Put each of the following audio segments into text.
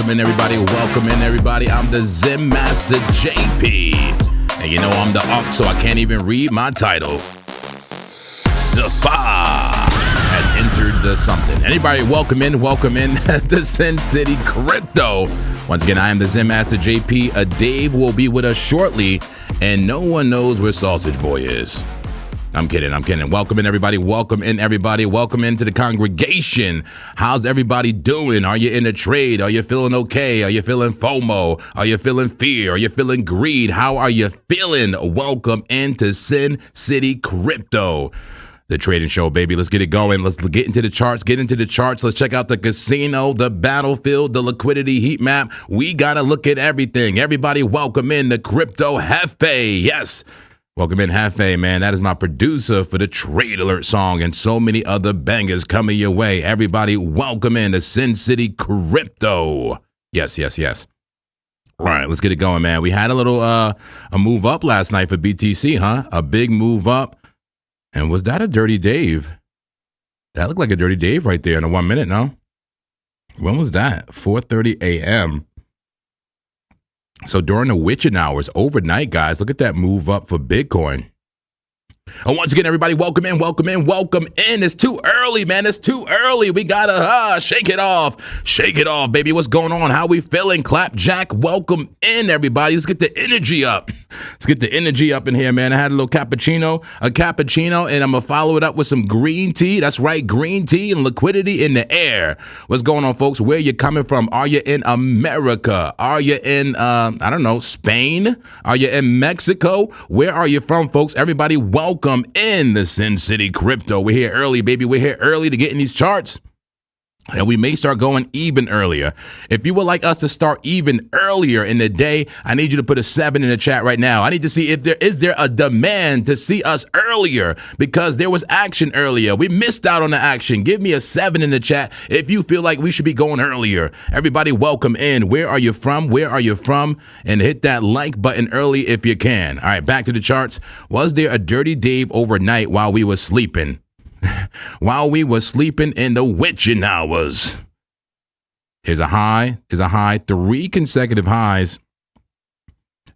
Welcome in, everybody. Welcome in, everybody. I'm the Zen Master JP. And you know I'm the Ark, so I can't even read my title. The Fa has entered the something. Anybody, welcome in to Sin City Crypto. Once again, I am the Zen Master JP. Dave will be with us shortly, and no one knows where Sausage Boy is. I'm kidding. Welcome in, everybody. Welcome into the congregation. How's everybody doing? Are you in a trade? Are you feeling okay? Are you feeling FOMO? Are you feeling fear? Are you feeling greed? How are you feeling? Welcome into Sin City Crypto, the trading show, baby. Let's get it going. Let's get into the charts. Let's check out the casino, the battlefield, the liquidity heat map. We got to look at everything. Everybody, welcome in the Crypto Hefe. Yes. Welcome in, Hefe, man. That is my producer for the Trade Alert song and so many other bangers coming your way. Everybody, welcome in to Sin City Crypto. Yes. All right, let's get it going, man. We had a little a move up last night for BTC, huh? A big move up. And was that a Dirty Dave? That looked like a Dirty Dave right there in a 1 minute, no? When was that? 4:30 a.m. So during the witching hours, overnight, guys, look at that move up for Bitcoin. And once again, everybody, welcome in. It's too early, man. It's too early. We gotta shake it off, baby. What's going on? How we feeling? Clapjack, welcome in, everybody. Let's get the energy up. In here, man. I had a little cappuccino, and I'm gonna follow it up with some green tea. That's right, green tea and liquidity in the air. What's going on, folks? Where you coming from? Are you in America? Are you in I don't know, Spain? Are you in Mexico? Where are you from, folks? Everybody, welcome in the Sin City Crypto. We're here early, baby. We're here early to get in these charts. And we may start going even earlier. If you would like us to start even earlier in the day, I need you to put a 7 in the chat right now. I need to see if there is a demand to see us earlier, because there was action earlier. We missed out on the action. Give me a 7 in the chat if you feel like we should be going earlier. Everybody, welcome in. Where are you from? And hit that like button early if you can. All right, back to the charts. Was there a Dirty Dave overnight while we were sleeping? While we were sleeping in the witching hours. Here's a high, 3 consecutive highs.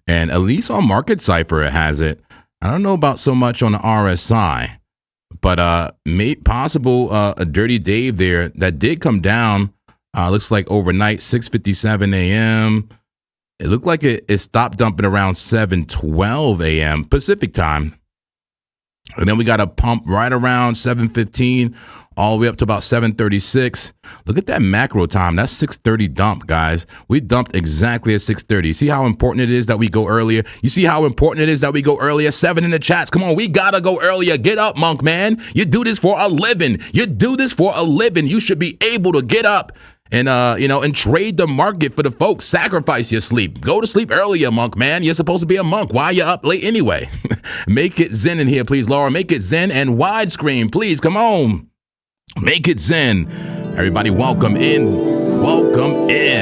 And at least on Market Cipher, it has it. I don't know about so much on the RSI, but possible a Dirty Dave there that did come down. Looks like overnight, 6:57 a.m. It looked like it stopped dumping around 7:12 a.m. Pacific time. And then we got a pump right around 7:15 all the way up to about 7:36. Look at that macro time. That's 6:30 dump, guys. We dumped exactly at 6:30. See how important it is that we go earlier? You see how important it is that we go earlier? 7 in the chats. Come on, we gotta go earlier. Get up, Monk, man. You do this for a living. You should be able to get up and and trade the market for the folks. Sacrifice your sleep. Go to sleep earlier, Monk, man. You're supposed to be a monk. Why are you up late anyway? Make it Zen in here, please, Laura. Make it Zen and widescreen, please. Come on. Make it Zen. Everybody, welcome in.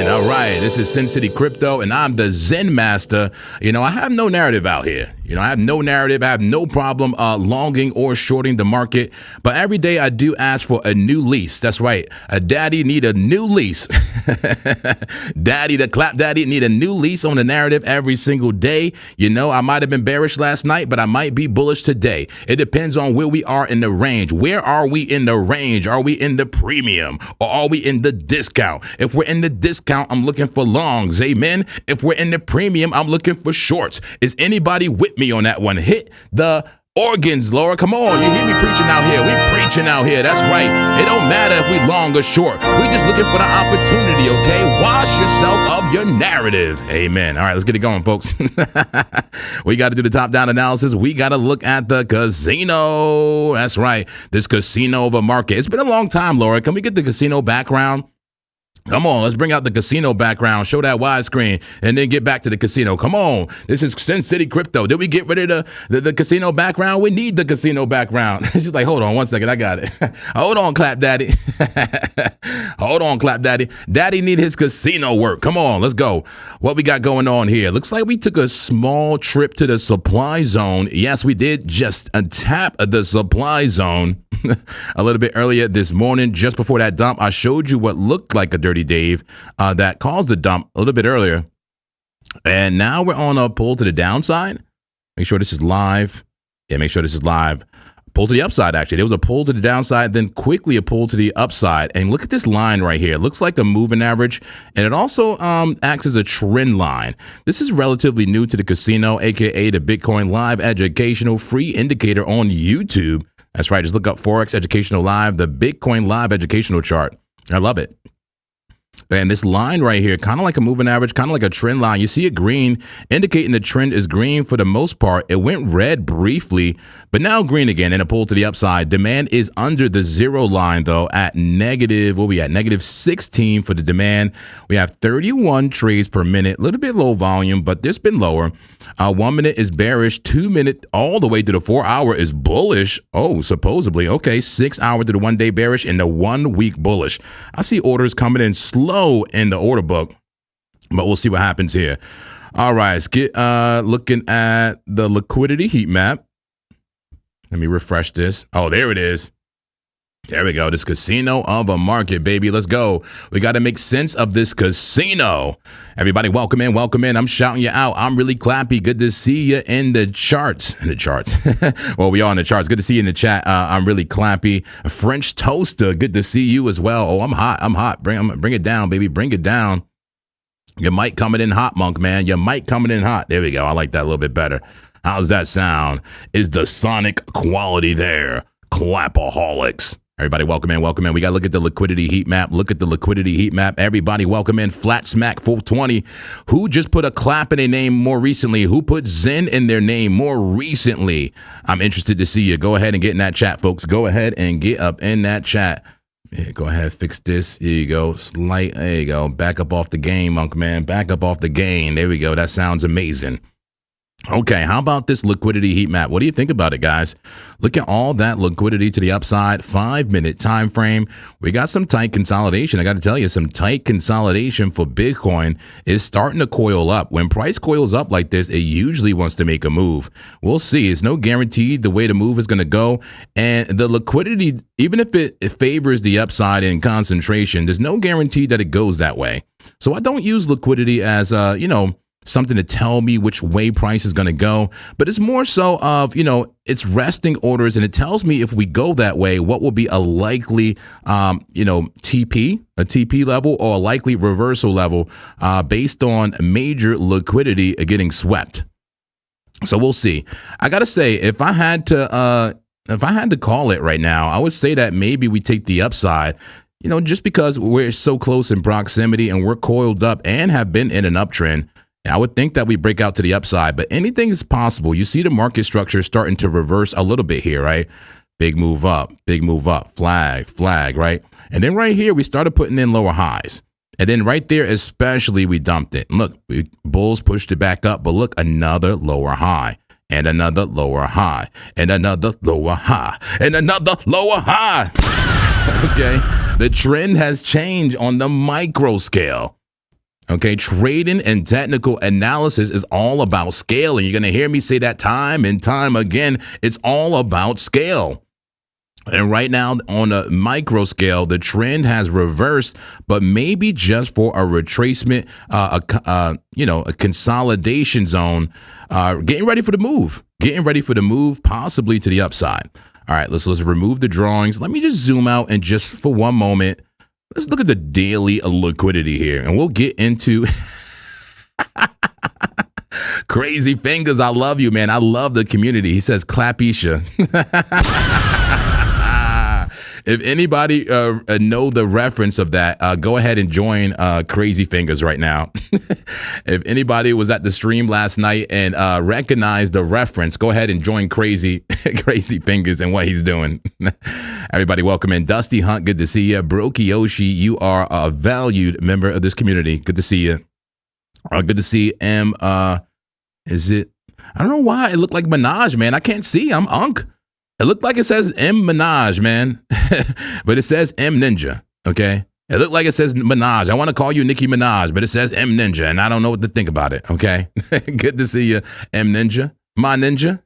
All right, this is Sin City Crypto, and I'm the Zen Master. I have no narrative out here. I have no narrative. I have no problem longing or shorting the market. But every day I do ask for a new lease. That's right. A daddy need a new lease. The clap daddy need a new lease on the narrative every single day. I might have been bearish last night, but I might be bullish today. It depends on where we are in the range. Where are we in the range? Are we in the premium or are we in the discount? If we're in the discount, I'm looking for longs. Amen. If we're in the premium, I'm looking for shorts. Is anybody with me on that one? Hit the organs, Laura. Come on. You hear me preaching out here. We preaching out here. That's right. It don't matter if we long or short. We just looking for the opportunity, okay? Wash yourself of your narrative. Amen. All right, let's get it going, folks. We got to do the top-down analysis. We got to look at the casino. That's right. This casino of a market. It's been a long time, Laura. Can we get the casino background? Come on, let's bring out the casino background, show that widescreen, and then get back to the casino. Come on, this is Sin City Crypto. Did we get rid of the casino background? We need the casino background. She's like, hold on 1 second, I got it. Hold on, Clap Daddy. Hold on, Clap Daddy. Daddy need his casino work. Come on, let's go. What we got going on here? Looks like we took a small trip to the supply zone. Yes, we did just tap the supply zone. a little bit earlier this morning. Just before that dump, I showed you what looked like a dirty Dave that caused the dump a little bit earlier. And now we're on a pull to the downside. Make sure this is live. Yeah, make sure this is live. Pull to the upside, actually. There was a pull to the downside, then quickly a pull to the upside. And look at this line right here. It looks like a moving average, and it also acts as a trend line. This is relatively new to the casino, aka the Bitcoin Live Educational Free Indicator on YouTube. That's right. Just look up Forex Educational Live, the Bitcoin Live Educational Chart. I love it. And this line right here, kind of like a moving average, kind of like a trend line. You see it green, indicating the trend is green for the most part. It went red briefly, but now green again and a pull to the upside. Demand is under the zero line, though, at negative, what we at? Negative 16 for the demand. We have 31 trades per minute, a little bit low volume, but this been lower. 1 minute is bearish, 2 minute all the way to the 4 hour is bullish. Oh, supposedly. Okay, 6 hour to the 1 day bearish and the 1 week bullish. I see orders coming in slow in the order book, but we'll see what happens here. All right, let's get looking at the liquidity heat map. Let me refresh this. Oh, there it is. There we go. This casino of a market, baby. Let's go. We got to make sense of this casino. Everybody, welcome in. Welcome in. I'm shouting you out. I'm really clappy. Good to see you in the charts. In the charts. Well, we are in the charts. Good to see you in the chat. I'm really clappy. French Toaster. Good to see you as well. Oh, I'm hot. I'm hot. Bring it down, baby. Bring it down. Your mic coming in hot, Monk, man. Your mic coming in hot. There we go. I like that a little bit better. How's that sound? Is the sonic quality there? Clapaholics. Everybody, welcome in, welcome in. We got to look at the liquidity heat map. Look at the liquidity heat map. Everybody, welcome in. Flat Smack 420. Who just put a clap in their name more recently? Who put Zen in their name more recently? I'm interested to see you. Go ahead and get in that chat, folks. Go ahead and get up in that chat. Yeah, go ahead, fix this. Here you go. There you go. Back up off the game, Monk, man. Back up off the game. There we go. That sounds amazing. Okay, how about this liquidity heat map? What do you think about it, guys? Look at all that liquidity to the upside, 5 minute time frame. We got some tight consolidation. I got to tell you, some tight consolidation for Bitcoin is starting to coil up. When price coils up like this, it usually wants to make a move. We'll see. It's no guarantee the way the move is going to go. And the liquidity, even if it favors the upside in concentration, there's no guarantee that it goes that way. So I don't use liquidity as, something to tell me which way price is going to go, but it's more so of, it's resting orders, and it tells me if we go that way, what will be a likely, TP level or a likely reversal level based on major liquidity getting swept. So we'll see. I got to say, if I had to call it right now, I would say that maybe we take the upside. Just because we're so close in proximity and we're coiled up and have been in an uptrend. I would think that we break out to the upside, but anything is possible. You see the market structure starting to reverse a little bit here, right? Big move up, flag, right? And then right here, we started putting in lower highs. And then right there, especially, we dumped it. And look, bulls pushed it back up, but look, another lower high. And another lower high. And another lower high. And another lower high. Okay? The trend has changed on the micro scale. Okay, trading and technical analysis is all about scale. And you're going to hear me say that time and time again. It's all about scale. And right now on a micro scale, the trend has reversed, but maybe just for a retracement, a consolidation zone, getting ready for the move, possibly to the upside. All right, let's remove the drawings. Let me just zoom out and just for one moment, let's look at the daily liquidity here, and we'll get into Crazy Fingers. I love you, man. I love the community. He says, Clapisha. If anybody know the reference of that, go ahead and join Crazy Fingers right now. If anybody was at the stream last night and recognized the reference, go ahead and join Crazy Fingers and what he's doing. Everybody, welcome in. Dusty Hunt, good to see you. Brokioshi, you are a valued member of this community. Good to see you. Good to see M. Is it? I don't know why it looked like Minaj, man. I can't see. I'm Unk. It looked like it says M Minaj, man, but it says M Ninja, okay? It looked like it says Minaj. I want to call you Nicki Minaj, but it says M Ninja, and I don't know what to think about it, okay? Good to see you, M Ninja. my ninja.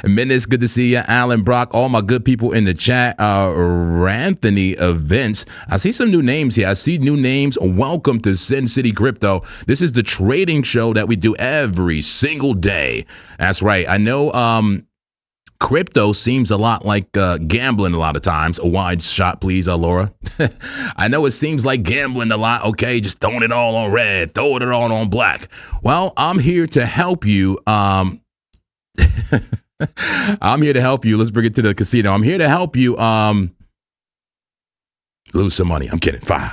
MINA, it's good to see you. Alan, Brock, all my good people in the chat. Ranthony Events. I see some new names here. I see new names. Welcome to Sin City Crypto. This is the trading show that we do every single day. That's right. I know crypto seems a lot like gambling a lot of times. A wide shot, please, Laura. I know it seems like gambling a lot. Okay, just throwing it all on red, throwing it all on black. Well, I'm here to help you. I'm here to help you. Let's bring it to the casino. I'm here to help you lose some money. I'm kidding. Fine.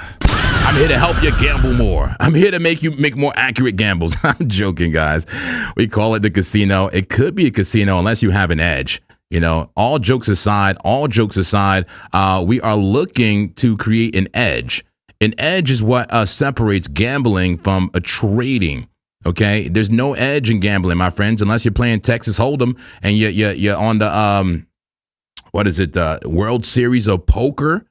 I'm here to help you gamble more. I'm here to make you make more accurate gambles. I'm joking, guys. We call it the casino. It could be a casino unless you have an edge. You know, all jokes aside, we are looking to create an edge. An edge is what separates gambling from a trading. Okay, there's no edge in gambling, my friends, unless you're playing Texas Hold'em and you're on the World Series of Poker.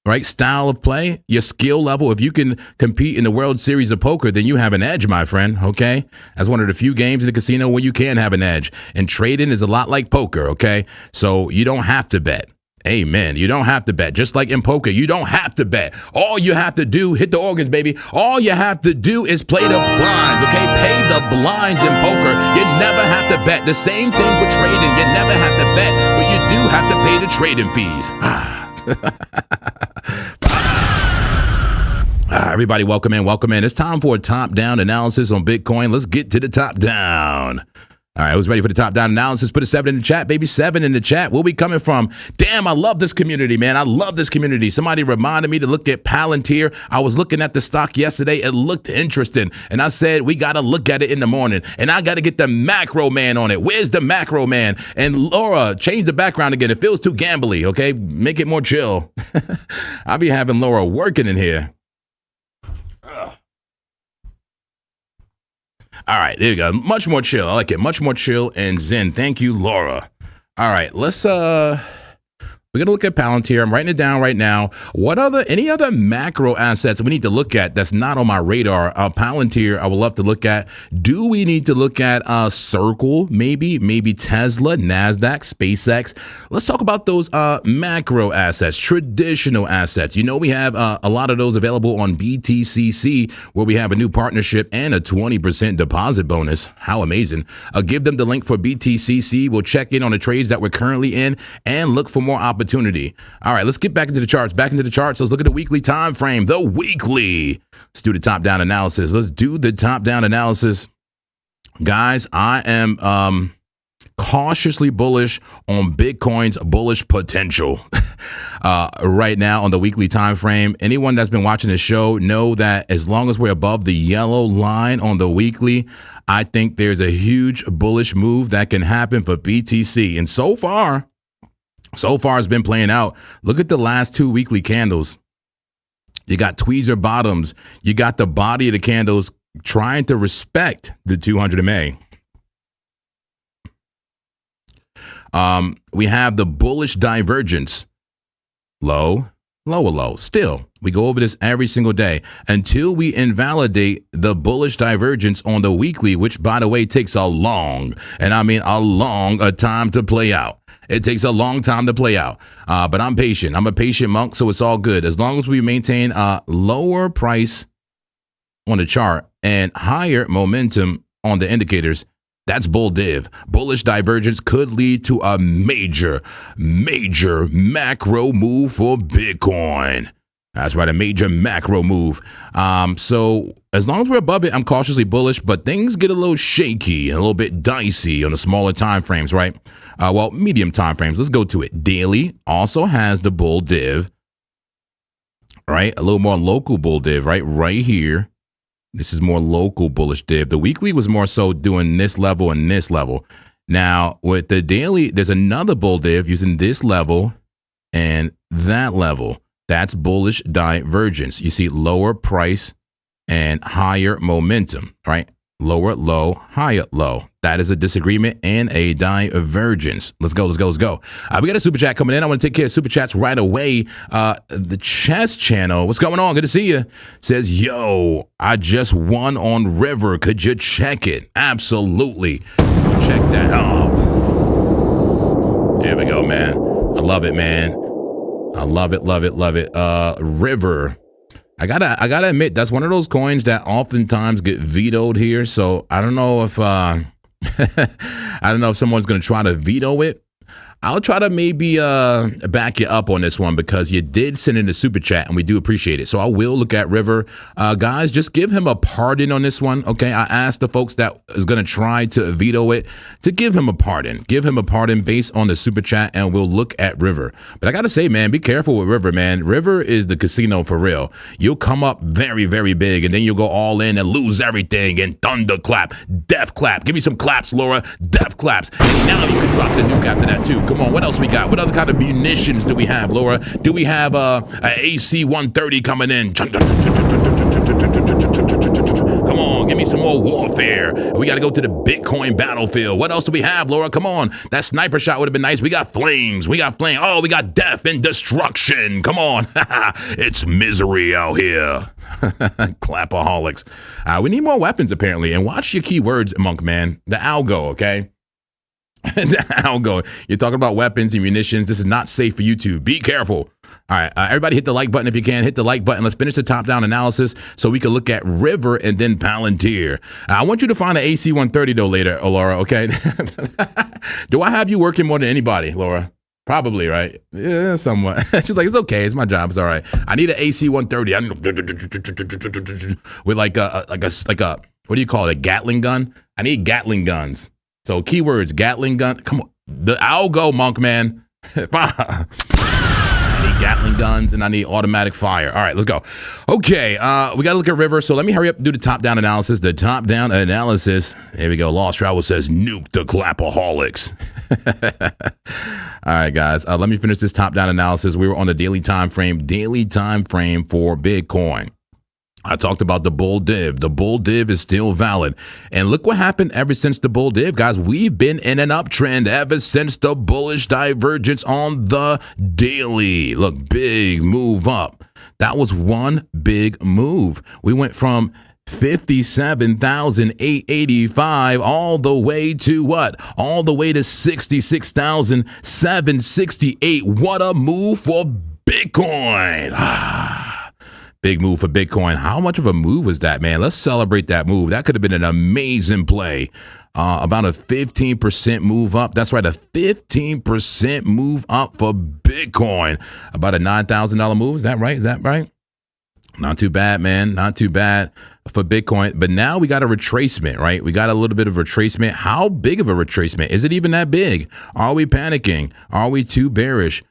Right? Style of play, your skill level. If you can compete in the World Series of Poker, then you have an edge, my friend. Okay. That's one of the few games in the casino where you can have an edge. And trading is a lot like poker. Okay. So you don't have to bet. Amen. You don't have to bet. Just like in poker, you don't have to bet. All you have to do, hit the organs, baby. All you have to do is play the blinds. Okay. Pay the blinds in poker. You never have to bet. The same thing with trading. You never have to bet, but you do have to pay the trading fees. Everybody, welcome in. It's time for a top-down analysis on Bitcoin. Let's get to the top-down. All right, who's ready for the top-down analysis? Put a 7 in the chat, baby. 7 in the chat. Where we coming from? Damn, I love this community, man. I love this community. Somebody reminded me to look at Palantir. I was looking at the stock yesterday. It looked interesting. And I said, we got to look at it in the morning. And I got to get the macro man on it. Where's the macro man? And Laura, change the background again. It feels too gambly, okay? Make it more chill. I'll be having Laura working in here. All right, there you go. Much more chill. I like it. Much more chill and zen. Thank you, Laura. All right, let's we're gonna look at Palantir. I'm writing it down right now. Any other macro assets we need to look at that's not on my radar? Palantir, I would love to look at. Do we need to look at Circle? Maybe Tesla, NASDAQ, SpaceX. Let's talk about those macro assets, traditional assets. You know, we have a lot of those available on BTCC, where we have a new partnership and a 20% deposit bonus. How amazing. Give them the link for BTCC. We'll check in on the trades that we're currently in and look for more opportunities. All right, let's get back into the charts. Let's look at the weekly time frame. The weekly. Let's do the top-down analysis. Guys, I am cautiously bullish on Bitcoin's bullish potential right now on the weekly time frame. Anyone that's been watching this show know that as long as we're above the yellow line on the weekly, I think there's a huge bullish move that can happen for BTC. And so far it's been playing out. Look at the last 2 weekly candles. You got tweezer bottoms. You got the body of the candles trying to respect the 200 MA. We have the bullish divergence. Low. Still, we go over this every single day until we invalidate the bullish divergence on the weekly, which, by the way, takes a long, and I mean a long time to play out. It takes a long time to play out, but I'm patient. I'm a patient monk, so it's all good. As long as we maintain a lower price on the chart and higher momentum on the indicators, that's bull div. Bullish divergence could lead to a major macro move for Bitcoin. That's right, a major macro move. So as long as we're above it, I'm cautiously bullish, but things get a little shaky, a little bit dicey on the smaller time frames, right? Medium time frames. Let's go to it. Daily also has the bull div, right? A little more local bull div, right here. This is more local bullish div. The weekly was more so doing this level and this level. Now, with the daily, there's another bull div using this level and that level. That's bullish divergence. You see lower price and higher momentum, right? Lower low, higher low. That is a disagreement and a divergence. Let's go. We got a super chat coming in. I want to take care of super chats right away. The chess channel. What's going on? Good to see you. Says, yo, I just won on River. Could you check it? Absolutely. check that out. There we go, man. I love it, man. I love it, love it, love it. River. I gotta admit, that's one of those coins that oftentimes get vetoed here. So I don't know if I don't know if someone's gonna try to veto it. I'll try to maybe back you up on this one because you did send in a super chat and we do appreciate it. So I will look at River. Guys, just give him a pardon on this one, okay? I asked the folks that is going to try to veto it to give him a pardon. Give him a pardon based on the super chat and we'll look at River. But I got to say, man, be careful with River, man. River is the casino for real. You'll come up very, very big and then you'll go all in and lose everything and thunderclap, death clap. Give me some claps, Laura. Death claps. And now you can drop the nuke after that too. Come on, what else we got? What other kind of munitions do we have, Laura? Do we have a AC-130 coming in? Come on, give me some more warfare. We got to go to the Bitcoin battlefield. What else do we have, Laura? Come on. That sniper shot would have been nice. We got flames. We got flame. Oh, we got death and destruction. Come on. It's misery out here. Clapaholics. We need more weapons, apparently. And watch your keywords, Monk, man. The ALGO, okay? ALGO. You're talking about weapons and munitions. This is not safe for YouTube. Be careful. All right, everybody hit the like button if you can. Hit the like button. Let's finish the top-down analysis so we can look at River and then Palantir. I want you to find an AC-130, though, later, Laura, okay? Do I have you working more than anybody, Laura? Probably, right? Yeah, somewhat. She's like, it's okay. It's my job. It's all right. I need an AC-130 with like a, what do you call it, a Gatling gun? I need Gatling guns. So keywords, Gatling gun. Come on. The ALGO, Monk, man. I need Gatling guns and I need automatic fire. All right, let's go. Okay, we got to look at River. So let me hurry up and do the top-down analysis. The top-down analysis. There we go. Lost Travel says, nuke the clapaholics. All right, guys. Let me finish this top-down analysis. We were on the daily time frame for Bitcoin. I talked about the bull div. The bull div is still valid. And look what happened ever since the bull div, guys. We've been in an uptrend ever since the bullish divergence on the daily. Look, big move up. That was one big move. We went from 57,885 all the way to what? All the way to 66,768. What a move for Bitcoin. Big move for Bitcoin. How much of a move was that, man? Let's celebrate that move. That could have been an amazing play. About a 15% move up. That's right, a 15% move up for Bitcoin. About a $9,000 move. Is that right? Is that right? Not too bad, man. Not too bad for Bitcoin. But now we got a retracement, right? We got a little bit of retracement. How big of a retracement? Is it even that big? Are we panicking? Are we too bearish?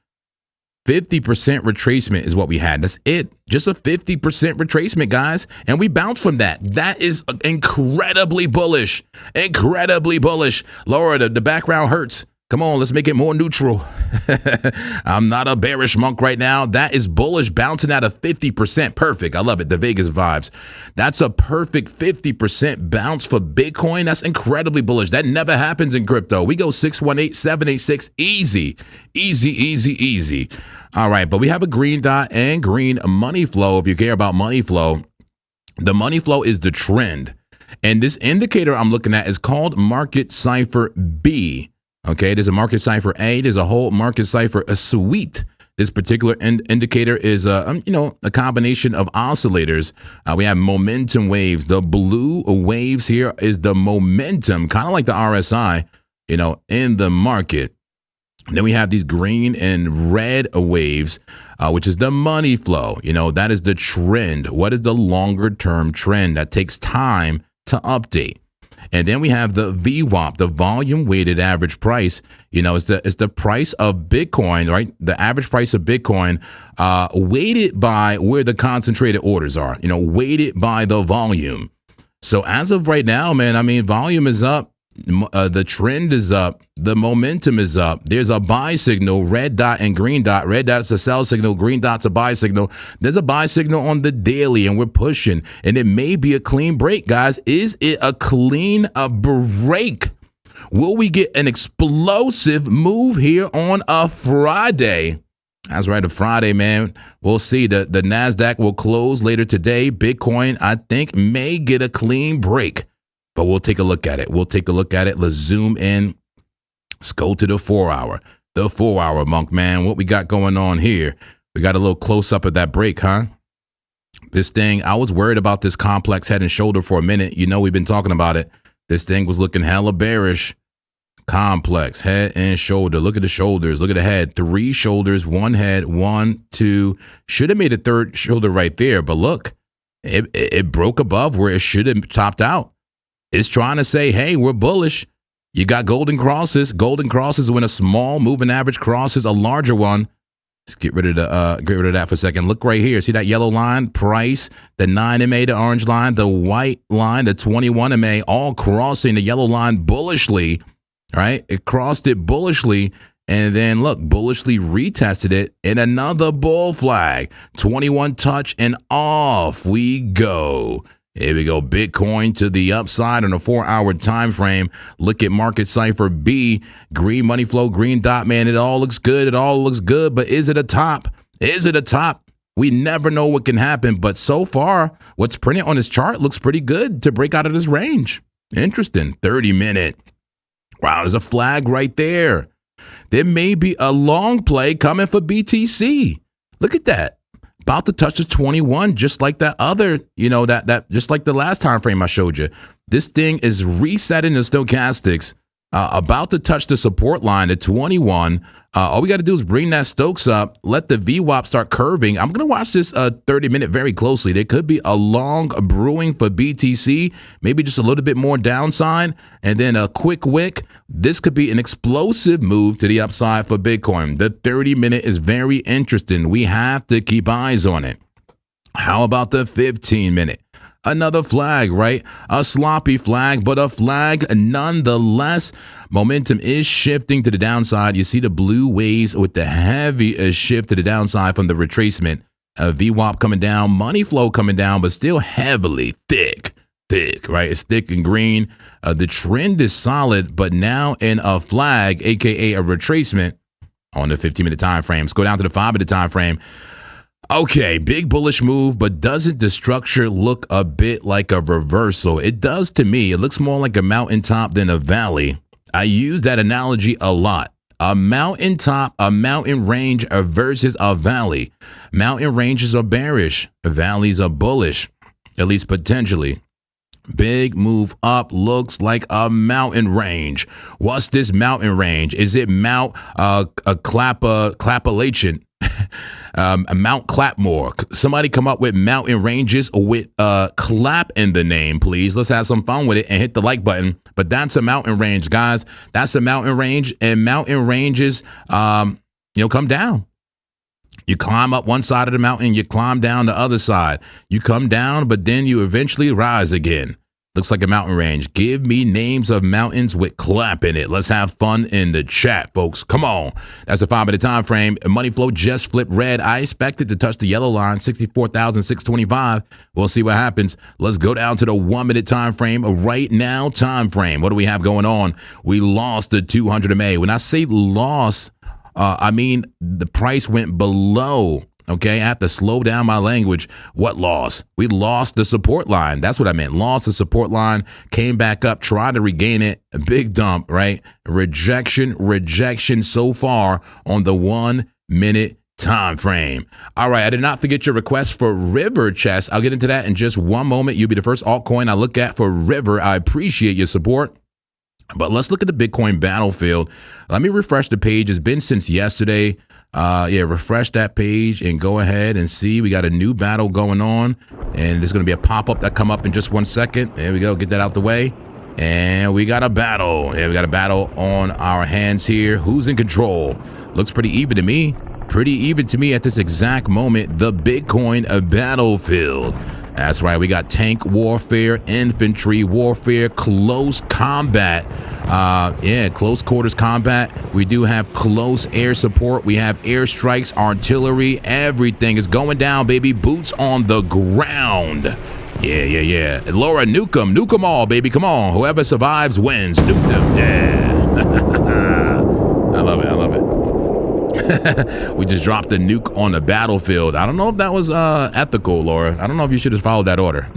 50% retracement is what we had. That's it. Just a 50% retracement, guys. And we bounced from that. That is incredibly bullish. Incredibly bullish. Laura, the background hurts. Come on, let's make it more neutral. I'm not a bearish monk right now. That is bullish, bouncing at a 50%. Perfect. I love it. The Vegas vibes. That's a perfect 50% bounce for Bitcoin. That's incredibly bullish. That never happens in crypto. We go 618, 786. Easy, easy, easy, easy. All right, but we have a green dot and green money flow. If you care about money flow, the money flow is the trend. And this indicator I'm looking at is called Market Cipher B. Okay, there's a market cipher A, there's a whole market cipher, a suite. This particular indicator is a combination of oscillators. We have momentum waves. The blue waves here is the momentum, kind of like the RSI, in the market. And then we have these green and red waves, which is the money flow. That is the trend. What is the longer term trend? That takes time to update. And then we have the VWAP, the volume weighted average price. It's the price of Bitcoin, right? The average price of Bitcoin weighted by where the concentrated orders are, weighted by the volume. So as of right now, man, I mean, volume is up. The trend is up. The momentum is up. There's a buy signal, red dot and green dot. Red dot is a sell signal. Green dot's a buy signal. There's a buy signal on the daily, and we're pushing. And it may be a clean break, guys. Is it a clean break? Will we get an explosive move here on a Friday? That's right, a Friday, man. We'll see. The NASDAQ will close later today. Bitcoin, I think, may get a clean break. but we'll take a look at it. Let's zoom in. Let's go to the 4-hour. The 4-hour, Monk, man. What we got going on here? We got a little close-up of that break, huh? This thing, I was worried about this complex head and shoulder for a minute. You know, we've been talking about it. This thing was looking hella bearish. Complex, head and shoulder. Look at the shoulders. Look at the head. 3 shoulders, 1 head, 1, 2. Should have made a 3rd shoulder right there, but look, it broke above where it should have topped out. It's trying to say, hey, we're bullish. You got golden crosses. Golden crosses when a small moving average crosses a larger one. Let's get rid of that for a second. Look right here. See that yellow line? Price, the 9 MA, the orange line, the white line, the 21 MA, all crossing the yellow line bullishly. Right? It crossed it bullishly. And then look, bullishly retested it in another bull flag. 21 touch and off we go. Here we go. Bitcoin to the upside on a 4-hour time frame. Look at market cipher B. Green money flow, green dot, man. It all looks good. But is it a top? We never know what can happen. But so far, what's printed on this chart looks pretty good to break out of this range. Interesting. 30-minute. Wow, there's a flag right there. There may be a long play coming for BTC. Look at that. About to touch the 21, just like that other, that just like the last time frame I showed you. This thing is resetting the stochastics, about to touch the support line at 21. All we got to do is bring that Stokes up, let the VWAP start curving. I'm going to watch this 30-minute very closely. There could be a long brewing for BTC, maybe just a little bit more downside, and then a quick wick. This could be an explosive move to the upside for Bitcoin. The 30-minute is very interesting. We have to keep eyes on it. How about the 15-minute? Another flag, right? A sloppy flag, but a flag nonetheless. Momentum is shifting to the downside. You see the blue waves with the heavy shift to the downside from the retracement. VWAP coming down, money flow coming down, but still heavily thick, right? It's thick and green. The trend is solid, but now in a flag, aka a retracement on the 15-minute time frame. Let's go down to the 5-minute time frame. Okay, big bullish move, but doesn't the structure look a bit like a reversal? It does to me. It looks more like a mountaintop than a valley. I use that analogy a lot. A mountaintop, a mountain range versus a valley. Mountain ranges are bearish. Valleys are bullish, at least potentially. Big move up, looks like a mountain range. What's this mountain range? Is it Mount Clappalachian? Mount Clapmore. Somebody come up with mountain ranges with clap in the name, please. Let's have some fun with it and hit the like button. But that's a mountain range, guys. That's a mountain range, and mountain ranges, come down. You climb up one side of the mountain, you climb down the other side. You come down, but then you eventually rise again. Looks like a mountain range. Give me names of mountains with clap in it. Let's have fun in the chat, folks. Come on. That's a 5-minute time frame. Money flow just flipped red. I expect it to touch the yellow line, 64,625. We'll see what happens. Let's go down to the 1-minute time frame. Right now time frame. What do we have going on? We lost the 200 MA. When I say lost, I mean the price went below. Okay, I have to slow down my language. What loss? We lost the support line. That's what I meant. Lost the support line, came back up, tried to regain it. A big dump, right? Rejection so far on the 1-minute time frame. All right, I did not forget your request for River Chess. I'll get into that in just one moment. You'll be the first altcoin I look at for River. I appreciate your support. But let's look at the Bitcoin battlefield. Let me refresh the page. It's been since yesterday. Refresh that page and go ahead and see. We got a new battle going on, and there's going to be a pop-up that come up in just 1 second. There we go. Get that out the way. And we got a battle. Yeah, we got a battle on our hands here. Who's in control? Looks pretty even to me. Pretty even to me at this exact moment. The Bitcoin battlefield. That's right. We got tank warfare, infantry warfare, close combat. Close quarters combat. We do have close air support. We have airstrikes, artillery. Everything is going down, baby. Boots on the ground. Yeah. Laura, nuke them all, baby. Come on. Whoever survives wins. Nuke them. Yeah. I love it. We just dropped a nuke on the battlefield. I don't know if that was ethical, Laura. I don't know if you should have followed that order.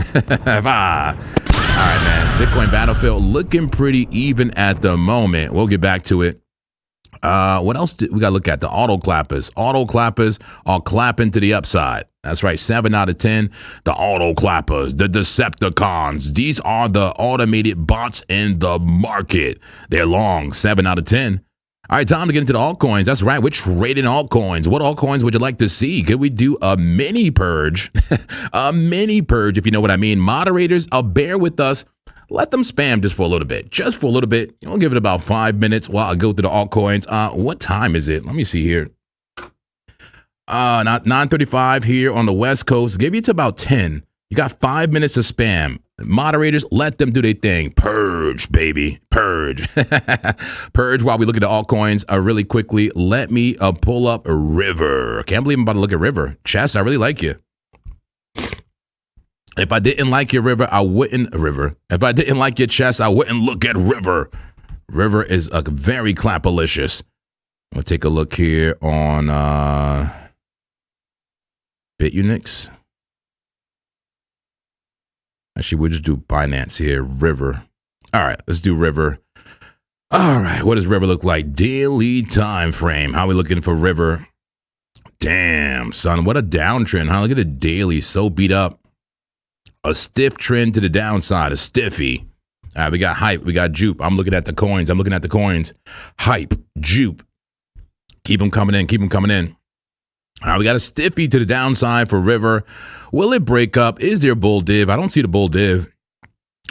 All right, man. Bitcoin Battlefield looking pretty even at the moment. We'll get back to it. What else we got to look at? The auto clappers. Auto clappers are clapping to the upside. That's right. 7 out of 10. The auto clappers, the Decepticons. These are the automated bots in the market. They're long. 7 out of 10. All right, time to get into the altcoins. That's right. We're trading altcoins. What altcoins would you like to see? Could we do a mini purge? A mini purge, if you know what I mean. Moderators, bear with us. Let them spam just for a little bit. Just for a little bit. We'll give it about 5 minutes while I go through the altcoins. What time is it? Let me see here. Not 9:35 here on the West Coast. Give you to about 10. You got 5 minutes of spam. Moderators, let them do their thing. Purge, baby. Purge. Purge while we look at the altcoins really quickly. Let me pull up River. Can't believe I'm about to look at River. Chess, I really like you. If I didn't like your River, I wouldn't. River. If I didn't like your chess, I wouldn't look at River. River is a very clapalicious. We'll take a look here on BitUnix. Actually, we'll just do Binance here. River. All right, let's do River. All right, what does River look like? Daily time frame. How are we looking for River? Damn, son, what a downtrend, huh? Look at the daily, so beat up. A stiff trend to the downside, a stiffy. All right, we got hype, we got jupe. I'm looking at the coins. Hype, jupe. Keep them coming in, keep them coming in. All right, we got a stiffy to the downside for River. Will it break up? Is there bull div? I don't see the bull div.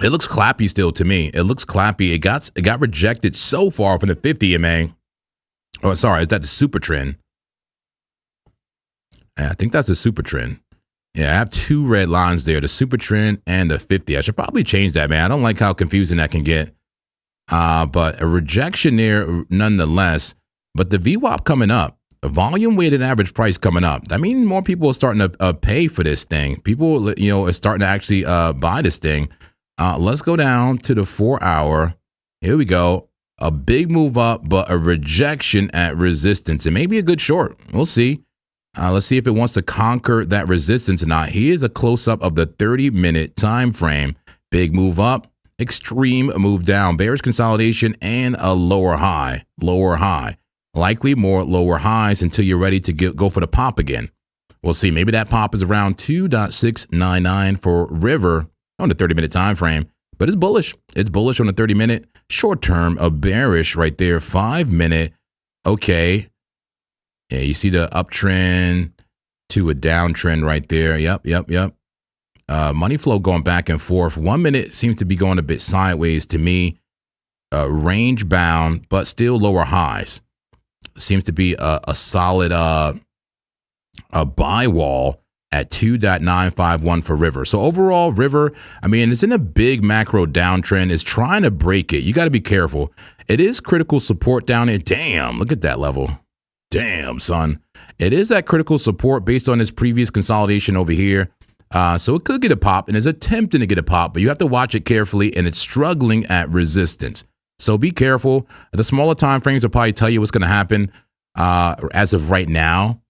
It looks clappy still to me. It looks clappy. It got rejected so far from the 50 MA. Oh, sorry, is that the super trend? Yeah, I think that's the super trend. Yeah, I have 2 red lines there, the super trend and the 50. I should probably change that, man. I don't like how confusing that can get. But a rejection there nonetheless. But the VWAP coming up. Volume weighted average price coming up. That means more people are starting to pay for this thing. People, are starting to actually buy this thing. Let's go down to the 4 hour. Here we go. A big move up, but a rejection at resistance. It may be a good short. We'll see. Let's see if it wants to conquer that resistance or not. Here's a close up of the 30-minute time frame. Big move up, extreme move down, bearish consolidation, and a lower high. Lower high. Likely more lower highs until you're ready to go for the pop again. We'll see. Maybe that pop is around 2.699 for River on the 30-minute time frame. But it's bullish. It's bullish on the 30-minute. Short term, a bearish right there. 5-minute. Okay. Yeah, you see the uptrend to a downtrend right there. Yep. Money flow going back and forth. 1 minute seems to be going a bit sideways to me. Range bound, but still lower highs. Seems to be a solid a buy wall at 2.951 for River. So overall, River, I mean, it's in a big macro downtrend. It's trying to break it. You got to be careful. It is critical support down there. Damn, look at that level. Damn, son. It is that critical support based on its previous consolidation over here. So it could get a pop and is attempting to get a pop, but you have to watch it carefully, and it's struggling at resistance. So be careful. The smaller time frames will probably tell you what's going to happen as of right now.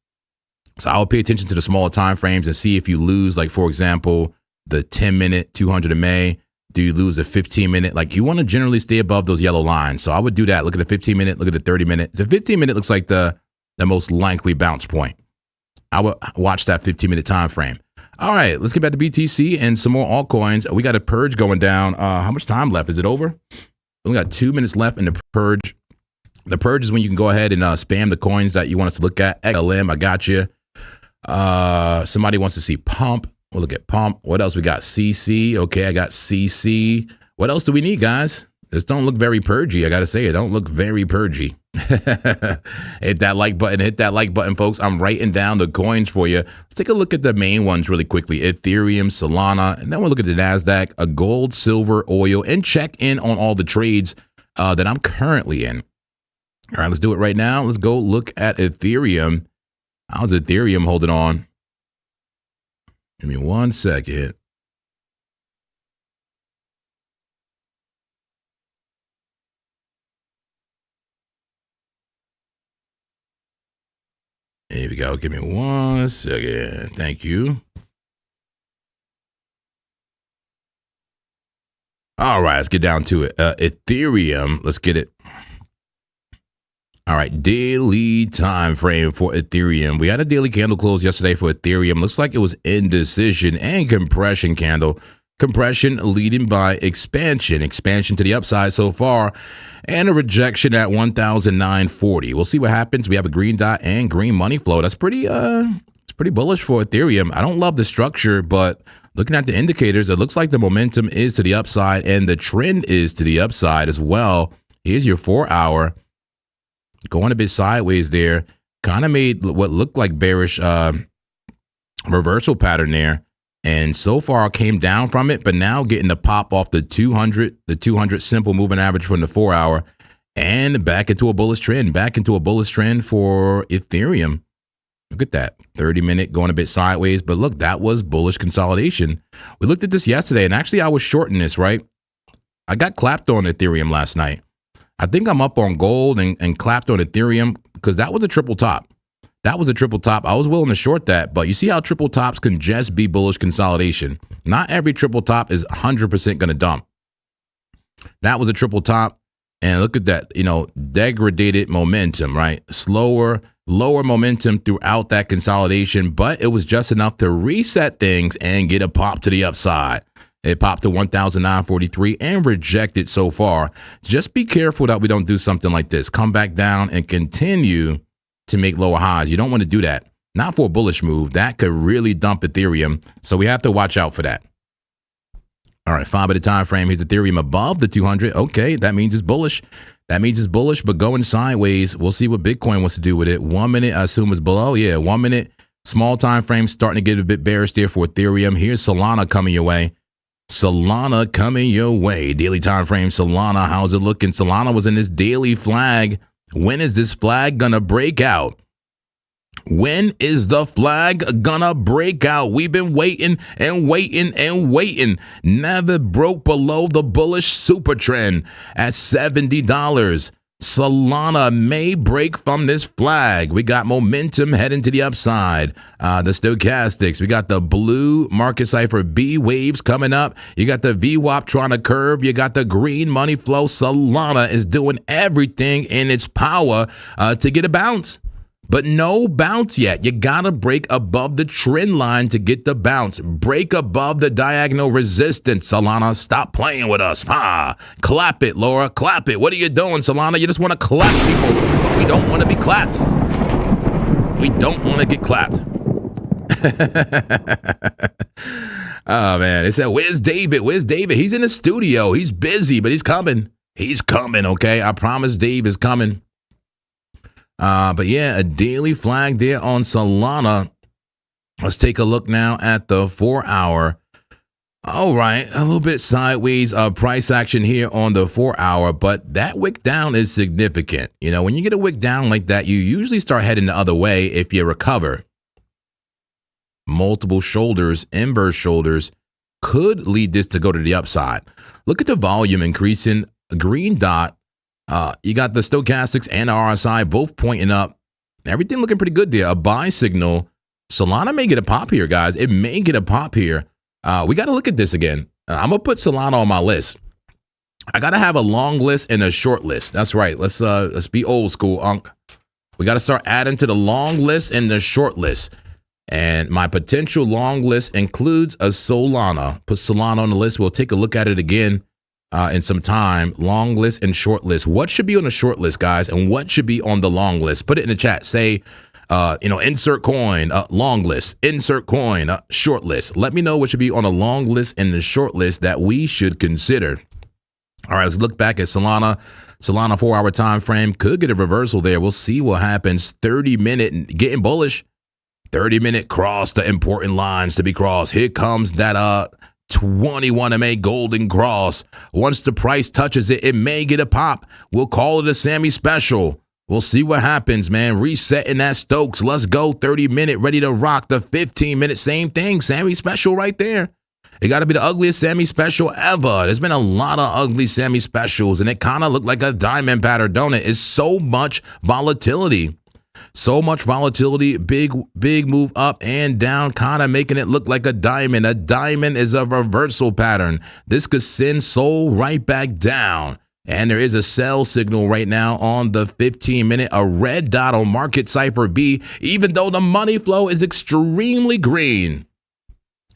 So I'll pay attention to the smaller time frames and see if you lose, like, for example, the 10-minute 200 MA. Do you lose the 15-minute? Like, you want to generally stay above those yellow lines. So I would do that. Look at the 15-minute. Look at the 30-minute. The 15-minute looks like the most likely bounce point. I would watch that 15-minute time frame. All right, let's get back to BTC and some more altcoins. We got a purge going down. How much time left? Is it over? We got 2 minutes left in the purge. The purge is when you can go ahead and spam the coins that you want us to look at. XLM, I got you. Somebody wants to see Pump. We'll look at Pump. What else we got? CC. Okay, I got CC. What else do we need, guys? This don't look very purgy. I got to say, it don't look very purgy. Hit that like button. Hit that like button, folks. I'm writing down the coins for you. Let's take a look at the main ones really quickly. Ethereum, Solana, and then we'll look at the NASDAQ, a gold, silver, oil, and check in on all the trades that I'm currently in. All right, let's do it right now. Let's go look at Ethereum. How's Ethereum holding on? Give me 1 second. Here we go. Give me 1 second. Thank you. All right, let's get down to it. Ethereum, let's get it. All right, daily time frame for Ethereum. We had a daily candle close yesterday for Ethereum. Looks like it was indecision and compression candle. Compression leading by expansion. Expansion to the upside so far, and a rejection at 1,940. We'll see what happens. We have a green dot and green money flow. That's pretty it's pretty bullish for Ethereum. I don't love the structure, but looking at the indicators, it looks like the momentum is to the upside and the trend is to the upside as well. Here's your 4 hour. Going a bit sideways there, kind of made what looked like bearish reversal pattern there, and so far came down from it, but now getting the pop off the 200 simple moving average from the 4 hour, and back into a bullish trend, for Ethereum. Look at that, 30-minute going a bit sideways, but look, that was bullish consolidation. We looked at this yesterday, and actually I was shorting this, right? I got clapped on Ethereum last night. I think I'm up on gold and clapped on Ethereum because that was a triple top. I was willing to short that, but you see how triple tops can just be bullish consolidation. Not every triple top is 100% going to dump. That was a triple top, and look at that, degraded momentum, right? Lower momentum throughout that consolidation, but it was just enough to reset things and get a pop to the upside. It popped to 1,943 and rejected so far. Just be careful that we don't do something like this. Come back down and continue to make lower highs. You don't want to do that. Not for a bullish move. That could really dump Ethereum. So we have to watch out for that. All right, 5-minute time frame. Here's Ethereum above the 200. Okay, that means it's bullish. But going sideways. We'll see what Bitcoin wants to do with it. 1 minute, I assume, is below. Yeah, 1 minute. Small time frame starting to get a bit bearish there for Ethereum. Here's Solana coming your way. Daily time frame, Solana, how's it looking? Solana was in this daily flag. When is this flag gonna break out? When is the flag gonna break out? We've been waiting and waiting and waiting. Never broke below the bullish super trend at $70. Solana may break from this flag. We got momentum heading to the upside. The stochastics, we got the blue market cipher B waves coming up. You got the VWAP trying to curve. You got the green money flow. Solana is doing everything in its power to get a bounce. But no bounce yet. You gotta break above the trend line to get the bounce. Break above the diagonal resistance. Solana, stop playing with us. Clap it, Laura. Clap it. What are you doing, Solana? You just want to clap people, but we don't want to be clapped. We don't want to get clapped. Oh, man. They said, where's David? He's in the studio. He's busy, but he's coming. Okay? I promise Dave is coming. But yeah, a daily flag there on Solana. Let's take a look now at the 4 hour. All right, a little bit sideways price action here on the 4 hour, but that wick down is significant. When you get a wick down like that, you usually start heading the other way if you recover. Multiple shoulders, inverse shoulders, could lead this to go to the upside. Look at the volume increasing. A green dot. You got the stochastics and RSI both pointing up. Everything looking pretty good there. A buy signal. Solana may get a pop here, guys. It may get a pop here. We got to look at this again. I'm going to put Solana on my list. I got to have a long list and a short list. That's right. Let's be old school, Unc. We got to start adding to the long list and the short list. And my potential long list includes a Solana. Put Solana on the list. We'll take a look at it again. In some time. Long list and short list. What should be on the short list, guys, and what should be on the long list? Put it in the chat. Say, insert coin, long list, insert coin, short list. Let me know what should be on a long list and the short list that we should consider. All right, let's look back at Solana. Solana 4 hour time frame could get a reversal there. We'll see what happens. 30-minute getting bullish. 30-minute cross the important lines to be crossed. Here comes that 21 MA golden cross. Once the price touches it, it may get a pop. We'll call it a Sammy special. We'll see what happens, man. Resetting that Stokes. Let's go. 30-minute, ready to rock. The 15-minute, same thing. Sammy special right there. It got to be the ugliest Sammy special ever. There's been a lot of ugly Sammy specials, and it kind of looked like a diamond pattern, don't it? It's so much volatility. So much volatility, big move up and down, kind of making it look like a diamond. A diamond is a reversal pattern. This could send SOL right back down. And there is a sell signal right now on the 15-minute, a red dot on market cipher B, even though the money flow is extremely green.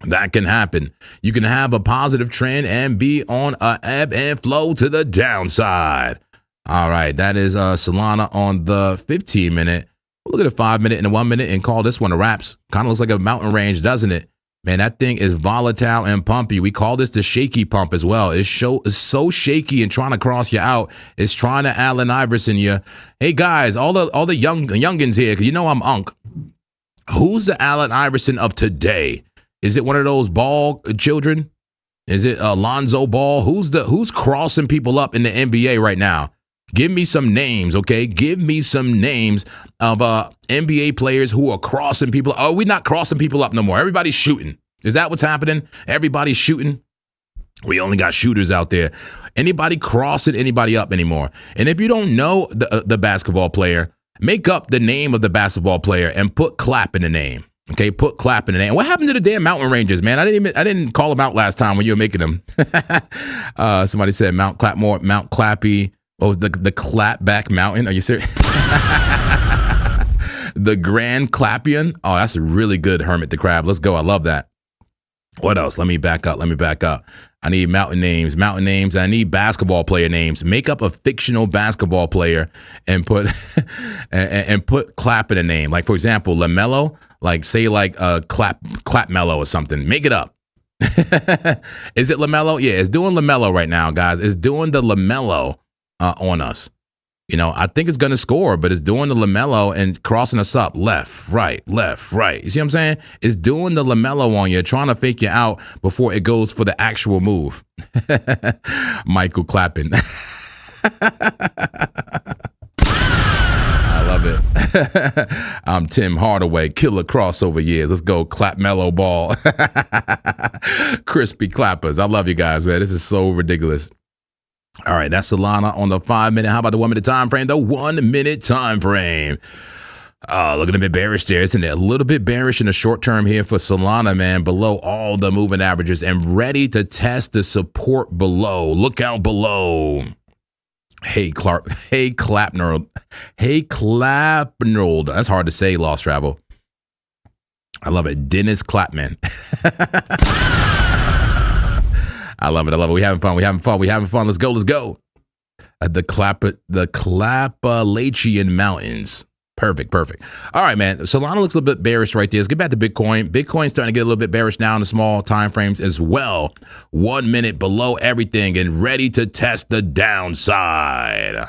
That can happen. You can have a positive trend and be on a ebb and flow to the downside. All right, that is Solana on the 15-minute. Look at the 5-minute and the 1-minute and call this one a wraps. Kind of looks like a mountain range, doesn't it? Man, that thing is volatile and pumpy. We call this the shaky pump as well. It's so shaky and trying to cross you out. It's trying to Allen Iverson you. Hey guys, all the youngins here, because you know I'm Unk. Who's the Allen Iverson of today? Is it one of those Ball children? Is it Lonzo Ball? Who's crossing people up in the NBA right now? Give me some names, okay? Give me some names of NBA players who are crossing people. Oh, we're not crossing people up no more. Everybody's shooting. Is that what's happening? Everybody's shooting. We only got shooters out there. Anybody crossing anybody up anymore? And if you don't know the basketball player, make up the name of the basketball player and put clap in the name. Okay, put clap in the name. What happened to the damn mountain ranges, man? I didn't call them out last time when you were making them. Somebody said Mount Clapmore, Mount Clappy. Oh, the Clapback Mountain. Are you serious? The Grand Clapion. Oh, that's a really good Hermit the Crab. Let's go. I love that. What else? Let me back up. I need mountain names. I need basketball player names. Make up a fictional basketball player and put and put clap in a name. Like, for example, LaMelo. Like, say like Clap Mello or something. Make it up. Is it LaMelo? Yeah, it's doing LaMelo right now, guys. It's doing the LaMelo on us. You know, I think it's going to score, but it's doing the LaMelo and crossing us up left, right. You see what I'm saying? It's doing the LaMelo on you, trying to fake you out before it goes for the actual move. Michael clapping. I love it. I'm Tim Hardaway, killer crossover years. Let's go, clap mellow ball. Crispy clappers. I love you guys, man. This is so ridiculous. All right, that's Solana on the 5-minute. How about the 1-minute time frame? The 1-minute time frame. Looking a bit bearish there, isn't it? A little bit bearish in the short term here for Solana, man. Below all the moving averages and ready to test the support below. Look out below. Hey, Clark. Hey, Clapnold. That's hard to say, Lost Travel. I love it. Dennis Clapman. I love it. We having fun. Let's go. The Clappalachian Mountains. Perfect. All right, man. Solana looks a little bit bearish right there. Let's get back to Bitcoin. Bitcoin's starting to get a little bit bearish now in the small time frames as well. 1 minute below everything and ready to test the downside. All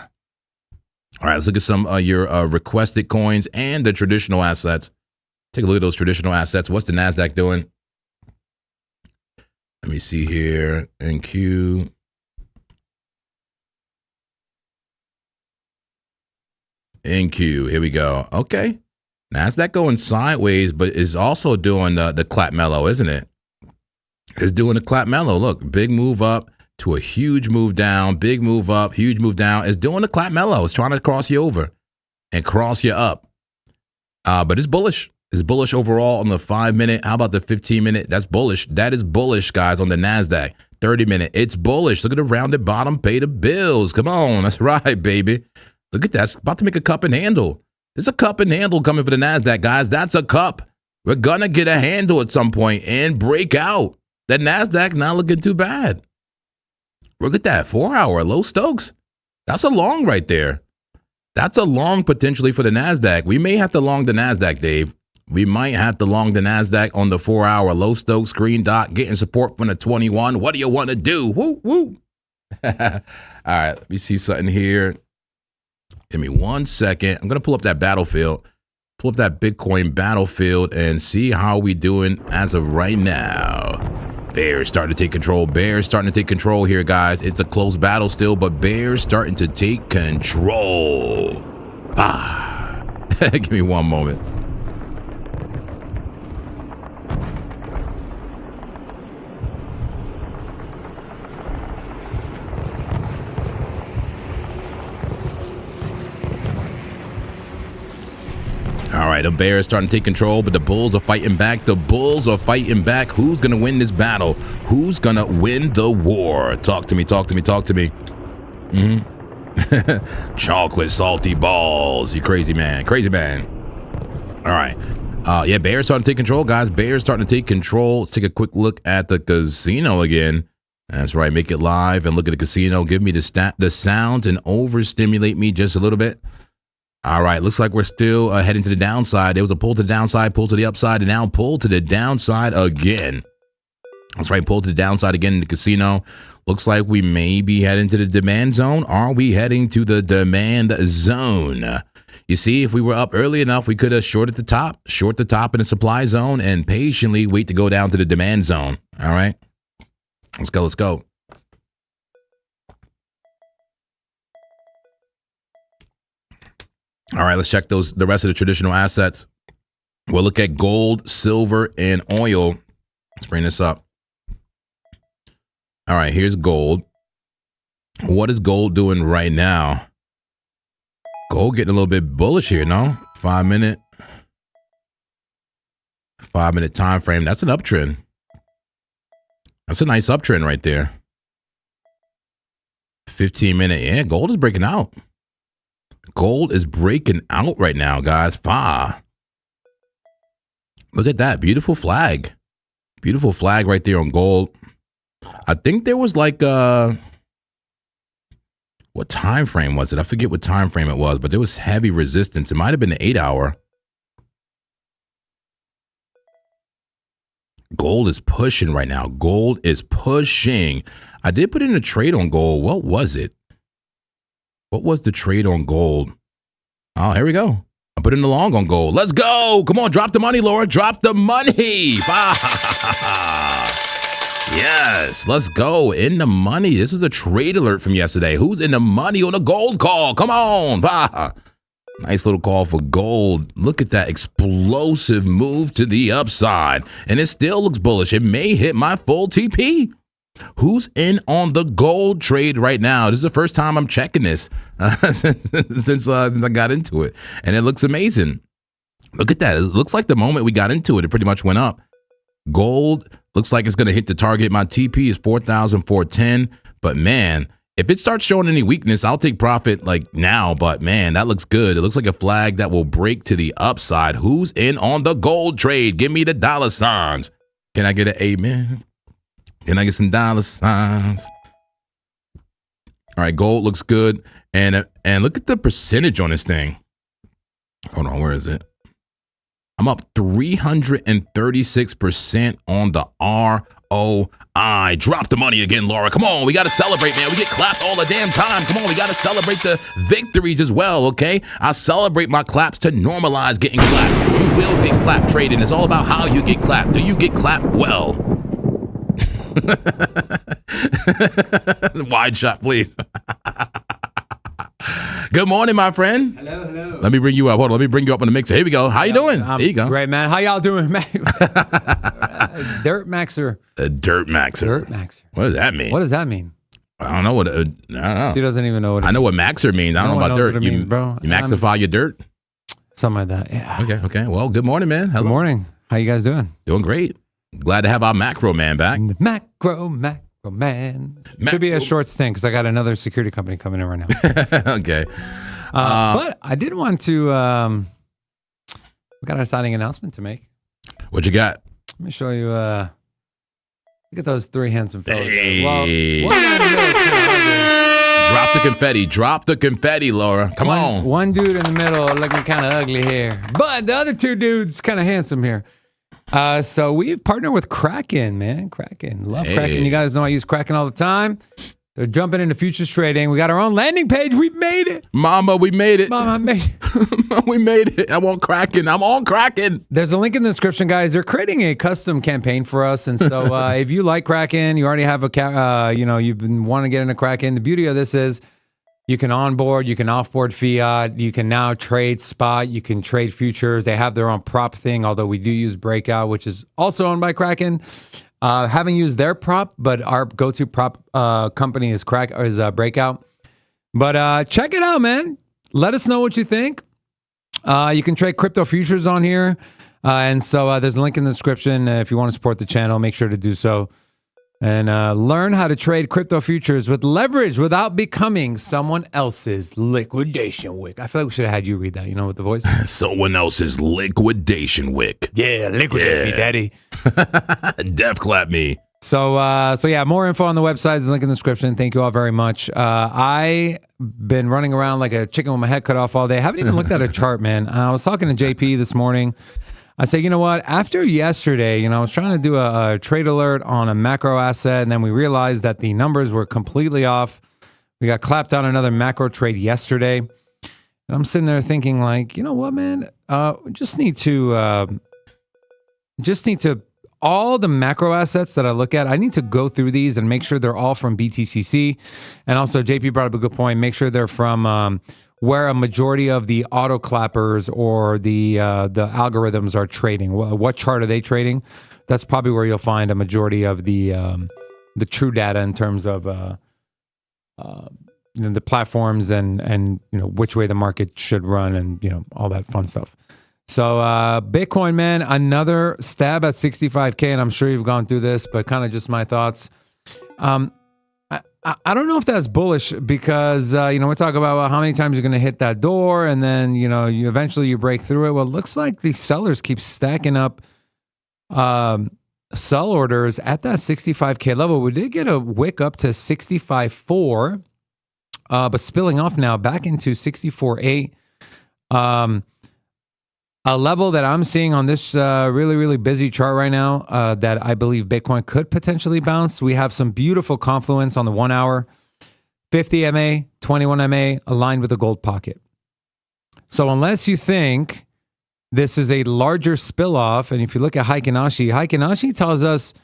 right, let's look at some of your requested coins and the traditional assets. Take a look at those traditional assets. What's the NASDAQ doing? Let me see here. NQ. Here we go. Okay. NASDAQ going sideways, but is also doing the clap mellow, isn't it? It's doing the clap mellow. Look, big move up to a huge move down, big move up, huge move down. It's doing the clap mellow. It's trying to cross you over and cross you up. But it's bullish. It's bullish overall on the 5-minute. How about the 15-minute? That's bullish. That is bullish, guys, on the NASDAQ. 30-minute. It's bullish. Look at the rounded bottom. Pay the bills. Come on. That's right, baby. Look at that. It's about to make a cup and handle. There's a cup and handle coming for the NASDAQ, guys. That's a cup. We're going to get a handle at some point and break out. The NASDAQ not looking too bad. Look at that. 4-hour low Stokes. That's a long right there. That's a long potentially for the NASDAQ. We may have to long the NASDAQ, Dave. We might have to long the NASDAQ on the 4-hour low Stokes green dot, getting support from the 21. What do you want to do? Woo, woo. All right, let me see something here. Give me 1 second. I'm going to pull up that battlefield, pull up that Bitcoin battlefield and see how we doing as of right now. Bears starting to take control. Bears starting to take control here, guys. It's a close battle still, but Bears starting to take control. Give me one moment. All right, the Bears starting to take control, but the Bulls are fighting back. The Bulls are fighting back. Who's going to win this battle? Who's going to win the war? Talk to me, talk to me, talk to me. Chocolate salty balls. You crazy man. Crazy man. All right. Yeah, Bears starting to take control, guys. Bears starting to take control. Let's take a quick look at the casino again. That's right. Make it live and look at the casino. Give me the sounds and overstimulate me just a little bit. All right, looks like we're still heading to the downside. There was a pull to the downside, pull to the upside, and now pull to the downside again. That's right, pull to the downside again in the casino. Looks like we may be heading to the demand zone. Are we heading to the demand zone? You see, if we were up early enough, we could have short the top in the supply zone and patiently wait to go down to the demand zone. All right, let's go, let's go. All right, let's check the rest of the traditional assets. We'll look at gold, silver, and oil. Let's bring this up. All right, here's gold. What is gold doing right now? Gold getting a little bit bullish here, no? 5 minute time frame. That's an uptrend. That's a nice uptrend right there. 15 minute. Yeah, gold is breaking out. Gold is breaking out right now, guys. Look at that. Beautiful flag. Beautiful flag right there on gold. I think there was like what time frame was it? I forget what time frame it was, but there was heavy resistance. It might have been the 8 hour. Gold is pushing right now. Gold is pushing. I did put in a trade on gold. What was it? What was the trade on gold? Oh, here we go. I put in the long on gold. Let's go. Come on, drop the money, Laura. Drop the money. Yes, let's go. In the money. This is a trade alert from yesterday. Who's in the money on a gold call? Come on. Nice little call for gold. Look at that explosive move to the upside. And it still looks bullish. It may hit my full TP. Who's in on the gold trade right now? This is the first time I'm checking this since I got into it. And it looks amazing. Look at that. It looks like the moment we got into it, it pretty much went up. Gold looks like it's going to hit the target. My TP is 4,410. But man, if it starts showing any weakness, I'll take profit like now. But man, that looks good. It looks like a flag that will break to the upside. Who's in on the gold trade? Give me the dollar signs. Can I get an amen? Can I get some dollar signs? All right, gold looks good. And look at the percentage on this thing. Hold on, where is it? I'm up 336% on the ROI. Drop the money again, Laura. Come on, we got to celebrate, man. We get clapped all the damn time. Come on, we got to celebrate the victories as well, okay? I celebrate my claps to normalize getting clapped. You will get clapped trading. It's all about how you get clapped. Do you get clapped well? Wide shot, please. Good morning, my friend. Hello, hello. Let me bring you up. Hold on, let me bring you up on the mixer. Here we go. How you doing? There you go. Great, man. How y'all doing, man? Dirt Maxer. A dirt maxer. Dirt Maxer. What does that mean? What does that mean? I don't know what. I don't know. He doesn't even know what. I know what maxer means. I don't know about dirt. What it means, bro. You maxify your dirt. Something like that. Yeah. Okay. Well, good morning, man. Hello. Good morning. How you guys doing? Doing great. Glad to have our macro man back. Macro man. Should be a short stint because I got another security company coming in right now. Okay. But I did want to. We got an exciting announcement to make. What you got? Let me show you. Look at those three handsome fellas. Hey. Well, Drop the confetti. Drop the confetti, Laura. Come on. One dude in the middle looking kind of ugly here, but the other two dudes kind of handsome here. So we've partnered with Kraken, man. Kraken. Love Kraken. You guys know I use Kraken all the time. They're jumping into futures trading. We got our own landing page. We made it. Mama, we made it. Mama, I made it. We made it. I'm on Kraken. I'm on Kraken. There's a link in the description, guys. They're creating a custom campaign for us. And so if you like Kraken, you already have you've been wanting to get into Kraken. The beauty of this is you can onboard, you can offboard fiat, you can now trade spot, you can trade futures. They have their own prop thing, although we do use Breakout, which is also owned by Kraken. Haven't used their prop, but our go-to prop company is Breakout. But check it out, man. Let us know what you think. You can trade crypto futures on here. And so there's a link in the description. If you want to support the channel, make sure to do so. And learn how to trade crypto futures with leverage without becoming someone else's liquidation wick. I feel like we should have had you read that, with the voice. Someone else's liquidation wick. Yeah, liquidate me, daddy. Death clap me. So yeah, more info on the website. There's a link in the description. Thank you all very much. I've been running around like a chicken with my head cut off all day. I haven't even looked at a chart, man. I was talking to JP this morning. I said, you know what? After yesterday, I was trying to do a trade alert on a macro asset, and then we realized that the numbers were completely off. We got clapped on another macro trade yesterday. And I'm sitting there thinking like, you know what, man? Just need to all the macro assets that I look at, I need to go through these and make sure they're all from BTCC. And also, JP brought up a good point. Make sure they're from where a majority of the auto clappers or the algorithms are trading. What chart are they trading? That's probably where you'll find a majority of the true data in terms of the platforms and which way the market should run and all that fun stuff. So Bitcoin, man, another stab at 65K, and I'm sure you've gone through this, but kind of just my thoughts. I don't know if that's bullish because, we talk about how many times you're going to hit that door and then, you eventually break through it. Well, it looks like the sellers keep stacking up sell orders at that 65K level. We did get a wick up to 65.4, but spilling off now back into 64.8. A level that I'm seeing on this really, really busy chart right now that I believe Bitcoin could potentially bounce. We have some beautiful confluence on the 1 hour, 50 MA, 21 MA aligned with the gold pocket. So unless you think this is a larger spill off, and if you look at Heikin-Ashi tells us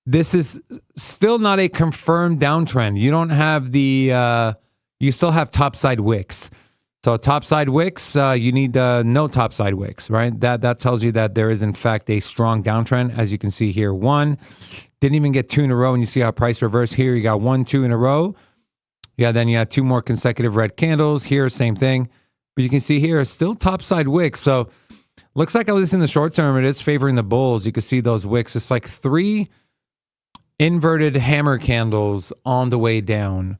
this is still not a confirmed downtrend. You don't have you still have topside wicks. So topside wicks, you need no topside wicks, right? That tells you that there is in fact a strong downtrend. As you can see here, one didn't even get two in a row, and you see how price reversed here. You got 1, 2 in a row. Yeah, then you had two more consecutive red candles here, same thing. But you can see here still topside wicks. So looks like at least in the short term, it is favoring the bulls. You can see those wicks. It's like 3 inverted hammer candles on the way down.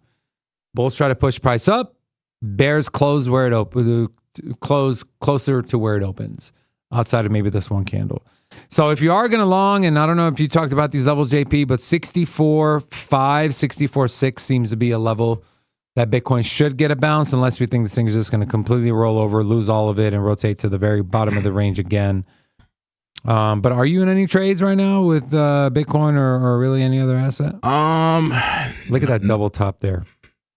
Bulls try to push price up. Bears close where it opens, close closer to where it opens, outside of maybe this one candle. So if you are going to long, and I don't know if you talked about these levels, JP, but 64.5, 64.6 seems to be a level that Bitcoin should get a bounce, unless we think this thing is just going to completely roll over, lose all of it, and rotate to the very bottom of the range again. But are you in any trades right now with Bitcoin or really any other asset? Look at that double top there.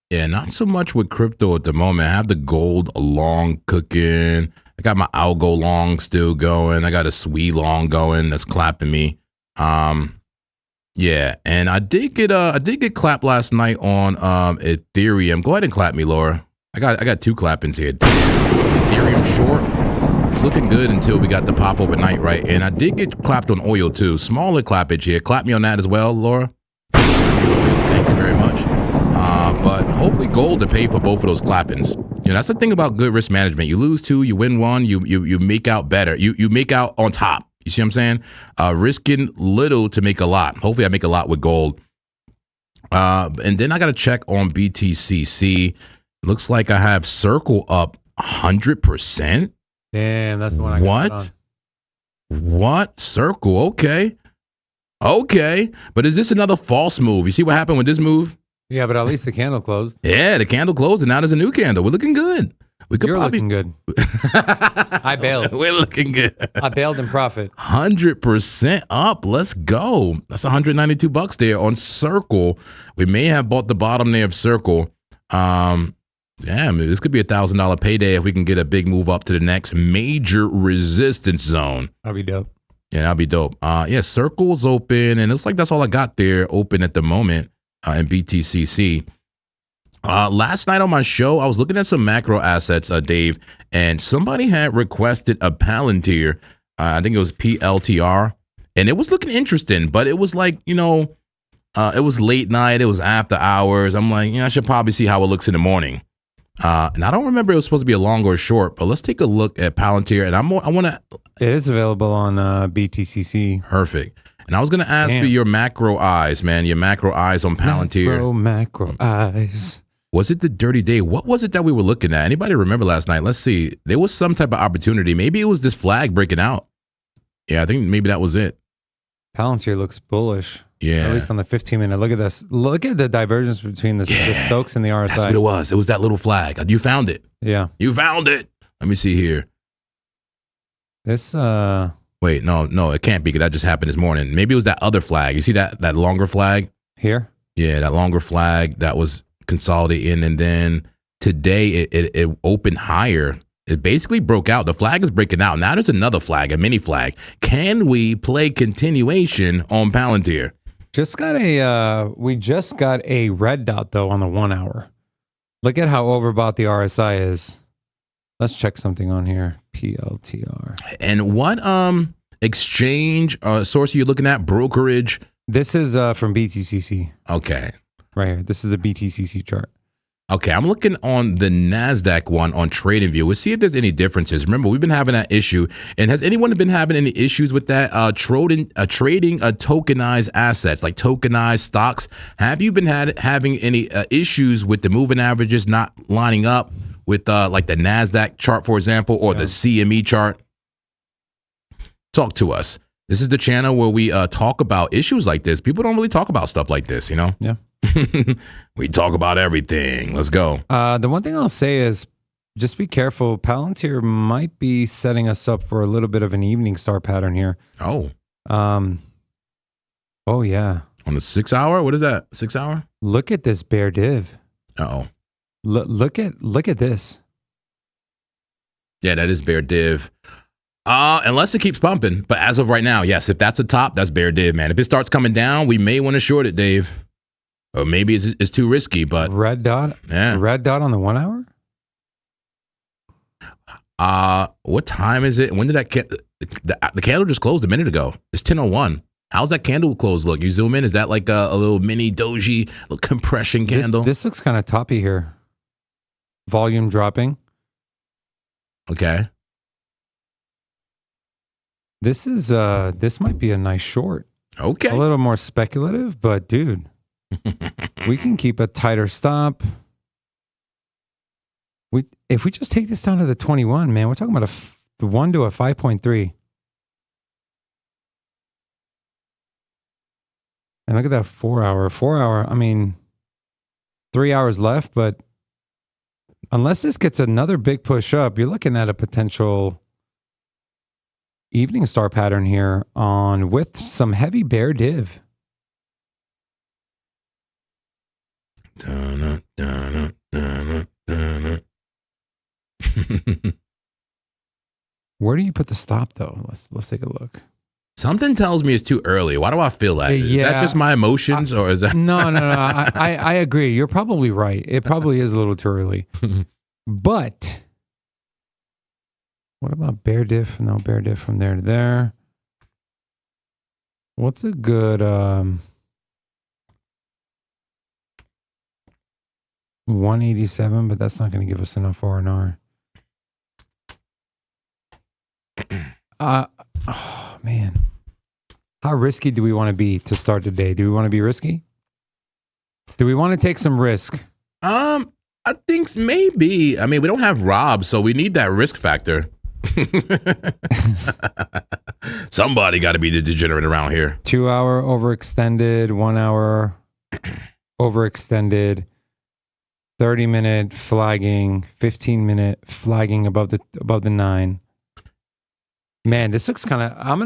Yeah, not so much with crypto at the moment. I have the gold long cooking. I got my ALGO long still going. I got a SWE long going that's clapping me. Yeah, and I did get clapped last night on Ethereum. Go ahead and clap me, Laura. I got 2 clappings here. Ethereum short. It's looking good until we got the pop overnight, right? And I did get clapped on oil too. Smaller clappage here. Clap me on that as well, Laura. Thank you very much. But hopefully gold to pay for both of those clappings. That's the thing about good risk management. You lose 2, you win 1, you make out better. You make out on top. You see what I'm saying? Risking little to make a lot. Hopefully I make a lot with gold. And then I got to check on BTCC. Looks like I have Circle up 100%. Damn, that's the one I got. What? Circle? Okay. But is this another false move? You see what happened with this move? Yeah, but at least the candle closed. Yeah, the candle closed, and now there's a new candle. We're looking good. You're looking good. I bailed. We're looking good. I bailed in profit. 100% up. Let's go. That's $192 there on Circle. We may have bought the bottom there of Circle. Damn, this could be $1,000 payday if we can get a big move up to the next major resistance zone. That'd be dope. Yeah, that'd be dope. Yeah, Circle's open, and it's like that's all I got there open at the moment. In BTCC. Last night on my show, I was looking at some macro assets, Dave, and somebody had requested a Palantir. I think it was PLTR, and it was looking interesting, but it was like, it was late night. It was after hours. I'm like, I should probably see how it looks in the morning. And I don't remember it was supposed to be a long or a short, but let's take a look at Palantir. And I want to. It is available on BTCC. Perfect. And I was going to ask for your macro eyes, man. Your macro eyes on Palantir. Macro eyes. Was it the dirty day? What was it that we were looking at? Anybody remember last night? Let's see. There was some type of opportunity. Maybe it was this flag breaking out. Yeah, I think maybe that was it. Palantir looks bullish. Yeah. At least on the 15-minute. Look at this. Look at the divergence between the Stokes and the RSI. That's what it was. It was that little flag. You found it. Yeah. You found it. Let me see here. This, Wait, no, it can't be because that just happened this morning. Maybe it was that other flag. You see that longer flag? Here? Yeah, that longer flag that was consolidating. And then today it opened higher. It basically broke out. The flag is breaking out. Now there's another flag, a mini flag. Can we play continuation on Palantir? We just got a red dot though on the 1 hour. Look at how overbought the RSI is. Let's check something on here. PLTR. And what exchange source are you looking at? Brokerage? This is from BTCC. Okay. Right here. This is a BTCC chart. Okay, I'm looking on the NASDAQ one on TradingView. We'll see if there's any differences. Remember, we've been having that issue. And has anyone been having any issues with that? Trading tokenized assets, like tokenized stocks. Have you been having any issues with the moving averages not lining up with like the NASDAQ chart, for example, or the CME chart? Talk to us. This is the channel where we talk about issues like this. People don't really talk about stuff like this, you know? Yeah. We talk about everything. Let's go. The one thing I'll say is just be careful. Palantir might be setting us up for a little bit of an evening star pattern here. Oh. Oh, yeah. On the 6 hour? What is that? 6 hour? Look at this bear div. Uh-oh. Look at this. Yeah, that is bear div. Unless it keeps pumping. But as of right now, yes, if that's a top, that's bear div, man. If it starts coming down, we may want to short it, Dave. Or maybe it's too risky, but... Red dot? Yeah. Red dot on the 1 hour? What time is it? When did the candle just closed a minute ago? It's 10:01. How's that candle close look? You zoom in, is that like a little mini doji, little compression candle? This looks kind of toppy here. Volume dropping. Okay. This is this might be a nice short. Okay. A little more speculative, but dude, we can keep a tighter stop. If we just take this down to the 21, man, we're talking about a 1 to a 5.3. And look at that 4 hour. 4 hour, I mean, 3 hours left, but unless this gets another big push up, you're looking at a potential evening star pattern here with some heavy bear div. Where do you put the stop though? Let's take a look. Something tells me it's too early. Why do I feel that? Is that just my emotions or is that? No. I agree. You're probably right. It probably is a little too early. But what about bear diff? No, bear diff from there to there. What's a good 187? But that's not going to give us enough R&R. Oh man, how risky do we want to be to start the day? Do we want to be risky? Do we want to take some risk? I think maybe. I mean, we don't have Rob, so we need that risk factor. Somebody got to be the degenerate around here. 2 hour overextended, 1 hour overextended, 30-minute flagging, 15-minute flagging above the 9. Man, this looks kind of. I'm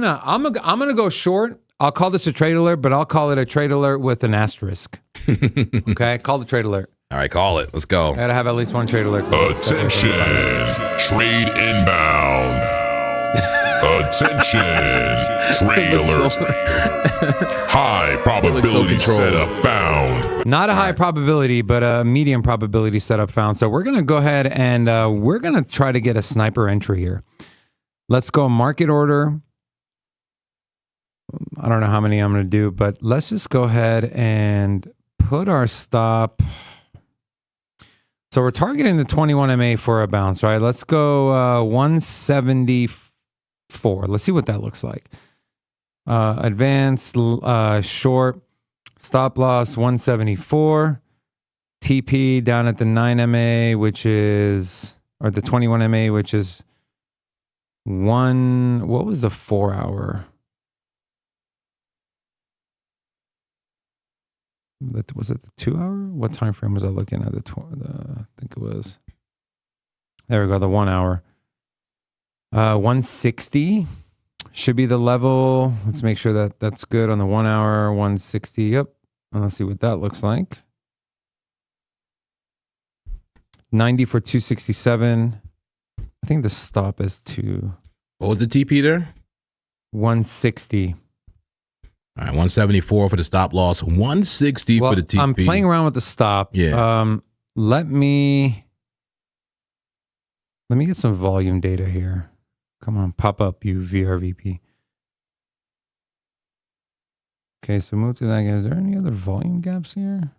gonna go short. I'll call this a trade alert, but I'll call it a trade alert with an asterisk. Okay, call the trade alert. All right, call it. Let's go. I gotta have at least one trade alert. Attention, trade inbound. Attention, trade alert. High probability setup found. Not a high probability, but a medium probability setup found. So we're gonna go ahead and we're gonna try to get a sniper entry here. Let's go market order. I don't know how many I'm going to do, but let's just go ahead and put our stop. So we're targeting the 21 MA for a bounce, right? Let's go 174. Let's see what that looks like. Advanced short, stop loss 174. TP down at the 9 MA, which is, or the 21 MA, which is what was the 4 hour? Was it the 2 hour? What time frame was I looking at? I think it was. There we go. The 1 hour. 160 should be the level. Let's make sure that that's good on the 1 hour. 160. Yep. And let's see what that looks like. 90 for 267. I think the stop is 2. What was the TP there? 160. All right, 174 for the stop loss, 160 for the TP. I'm playing around with the stop. Yeah. Let me get some volume data here. Come on, pop up, you VRVP. Okay, so move to that guy. Is there any other volume gaps here?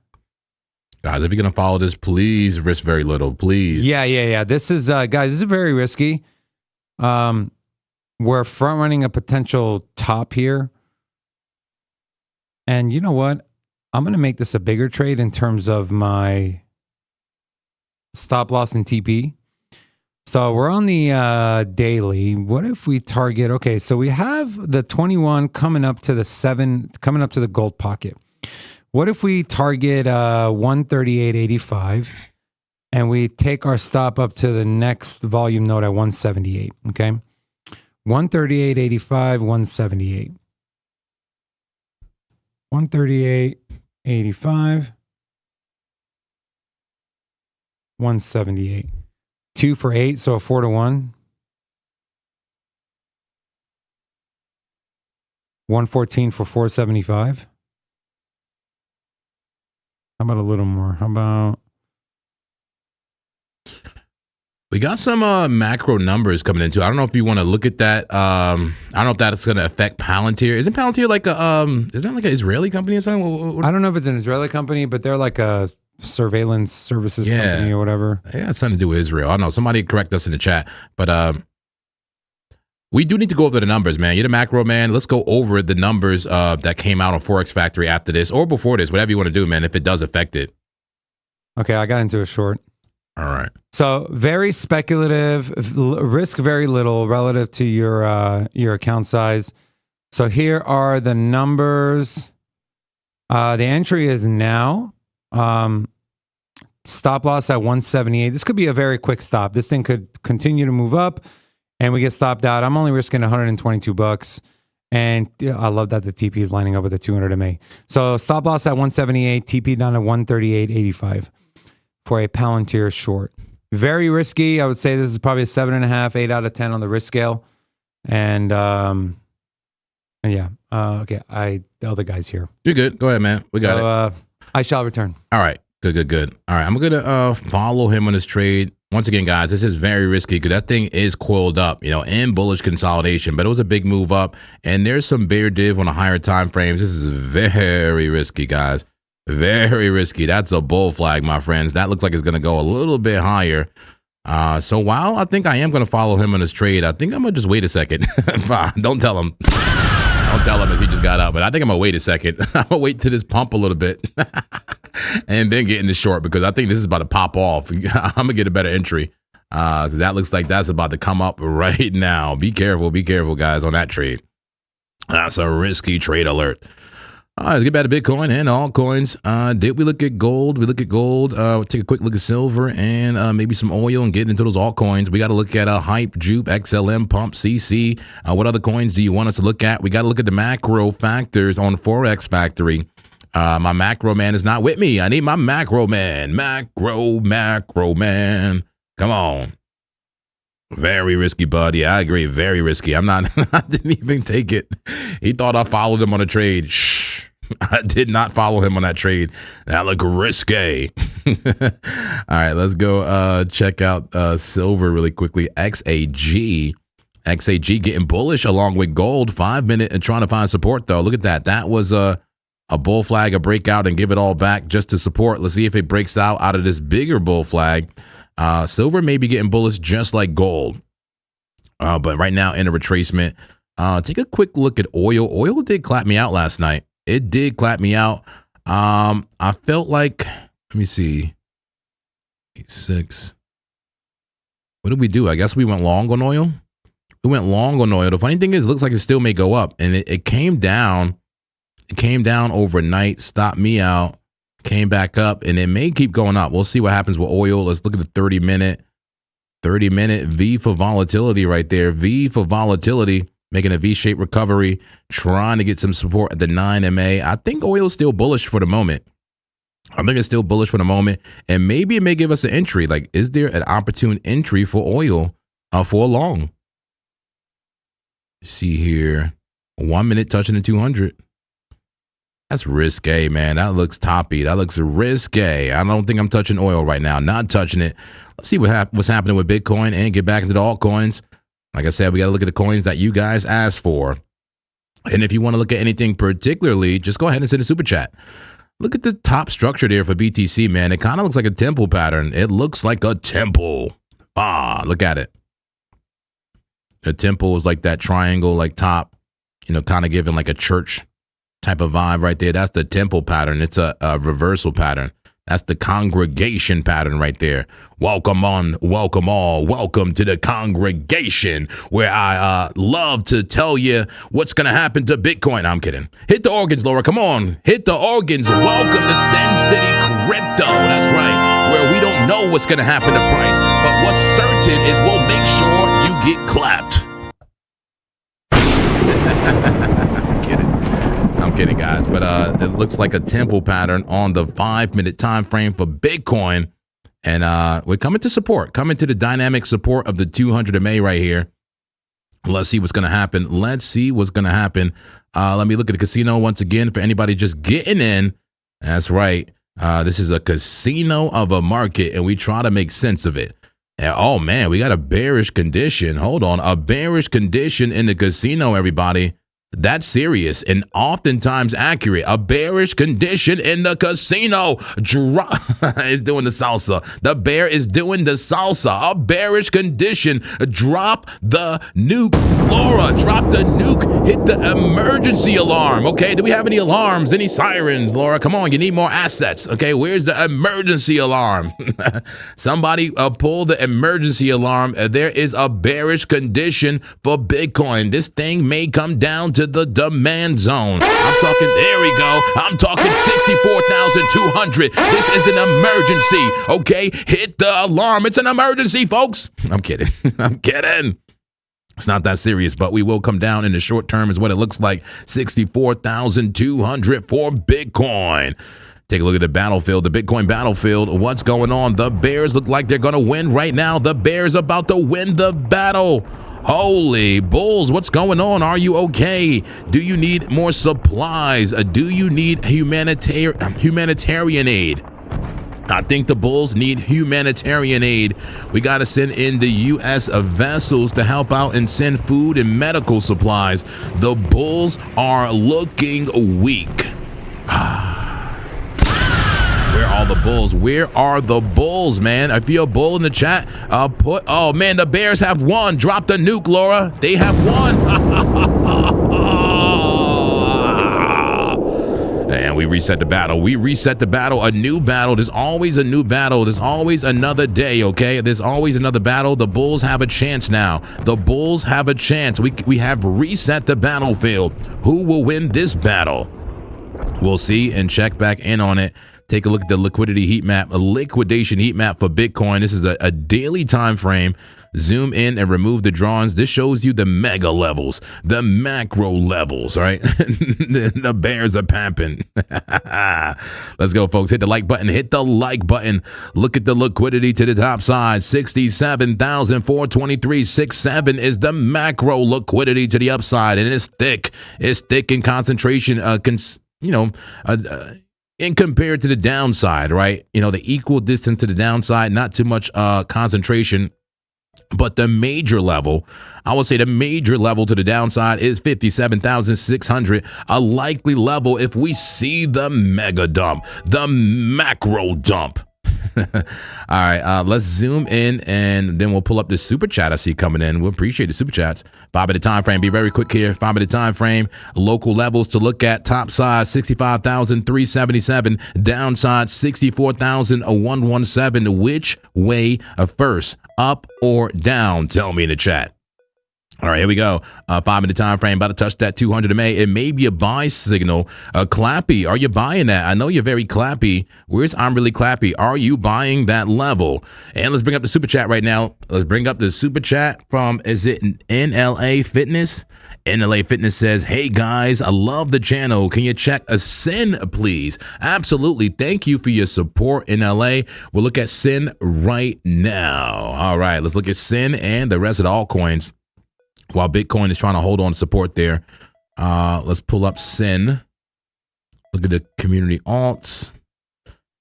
Guys, if you're going to follow this, please risk very little, please. Yeah. This is, guys, this is very risky. We're front running a potential top here. And you know what? I'm going to make this a bigger trade in terms of my stop loss and TP. So we're on the daily. What if we target? Okay, so we have the 21 coming up to the 7, coming up to the gold pocket. What if we target 138.85 and we take our stop up to the next volume node at 178? Okay, 138.85, 178. 138.85, 178. 2 for 8, so a 4 to 1. 114 for 475. How about a little more? How about? We got some macro numbers coming into. I don't know if you want to look at that. I don't know if that's going to affect Palantir. Isn't Palantir like a isn't that like an Israeli company or something? I don't know if it's an Israeli company, but they're like a surveillance services company or whatever. Yeah, it's something to do with Israel. I don't know. Somebody correct us in the chat. But we do need to go over the numbers, man. You're the macro man. Let's go over the numbers that came out on Forex Factory after this or before this, whatever you want to do, man, if it does affect it. Okay, I got into a short. All right. So very speculative, risk very little relative to your account size. So here are the numbers. The entry is now. Stop loss at 178. This could be a very quick stop. This thing could continue to move up and we get stopped out. I'm only risking $122. And I love that the TP is lining up with the 200 MA. So stop loss at 178, TP down to 138.85 for a Palantir short. Very risky. I would say this is probably a 7.5, 8 out of 10 on the risk scale. And yeah. Okay. The other guy's here. You're good. Go ahead, man. We got it. I shall return. All right. Good. All right. I'm going to follow him on this trade. Once again, guys, this is very risky because that thing is coiled up, in bullish consolidation, but it was a big move up and there's some bear div on the higher time frames. This is very risky, guys. Very risky. That's a bull flag, my friends. That looks like it's going to go a little bit higher. So while I think I am going to follow him on this trade, I think I'm going to just wait a second. Don't tell him. Don't tell him as he just got up, but I think I'm going to wait a second. I'm going to wait till this pump a little bit and then get in the short because I think this is about to pop off. I'm going to get a better entry because that looks like that's about to come up right now. Be careful, guys, on that trade. That's a risky trade alert. Let's get back to Bitcoin and altcoins. Did we look at gold? We look at gold. We'll take a quick look at silver and maybe some oil and get into those altcoins. We got to look at Hype, Jupe, XLM, Pump, CC. What other coins do you want us to look at? We got to look at the macro factors on Forex Factory. My macro man is not with me. I need my macro man. Macro man. Come on. Very risky, buddy. I agree. Very risky. I didn't even take it. He thought I followed him on a trade. Shh. I did not follow him on that trade. That looked risque. All right, let's go check out silver really quickly. XAG getting bullish along with gold. 5 minute and trying to find support though. Look at that. That was a bull flag, a breakout, and give it all back just to support. Let's see if it breaks out of this bigger bull flag. Silver may be getting bullish just like gold. But right now in a retracement, take a quick look at oil. Oil did clap me out last night. It did clap me out. I felt like, let me see, 6. What did we do? I guess we went long on oil. We went long on oil. The funny thing is, it looks like it still may go up, and it came down. It came down overnight, stopped me out, came back up, and it may keep going up. We'll see what happens with oil. Let's look at the 30-minute. 30-minute V for volatility right there. V for volatility, making a V-shaped recovery, trying to get some support at the 9 MA. I think oil is still bullish for the moment. I think it's still bullish for the moment, and maybe it may give us an entry. Like, is there an opportune entry for oil for a long? See here, 1 minute touching the 200. That's risque, man. That looks toppy. That looks risque. I don't think I'm touching oil right now. Not touching it. Let's see what's happening with Bitcoin and get back into the altcoins. Like I said, we got to look at the coins that you guys asked for. And if you want to look at anything particularly, just go ahead and send a super chat. Look at the top structure there for BTC, man. It kind of looks like a temple pattern. It looks like a temple. Look at it. The temple is like that triangle, like top, kind of giving like a church type of vibe right there. That's the temple pattern. It's a reversal pattern. That's the congregation pattern right there. Welcome on, welcome all, welcome to the congregation where I love to tell you what's going to happen to Bitcoin. I'm kidding. Hit the organs, Laura. Come on. Hit the organs. Welcome to Sin City Crypto. That's right. Where we don't know what's going to happen to price, but what's certain is we'll make sure you get clapped. I'm kidding, guys, but it looks like a temple pattern on the 5-minute time frame for Bitcoin, and we're coming to the dynamic support of the 200 MA right here. Let's see what's going to happen. Let me look at the casino once again for anybody just getting in. That's right. This is a casino of a market, and we try to make sense of it. And, oh, man, we got a bearish condition. Hold on. A bearish condition in the casino, everybody. That's serious and oftentimes accurate. A bearish condition in the casino. Is doing the salsa. The bear is doing the salsa. A bearish condition. Drop the nuke. Laura, drop the nuke. Hit the emergency alarm. Okay, do we have any alarms? Any sirens, Laura? Come on, you need more assets. Okay, where's the emergency alarm? Somebody pull the emergency alarm. There is a bearish condition for Bitcoin. This thing may come down to the demand zone. I'm talking, there we go. I'm talking 64,200. This is an emergency. Okay, hit the alarm. It's an emergency, folks. I'm kidding. I'm kidding. It's not that serious, but we will come down in the short term is what it looks like. 64,200 for Bitcoin. Take a look at the battlefield, the Bitcoin battlefield. What's going on? The bears look like they're going to win right now. The bears about to win the battle. Holy bulls, what's going on? Are you okay? Do you need more supplies? Do you need humanitarian aid? I think the bulls need humanitarian aid. We got to send in the U.S. vessels to help out and send food and medical supplies. The bulls are looking weak. Where are the bulls? Where are the bulls, man? I feel a bull in the chat. Oh, man, the Bears have won. Drop the nuke, Laura. They have won. And we reset the battle. We reset the battle. A new battle. There's always a new battle. There's always another day, okay? There's always another battle. The bulls have a chance now. The bulls have a chance. We have reset the battlefield. Who will win this battle? We'll see and check back in on it. Take a look at the liquidity heat map, a liquidation heat map for Bitcoin. This is a daily time frame. Zoom in and remove the drawings. This shows you the mega levels, the macro levels, all right? The bears are pamping. Let's go, folks. Hit the like button. Hit the like button. Look at the liquidity to the top side. 67,423.67 is the macro liquidity to the upside, and it's thick. It's thick in concentration, and compared to the downside, right? The equal distance to the downside, not too much concentration But the major level, I would say the major level to the downside is 57,600, a likely level if we see the mega dump, the macro dump. All right, let's zoom in and then we'll pull up the super chat I see coming in. We'll appreciate the super chats. 5-minute time frame. Be very quick here. 5-minute time frame. Local levels to look at. Top side 65,377. Downside 64,117. Which way first? Up or down? Tell me in the chat. All right, here we go. 5-minute time frame, about to touch that 200 MA. It may be a buy signal. Clappy, are you buying that? I know you're very clappy. Where's I'm really clappy? Are you buying that level? And let's bring up the super chat right now. Let's bring up the super chat from, is it NLA Fitness? NLA Fitness says, hey guys, I love the channel. Can you check a SIN, please? Absolutely. Thank you for your support, NLA. We'll look at SIN right now. All right, let's look at SIN and the rest of the altcoins. While Bitcoin is trying to hold on to support there, let's pull up SIN. Look at the community alts,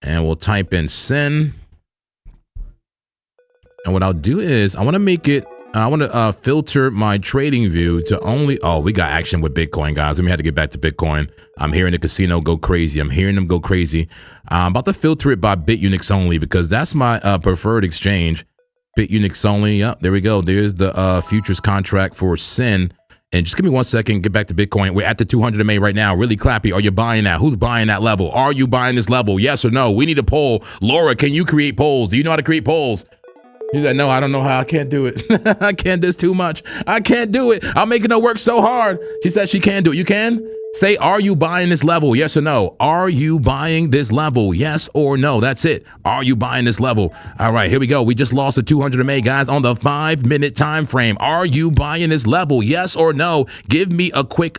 and we'll type in SIN. And what I'll do is I want to make it, I want to filter my trading view to only, oh, we got action with Bitcoin, guys. We had to get back to Bitcoin. I'm hearing the casino go crazy. I'm hearing them go crazy. I'm about to filter it by BitUnix only because that's my preferred exchange. BitUnix only. Yep, there we go. There's the futures contract for SIN. And just give me 1 second, get back to Bitcoin. We're at the 200 MA right now. Really clappy. Are you buying that? Who's buying that level? Are you buying this level? Yes or no? We need a poll. Laura, can you create polls? Do you know how to create polls? She said, no, I don't know how. I can't do it. I can't. There's too much. I can't do it. I'm making her work so hard. She said she can do it. You can? Say, are you buying this level? Yes or no? Are you buying this level? Yes or no? That's it. Are you buying this level? All right, here we go. We just lost the 200 MA, guys, on the 5-minute time frame. Are you buying this level? Yes or no? Give me a quick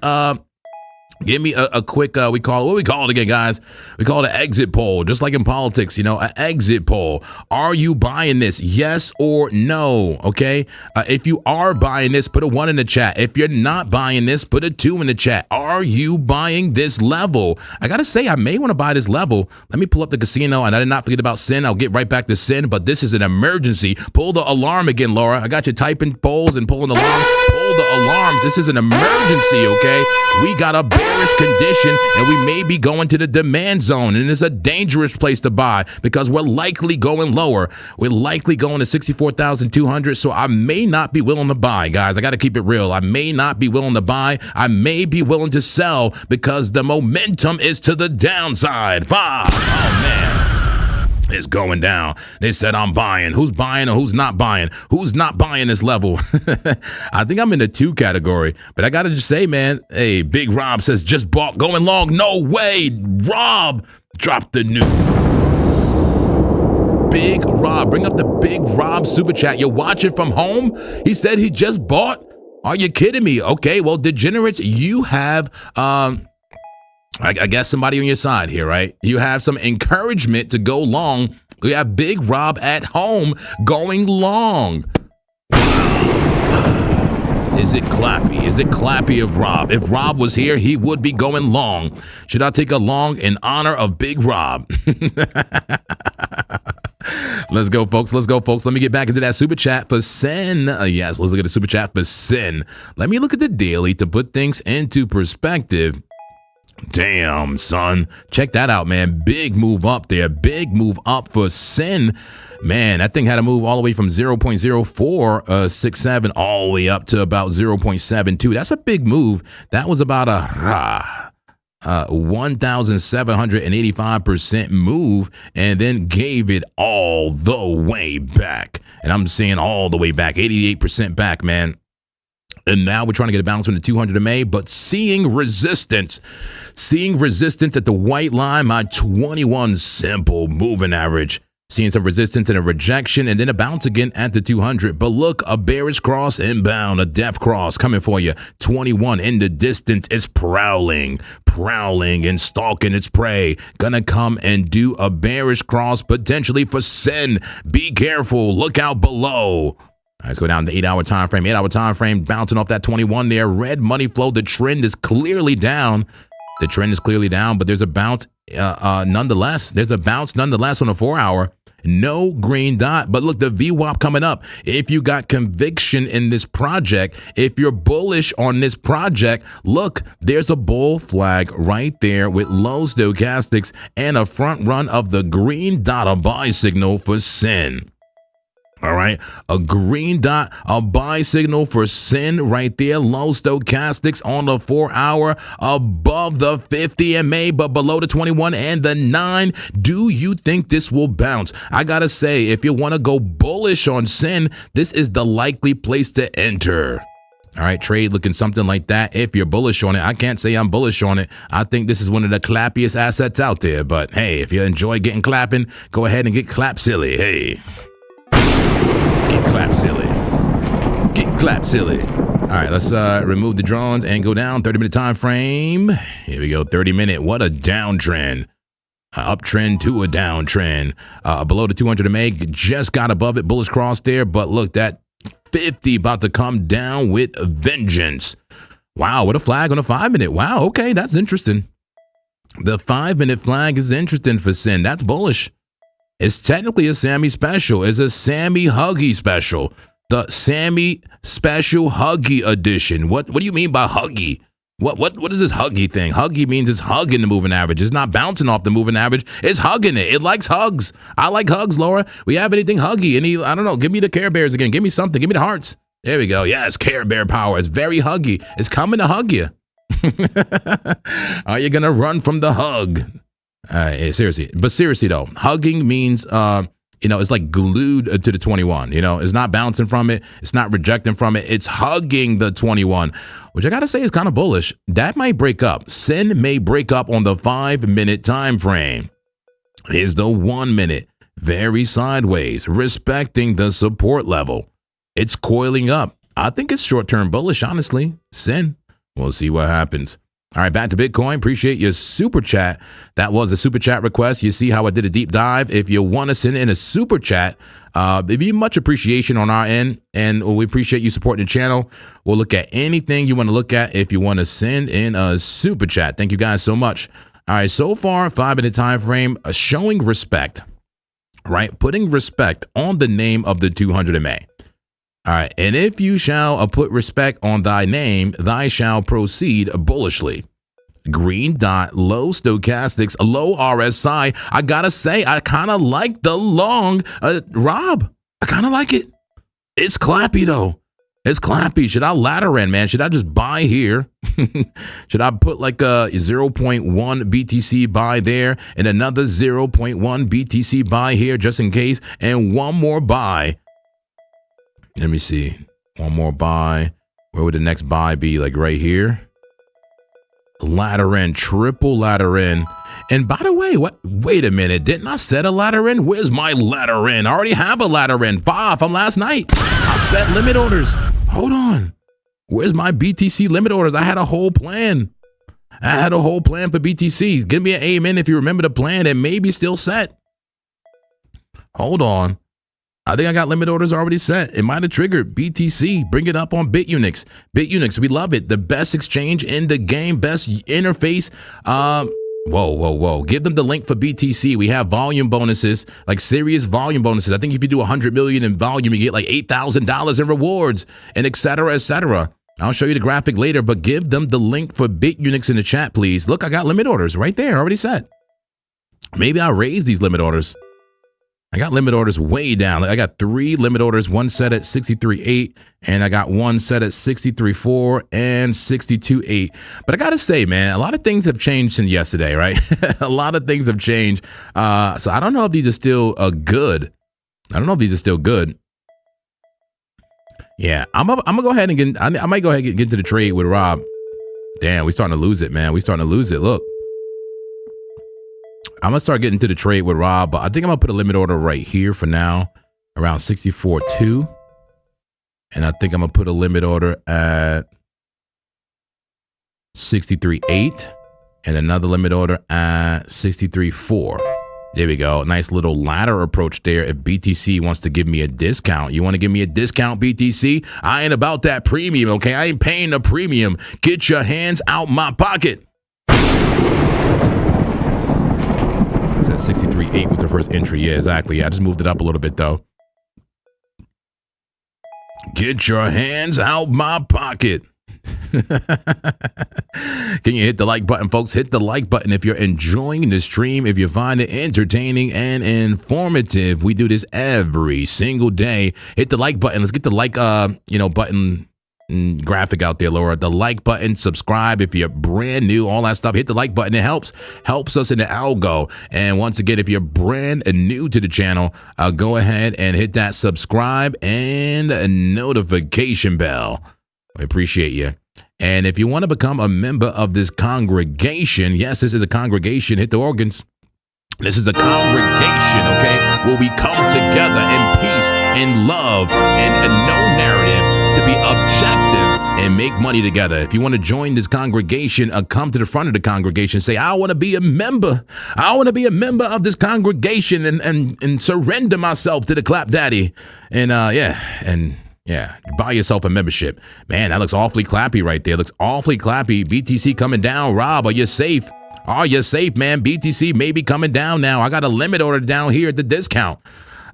we call it again, guys. We call it an exit poll, just like in politics, you know, an exit poll. Are you buying this? Yes or no? Okay. If you are buying this, put a 1 in the chat. If you're not buying this, put a 2 in the chat. Are you buying this level? I got to say, I may want to buy this level. Let me pull up the casino, and I did not forget about SIN. I'll get right back to SIN, but this is an emergency. Pull the alarm again, Laura. I got you typing polls and pulling alarm. Pull the alarms. This is an emergency, okay? We got a bearish condition, and we may be going to the demand zone, and it's a dangerous place to buy because we're likely going lower. We're likely going to 64,200, so I may not be willing to buy, guys. I got to keep it real. I may not be willing to buy. I may be willing to sell because the momentum is to the downside. Oh, man. It's going down. They said I'm buying. Who's buying or who's not buying? Who's not buying this level? I think I'm in the 2 category. But I got to just say, man, hey, Big Rob says just bought going long. No way. Rob dropped the news. Big Rob. Bring up the Big Rob super chat. You're watching from home? He said he just bought? Are you kidding me? Okay, well, degenerates, you have... I guess somebody on your side here, right? You have some encouragement to go long. We have Big Rob at home going long. Is it clappy? Is it clappy of Rob? If Rob was here, he would be going long. Should I take a long in honor of Big Rob? Let's go, folks. Let's go, folks. Let me get back into that super chat for SIN. Yes, let's look at the super chat for SIN. Let me look at the daily to put things into perspective. Damn, son. Check that out, man. Big move up there. Big move up for SIN. Man, that thing had to move all the way from 0.0467 all the way up to about 0.72. That's a big move. That was about a 1,785% move and then gave it all the way back. And I'm saying all the way back, 88% back, man. And now we're trying to get a bounce from the 200 MA, but seeing resistance at the white line, my 21 simple moving average. Seeing some resistance and a rejection and then a bounce again at the 200. But look, a bearish cross inbound, a death cross coming for you. 21 in the distance is prowling and stalking its prey. Gonna come and do a bearish cross potentially for SIN. Be careful. Look out below. Let's go down the 8-hour time frame. 8-hour time frame bouncing off that 21 there. Red money flow. The trend is clearly down. But there's a bounce nonetheless. There's a bounce nonetheless on the 4-hour. No green dot. But look, the VWAP coming up. If you got conviction in this project, if you're bullish on this project, look, there's a bull flag right there with low stochastics and a front run of the green dot, a buy signal for SYN. All right, a green dot, a buy signal for SYN right there. Low stochastics on the 4-hour, above the 50 MA, but below the 21 and the 9. Do you think this will bounce? I gotta say, if you want to go bullish on SYN, this is the likely place to enter. All right, trade looking something like that. If you're bullish on it, I can't say I'm bullish on it. I think this is one of the clappiest assets out there. But hey, if you enjoy getting clapping, go ahead and get clap silly. Hey. Get clap silly. Get clap silly. All right, let's remove the drones and go down. 30-minute time frame. Here we go. 30-minute. What a downtrend. Uptrend to a downtrend. Below the 200 MA. Just got above it. Bullish cross there. But look, that 50 about to come down with vengeance. Wow, what a flag on a 5-minute. Wow, okay, that's interesting. The 5-minute flag is interesting for SYN. That's bullish. It's technically a Sammy special. It's a Sammy Huggy special. The Sammy Special Huggy Edition. What do you mean by Huggy? What is this Huggy thing? Huggy means it's hugging the moving average. It's not bouncing off the moving average. It's hugging it. It likes hugs. I like hugs, Laura. We have anything Huggy? I don't know. Give me the Care Bears again. Give me something. Give me the hearts. There we go. Yes, Care Bear power. It's very huggy. It's coming to hug you. Are you going to run from the hug? Seriously. But seriously, though, hugging means, it's like glued to the 21. It's not bouncing from it. It's not rejecting from it. It's hugging the 21, which I got to say is kind of bullish. That might break up. SYN may break up on the 5-minute time frame. Here's the 1-minute. Very sideways, respecting the support level. It's coiling up. I think it's short-term bullish, honestly. SYN. We'll see what happens. All right, back to Bitcoin. Appreciate your super chat. That was a super chat request. You see how I did a deep dive. If you want to send in a super chat, it'd be much appreciation on our end, and we appreciate you supporting the channel. We'll look at anything you want to look at if you want to send in a super chat. Thank you guys so much. All right, so far, 5-minute time frame, showing respect, right? Putting respect on the name of the 200 MA. All right, and if you shall put respect on thy name, thy shall proceed bullishly. Green dot, low stochastics, low RSI. I gotta say, I kind of like the long, Rob. I kind of like it. It's clappy though. It's clappy. Should I ladder in, man? Should I just buy here? Should I put like a 0.1 BTC buy there and another 0.1 BTC buy here just in case, and one more buy? Let me see. One more buy. Where would the next buy be? Like right here? Ladder in. Triple ladder in. And by the way, wait a minute. Didn't I set a ladder in? Where's my ladder in? I already have a ladder in. 5 from last night. I set limit orders. Hold on. Where's my BTC limit orders? I had a whole plan. I had a whole plan for BTC. Give me an amen if you remember the plan. It may be still set. Hold on. I think I got limit orders already set. It might have triggered BTC. Bring it up on BitUnix. BitUnix, we love it. The best exchange in the game, best interface. Whoa. Give them the link for BTC. We have volume bonuses, like serious volume bonuses. I think if you do 100 million in volume, you get like $8,000 in rewards, and et cetera, et cetera. I'll show you the graphic later, but give them the link for BitUnix in the chat, please. Look, I got limit orders right there, already set. Maybe I'll raise these limit orders. I got limit orders way down. I got 3 limit orders, one set at 63.8, and I got one set at 63.4 and 62.8. But I got to say, man, a lot of things have changed since yesterday, right? A lot of things have changed. So I don't know if these are still good. I don't know if these are still good. Yeah, I'm gonna go ahead and get. I might go ahead and get into the trade with Rob. Damn, we're starting to lose it, man. We're starting to lose it. Look. I'm going to start getting to the trade with Rob, but I think I'm going to put a limit order right here for now, around 64.2. And I think I'm going to put a limit order at 63.8 and another limit order at 63.4. There we go. Nice little ladder approach there. If BTC wants to give me a discount, you want to give me a discount, BTC? I ain't about that premium, okay? I ain't paying the premium. Get your hands out my pocket. at 63.8 with the first entry. Yeah, exactly. Yeah, I just moved it up a little bit though. Get your hands out my pocket. Can you hit the like button, folks? Hit the like button if you're enjoying the stream, if you find it entertaining and informative. We do this every single day. Hit the like button. Let's get the like button graphic out there, Laura. The like button, subscribe if you're brand new, all that stuff. Hit the like button. It helps us in the algo. And once again, if you're brand new to the channel, go ahead and hit that subscribe and a notification bell. I appreciate you. And if you want to become a member of this congregation, yes, this is a congregation. Hit the organs. This is a congregation, okay, where we come together in peace and love and no narrative to be objective and make money together. If you want to join this congregation, come to the front of the congregation. Say, I want to be a member. I want to be a member of this congregation and surrender myself to the clap daddy. And yeah, buy yourself a membership. Man, that looks awfully clappy right there. Looks awfully clappy. BTC coming down. Rob, are you safe? Are you safe, man? BTC may be coming down now. I got a limit order down here at the discount.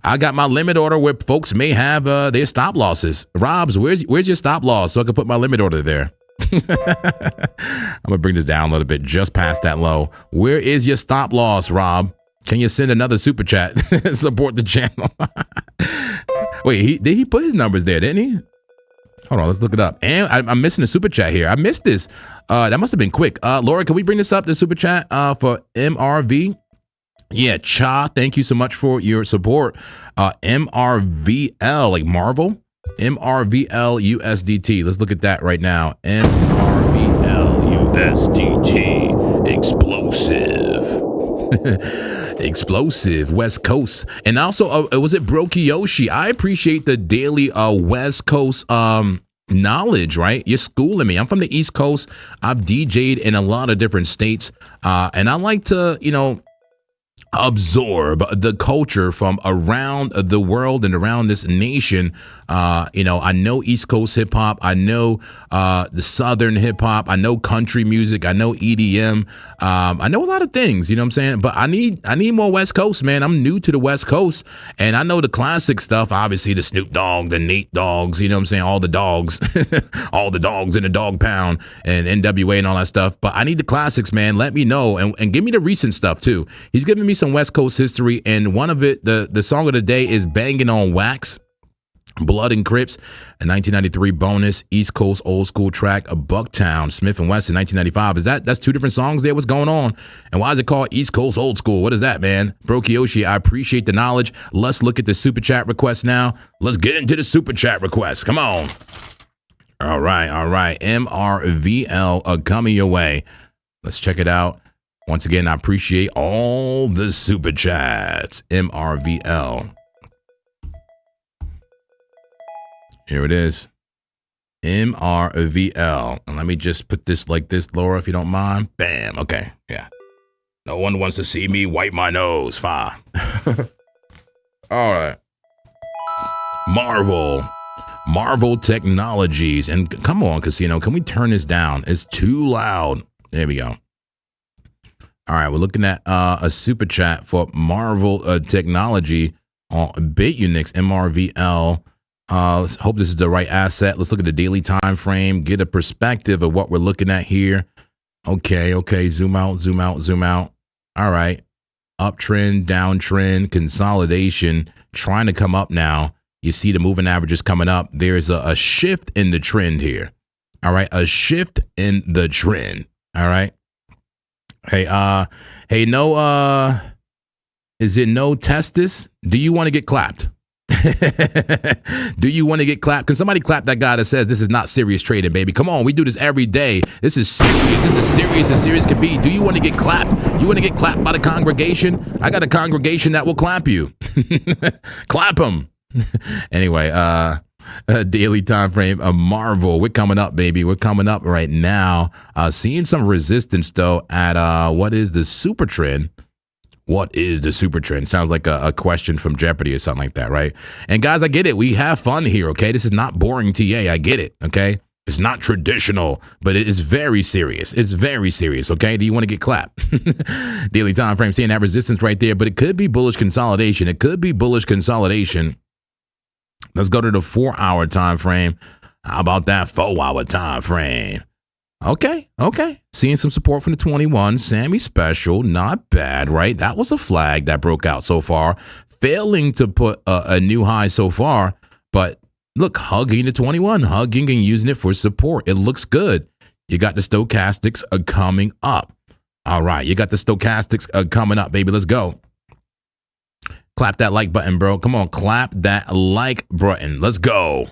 I got my limit order where folks may have their stop losses. Rob's, where's your stop loss so I can put my limit order there? I'm going to bring this down a little bit, just past that low. Where is your stop loss, Rob? Can you send another super chat? Support the channel. Wait, did he put his numbers there, didn't he? Hold on, let's look it up. And I'm missing a super chat here. I missed this. That must have been quick. Laura, can we bring this up, the super chat for MRV? Yeah, Cha, thank you so much for your support. MRVL, like Marvel? MRVL USDT. Let's look at that right now. MRVL USDT. Explosive. Explosive West Coast. And also was it Brokioshi? I appreciate the daily West Coast knowledge, right? You're schooling me. I'm from the East Coast. I've DJ'd in a lot of different states, and I like to absorb the culture from around the world and around this nation. I know East Coast hip hop. I know the Southern hip hop. I know country music. I know EDM. I know a lot of things, you know what I'm saying? But I need more West Coast, man. I'm new to the West Coast, and I know the classic stuff, obviously the Snoop Dogg, the Nate Dogs, you know what I'm saying? All the dogs, all the dogs in the dog pound and NWA and all that stuff. But I need the classics, man. Let me know and give me the recent stuff too. He's giving me some West Coast history, and one of it, the song of the day is Banging on Wax. Blood and Crips, a 1993 bonus, East Coast old school track, a Bucktown, Smith and Wesson, 1995. That's two different songs there? What's going on? And why is it called East Coast old school? What is that, man? Brokioshi, I appreciate the knowledge. Let's look at the super chat request now. Let's get into the super chat request. Come on. All right. MRVL coming your way. Let's check it out. Once again, I appreciate all the super chats. MRVL. Here it is. MRVL. And let me just put this like this, Laura, if you don't mind. Bam. Okay. Yeah. No one wants to see me wipe my nose. Fine. All right. Marvel Technologies. And come on, Casino. Can we turn this down? It's too loud. There we go. All right. We're looking at a super chat for Marvel Technology on BitUnix, MRVL. Let's hope this is the right asset. Let's look at the daily time frame, get a perspective of what we're looking at here. Okay. Zoom out. All right. Uptrend, downtrend, consolidation, trying to come up now. You see the moving averages coming up. There's a shift in the trend here. All right. A shift in the trend. All right. Hey, is it no testis? Do you want to get clapped? Do you want to get clapped? Can somebody clap that guy that says this is not serious trading, baby? Come on, we do this every day. This is serious. This is serious as serious can be. Do you want to get clapped? You want to get clapped by the congregation? I got a congregation that will clap you. Clap them. Anyway, daily time frame, Marvel. We're coming up, baby. We're coming up right now. Seeing some resistance though at what is the super trend? What is the super trend? Sounds like a question from Jeopardy or something like that, right? And guys, I get it. We have fun here, okay? This is not boring TA. I get it, okay? It's not traditional, but it is very serious. It's very serious, okay? Do you want to get clapped? Daily time frame seeing that resistance right there, but it could be bullish consolidation. It could be bullish consolidation. Let's go to the 4-hour time frame. How about that 4-hour time frame? Okay. Seeing some support from the 21. Sammy special, not bad, right? That was a flag that broke out so far. Failing to put a new high so far, but look, hugging the 21, hugging and using it for support. It looks good. You got the stochastics coming up. All right, you got the stochastics coming up, baby. Let's go. Clap that like button, bro. Come on, clap that like button. Let's go.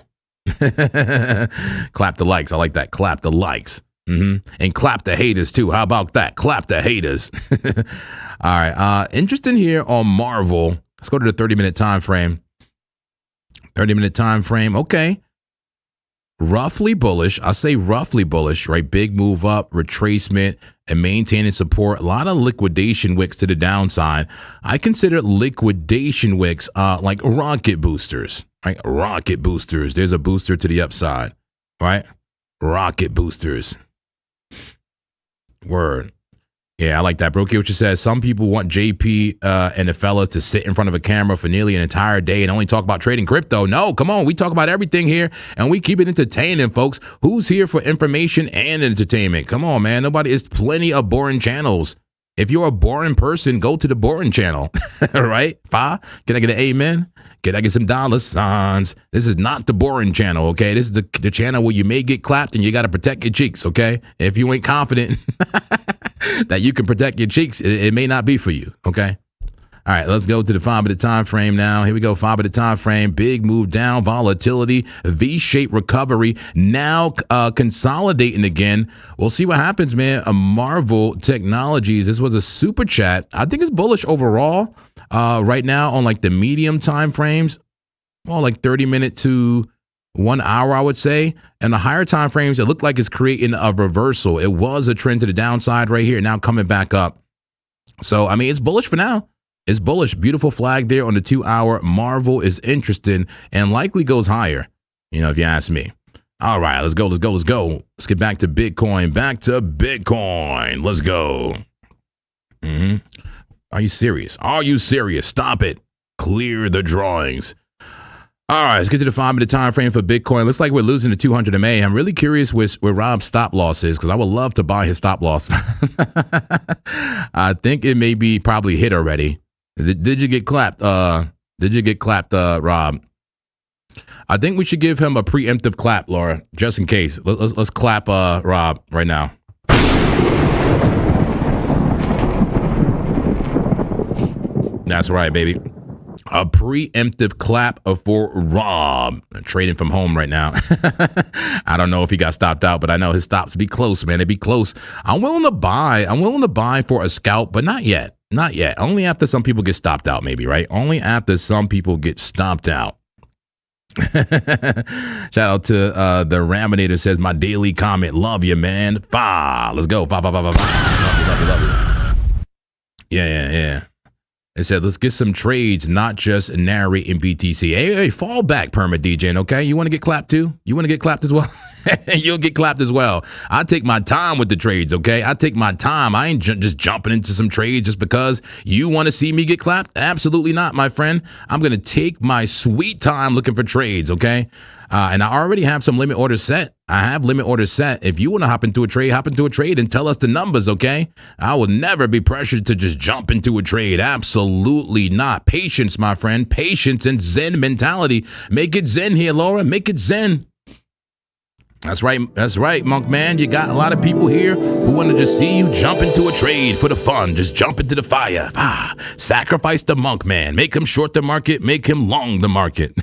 Clap the likes. I like that. Clap the likes. And clap the haters, too. How about that? Clap the haters. All right, interesting here on Marvel. Let's go to the 30-minute time frame. 30-minute time frame. Okay. Roughly bullish. I say roughly bullish, right? Big move up, retracement, and maintaining support. A lot of liquidation wicks to the downside. I consider liquidation wicks like rocket boosters, right? Rocket boosters. There's a booster to the upside, right? Rocket boosters. Word. Yeah, I like that. Bro, what you said. Some people want JP and the fellas to sit in front of a camera for nearly an entire day and only talk about trading crypto. No, come on. We talk about everything here and we keep it entertaining, folks. Who's here for information and entertainment? Come on, man. There's plenty of boring channels. If you're a boring person, go to the boring channel, right? Can I get an amen? Can I get some dollar signs? This is not the boring channel, okay? This is the channel where you may get clapped and you got to protect your cheeks, okay? If you ain't confident that you can protect your cheeks, it may not be for you, okay? All right, let's go to the 5-minute time frame now. Here we go, 5-minute time frame. Big move down, volatility, V-shaped recovery. Now consolidating again. We'll see what happens, man. Marvel Technologies. This was a super chat. I think it's bullish overall right now on like the medium time frames. Well, like 30-minute to 1 hour, I would say. And the higher time frames, it looked like it's creating a reversal. It was a trend to the downside right here, now coming back up. So, I mean, it's bullish for now. It's bullish. Beautiful flag there on the 2-hour. Marvel is interesting and likely goes higher, you know, if you ask me. All right, let's go. Let's get back to Bitcoin. Let's go. Are you serious? Stop it. Clear the drawings. All right, let's get to the 5-minute time frame for Bitcoin. Looks like we're losing to 200 MA. I'm really curious where Rob's stop loss is because I would love to buy his stop loss. I think it may be probably hit already. Did you get clapped? Rob? I think we should give him a preemptive clap, Laura, just in case. Let's clap Rob right now. That's right, baby. A preemptive clap for Rob. Trading from home right now. I don't know if he got stopped out, but I know his stops be close, man. It'd be close. I'm willing to buy for a scalp, but not yet. Not yet. Only after some people get stopped out, maybe, right? Only after some people get stomped out. Shout out to the Raminator says, my daily comment. Love you, man. Let's go. Love you. Yeah. It said, let's get some trades, not just narrating BTC. Hey, fall back, perma DJing, okay? You want to get clapped too? You want to get clapped as well? You'll get clapped as well. I take my time with the trades, okay? I take my time. I ain't just jumping into some trades just because you want to see me get clapped. Absolutely not, my friend. I'm going to take my sweet time looking for trades, okay? And I already have some limit orders set. I have limit orders set. If you want to hop into a trade and tell us the numbers, okay? I will never be pressured to just jump into a trade. Absolutely not. Patience, my friend. Patience and Zen mentality. Make it Zen here, Laura. Make it Zen. That's right, Monk Man. You got a lot of people here who want to just see you jump into a trade for the fun. Just jump into the fire. Sacrifice the Monk Man. Make him short the market. Make him long the market.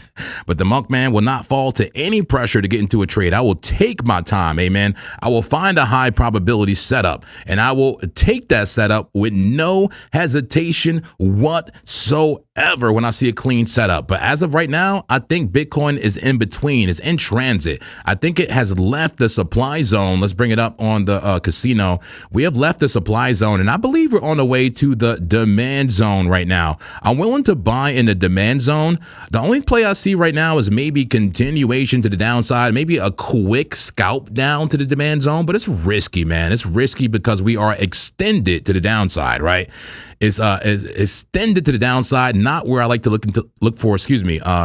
But the Monk Man will not fall to any pressure to get into a trade. I will take my time, amen. I will find a high probability setup, and I will take that setup with no hesitation whatsoever when I see a clean setup. But as of right now, I think Bitcoin is in between. It's in transit. I think it has has left the supply zone. Let's bring it up on the casino. We have left the supply zone, and I believe we're on the way to the demand zone right now. I'm willing to buy in the demand zone. The only play I see right now is maybe continuation to the downside, maybe a quick scalp down to the demand zone, but it's risky, man. It's risky because we are extended to the downside, right? Is extended to the downside, not where I like to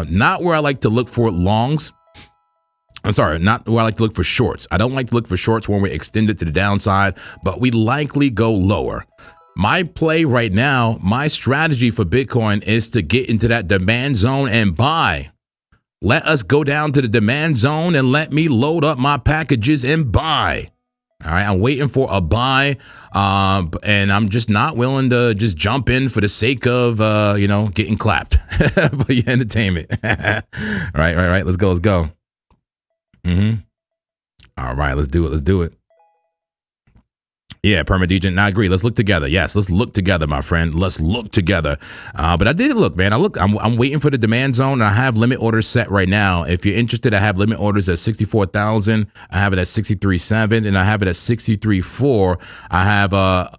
not where I like to look for longs. I'm sorry, not where I like to look for shorts. I don't like to look for shorts when we extend it to the downside, but we likely go lower. My play right now, my strategy for Bitcoin is to get into that demand zone and buy. Let us go down to the demand zone and let me load up my packages and buy. All right, I'm waiting for a buy, and I'm just not willing to just jump in for the sake of, getting clapped for your entertainment. Right. Let's go. All right, let's do it. Yeah, Permadegent, I agree. Let's look together. Yes, let's look together, my friend. Let's look together. But I did look, man. I'm waiting for the demand zone, and I have limit orders set right now. If you're interested, I have limit orders at 64,000. I have it at 63.7, and I have it at 63.4. I have a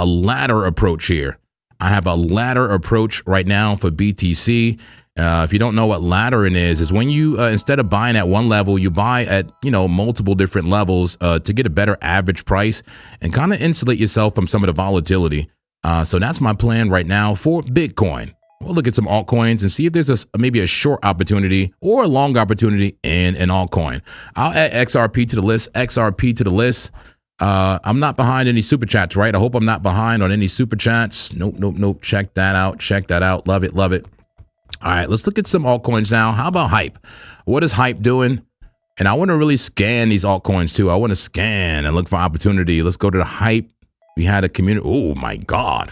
ladder approach here. I have a ladder approach right now for BTC. If you don't know what laddering is when you, instead of buying at one level, you buy at, multiple different levels to get a better average price and kind of insulate yourself from some of the volatility. So that's my plan right now for Bitcoin. We'll look at some altcoins and see if there's maybe a short opportunity or a long opportunity in an altcoin. I'll add XRP to the list. I'm not behind any super chats, right? I hope I'm not behind on any super chats. Nope. Check that out. Love it. All right, let's look at some altcoins now. How about Hype? What is Hype doing? And I want to really scan these altcoins too. I want to scan and look for opportunity. Let's go to the Hype. We had a community. Oh my God,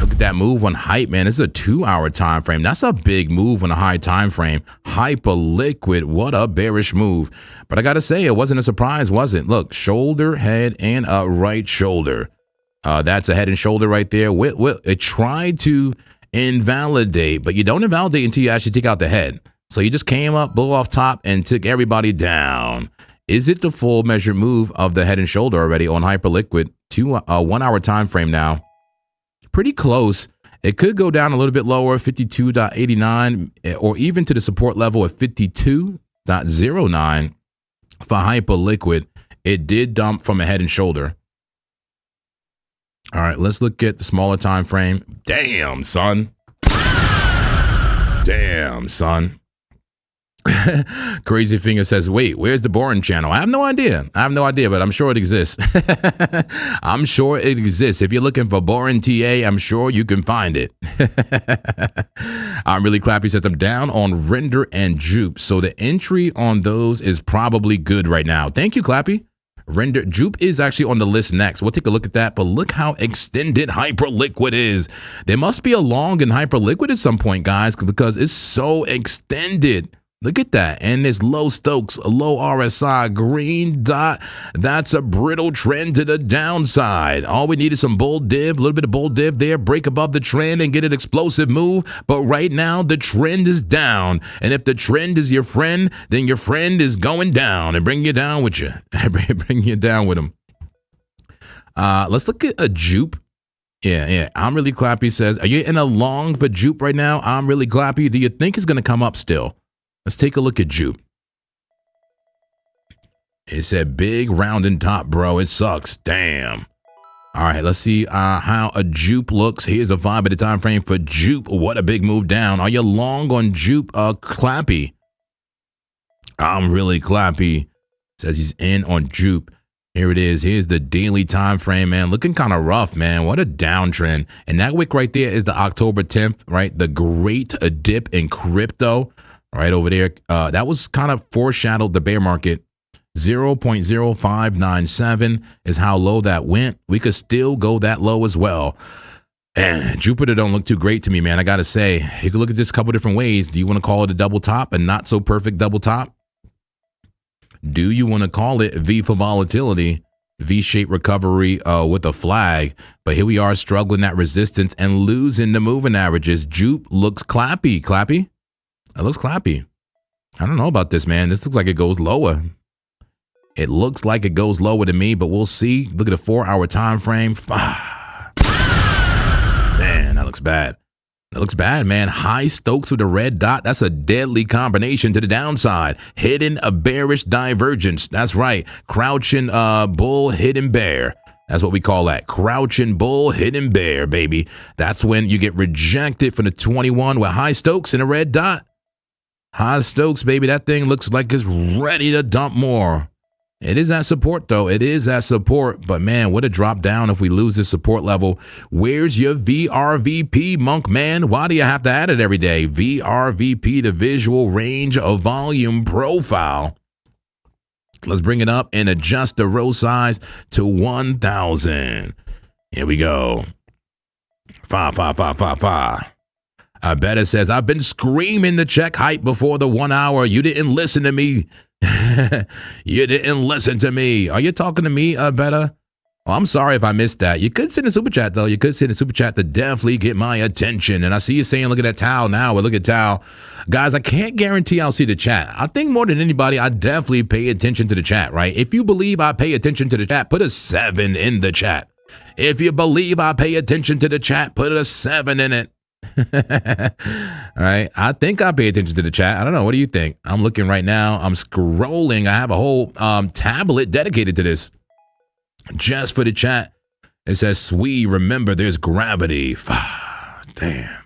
Look at that move on Hype, man. This is a 2-hour time frame. That's a big move on a high time frame. Hyperliquid, what a bearish move. But I got to say, it wasn't a surprise, was it? Look, shoulder, head, and a right shoulder. That's a head and shoulder right there. It tried to invalidate, but you don't invalidate until you actually take out the head. So you just came up, blew off top, and took everybody down. Is it the full measured move of the head and shoulder already on Hyperliquid? 1-hour time frame now. Pretty close. It could go down a little bit lower, 52.89, or even to the support level of 52.09 for Hyperliquid. It did dump from a head and shoulder. All right, let's look at the smaller time frame. Damn, son. Crazy Finger says, wait, where's the boring channel? I have no idea, but I'm sure it exists. If you're looking for boring TA, I'm sure you can find it. I'm really Clappy says I'm down on Render and Jupe. So the entry on those is probably good right now. Thank you, Clappy. Jupe is actually on the list next. We'll take a look at that, but look how extended Hyperliquid is. There must be a long in Hyperliquid at some point, guys, because it's so extended. Look at that. And it's low Stokes, low RSI, green dot. That's a brittle trend to the downside. All we need is some bull div, a little bit of bull div there, break above the trend and get an explosive move. But right now, the trend is down. And if the trend is your friend, then your friend is going down and bring you down with you. Bring you down with him. Let's look at a Jupe. Yeah. I'm really Clappy says, are you in a long for Jupe right now? I'm really Clappy. Do you think it's going to come up still? Let's take a look at Jupe. It's a big rounding top, bro. It sucks. Damn. All right, let's see how a Jupe looks. Here's a 5-minute time frame for Jupe. What a big move down. Are you long on Jupe? Clappy. I'm really Clappy. Says he's in on Jupe. Here it is. Here's the daily time frame, man. Looking kind of rough, man. What a downtrend. And that wick right there is the October 10th, right? The great dip in crypto. Right over there, that was kind of foreshadowed the bear market. 0.0597 is how low that went. We could still go that low as well. And Jupiter don't look too great to me, man. I got to say, you can look at this a couple different ways. Do you want to call it a double top, a not so perfect double top? Do you want to call it V for volatility, V-shaped recovery with a flag? But here we are struggling at resistance and losing the moving averages. Jupe looks Clappy. It looks Clappy. I don't know about this, man. This looks like it goes lower. It looks like it goes lower to me, but we'll see. Look at the 4-hour time frame. Man, that looks bad. That looks bad, man. High Stokes with a red dot. That's a deadly combination to the downside. Hidden a bearish divergence. That's right. Crouching bull, hidden bear. That's what we call that. Crouching bull, hidden bear, baby. That's when you get rejected from the 21 with High Stokes and a red dot. High Stokes, baby. That thing looks like it's ready to dump more. It is at support, though. It is at support. But, man, what a drop down if we lose this support level. Where's your VRVP, monk man? Why do you have to add it every day? VRVP, the visual range of volume profile. Let's bring it up and adjust the row size to 1,000. Here we go. 5, 5, 5, 5, 5. I bet it says, I've been screaming the check height before the 1 hour. You didn't listen to me. You didn't listen to me. Are you talking to me, Betta? Oh, I'm sorry if I missed that. You could send a super chat, though. You could send a super chat to definitely get my attention. And I see you saying, look at that towel now. Well, look at towel. Guys, I can't guarantee I'll see the chat. I think more than anybody, I definitely pay attention to the chat, right? If you believe I pay attention to the chat, put a 7 in the chat. If you believe I pay attention to the chat, put a 7 in it. All right. I think I pay attention to the chat. I don't know. What do you think? I'm looking right now. I'm scrolling. I have a whole tablet dedicated to this just for the chat. It says, "Sweet, remember there's gravity." Damn.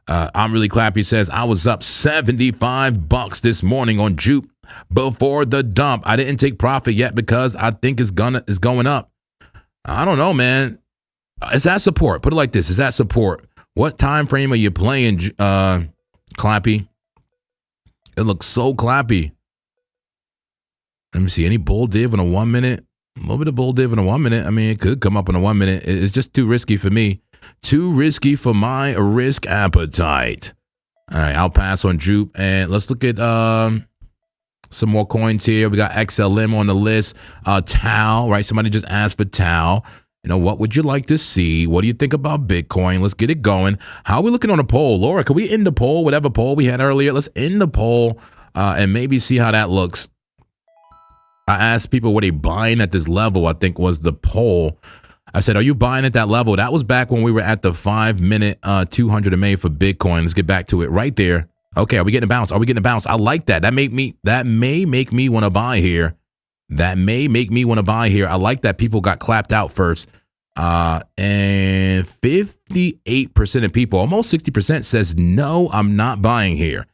I'm really clappy says, I was up $75 this morning on Jupe before the dump. I didn't take profit yet because I think it's going up. I don't know, man. Is that support? Put it like this. Is that support? What time frame are you playing, Clappy? It looks so clappy. Let me see. Any bull div in a 1 minute? A little bit of bull div in a 1 minute. I mean, it could come up in a 1 minute. It's just too risky for me. Too risky for my risk appetite. All right, I'll pass on Jupe. And let's look at some more coins here. We got XLM on the list. Tau, right? Somebody just asked for Tau. You know, what would you like to see? What do you think about Bitcoin? Let's get it going. How are we looking on a poll? Laura, can we end the poll? Whatever poll we had earlier, let's end the poll and maybe see how that looks. I asked people, were they buying at this level? I think was the poll. I said, are you buying at that level? That was back when we were at the 5-minute 200 MA for Bitcoin. Let's get back to it right there. Okay, are we getting a bounce? Are we getting a bounce? I like that. That may make me want to buy here. That may make me want to buy here. I like that people got clapped out first. And 58% of people, almost 60% says, no, I'm not buying here.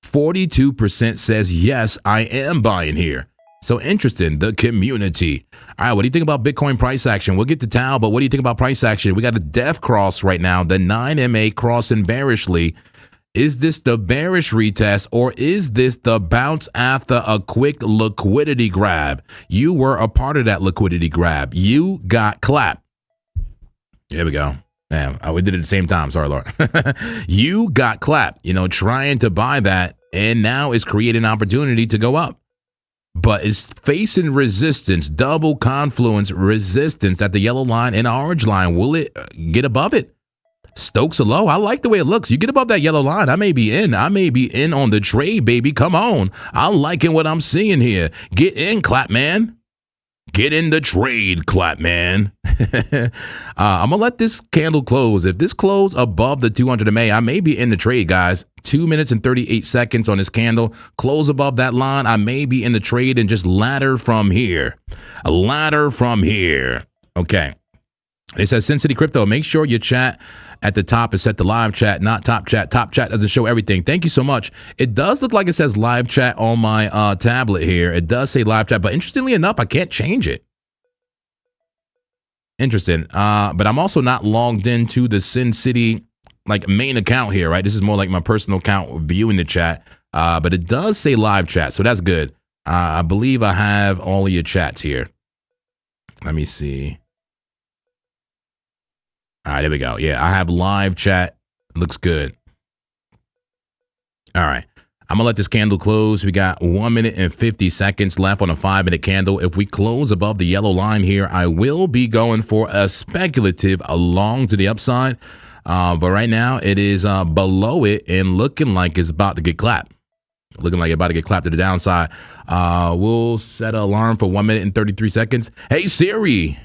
42% says, yes, I am buying here. So interesting, the community. All right, what do you think about Bitcoin price action? We'll get to Tau, but what do you think about price action? We got a death cross right now, the 9MA crossing bearishly. Is this the bearish retest or is this the bounce after a quick liquidity grab? You were a part of that liquidity grab. You got clapped. There we go. Man, we did it at the same time. Sorry, Laura. You got clapped, trying to buy that, and now it's creating an opportunity to go up. But it's facing resistance, double confluence resistance at the yellow line and orange line. Will it get above it? Stokes are low. I like the way it looks. You get above that yellow line, I may be in. I may be in on the trade, baby. Come on. I'm liking what I'm seeing here. Get in, clap, man. Get in the trade, clap, man. I'm going to let this candle close. If this close above the 200 MA, I may be in the trade, guys. 2 minutes and 38 seconds on this candle. Close above that line. I may be in the trade and just ladder from here. A ladder from here. Okay. It says, Sin City Crypto, make sure your chat at the top is set to live chat, not top chat. Top chat doesn't show everything. Thank you so much. It does look like it says live chat on my tablet here. It does say live chat, but interestingly enough, I can't change it. Interesting. But I'm also not logged into the Sin City main account here, right? This is more like my personal account viewing the chat. But it does say live chat, so that's good. I believe I have all of your chats here. Let me see. All right, there we go. Yeah, I have live chat. Looks good. All right. I'm going to let this candle close. We got 1 minute and 50 seconds left on a 5-minute candle. If we close above the yellow line here, I will be going for a speculative along to the upside. But right now, it is below it and looking like it's about to get clapped. Looking like you're about to get clapped to the downside. We'll set an alarm for 1 minute and 33 seconds. Hey, Siri,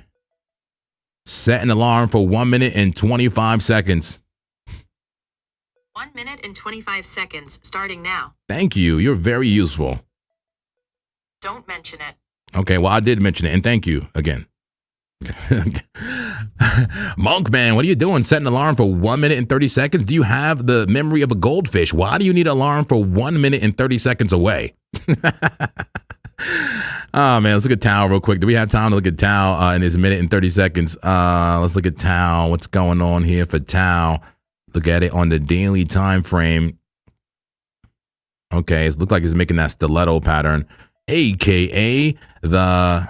set an alarm for 1 minute and 25 seconds. 1 minute and 25 seconds, starting now. Thank you. You're very useful. Don't mention it. Okay, well, I did mention it, and thank you again. Monk man, what are you doing? Setting an alarm for 1 minute and 30 seconds? Do you have the memory of a goldfish? Why do you need an alarm for 1 minute and 30 seconds away? Oh man, let's look at Tao real quick. Do we have time to look at Tao in his minute and 30 seconds? Let's look at Tao. What's going on here for Tao? Look at it on the daily time frame. Okay, it looks like it's making that stiletto pattern, aka the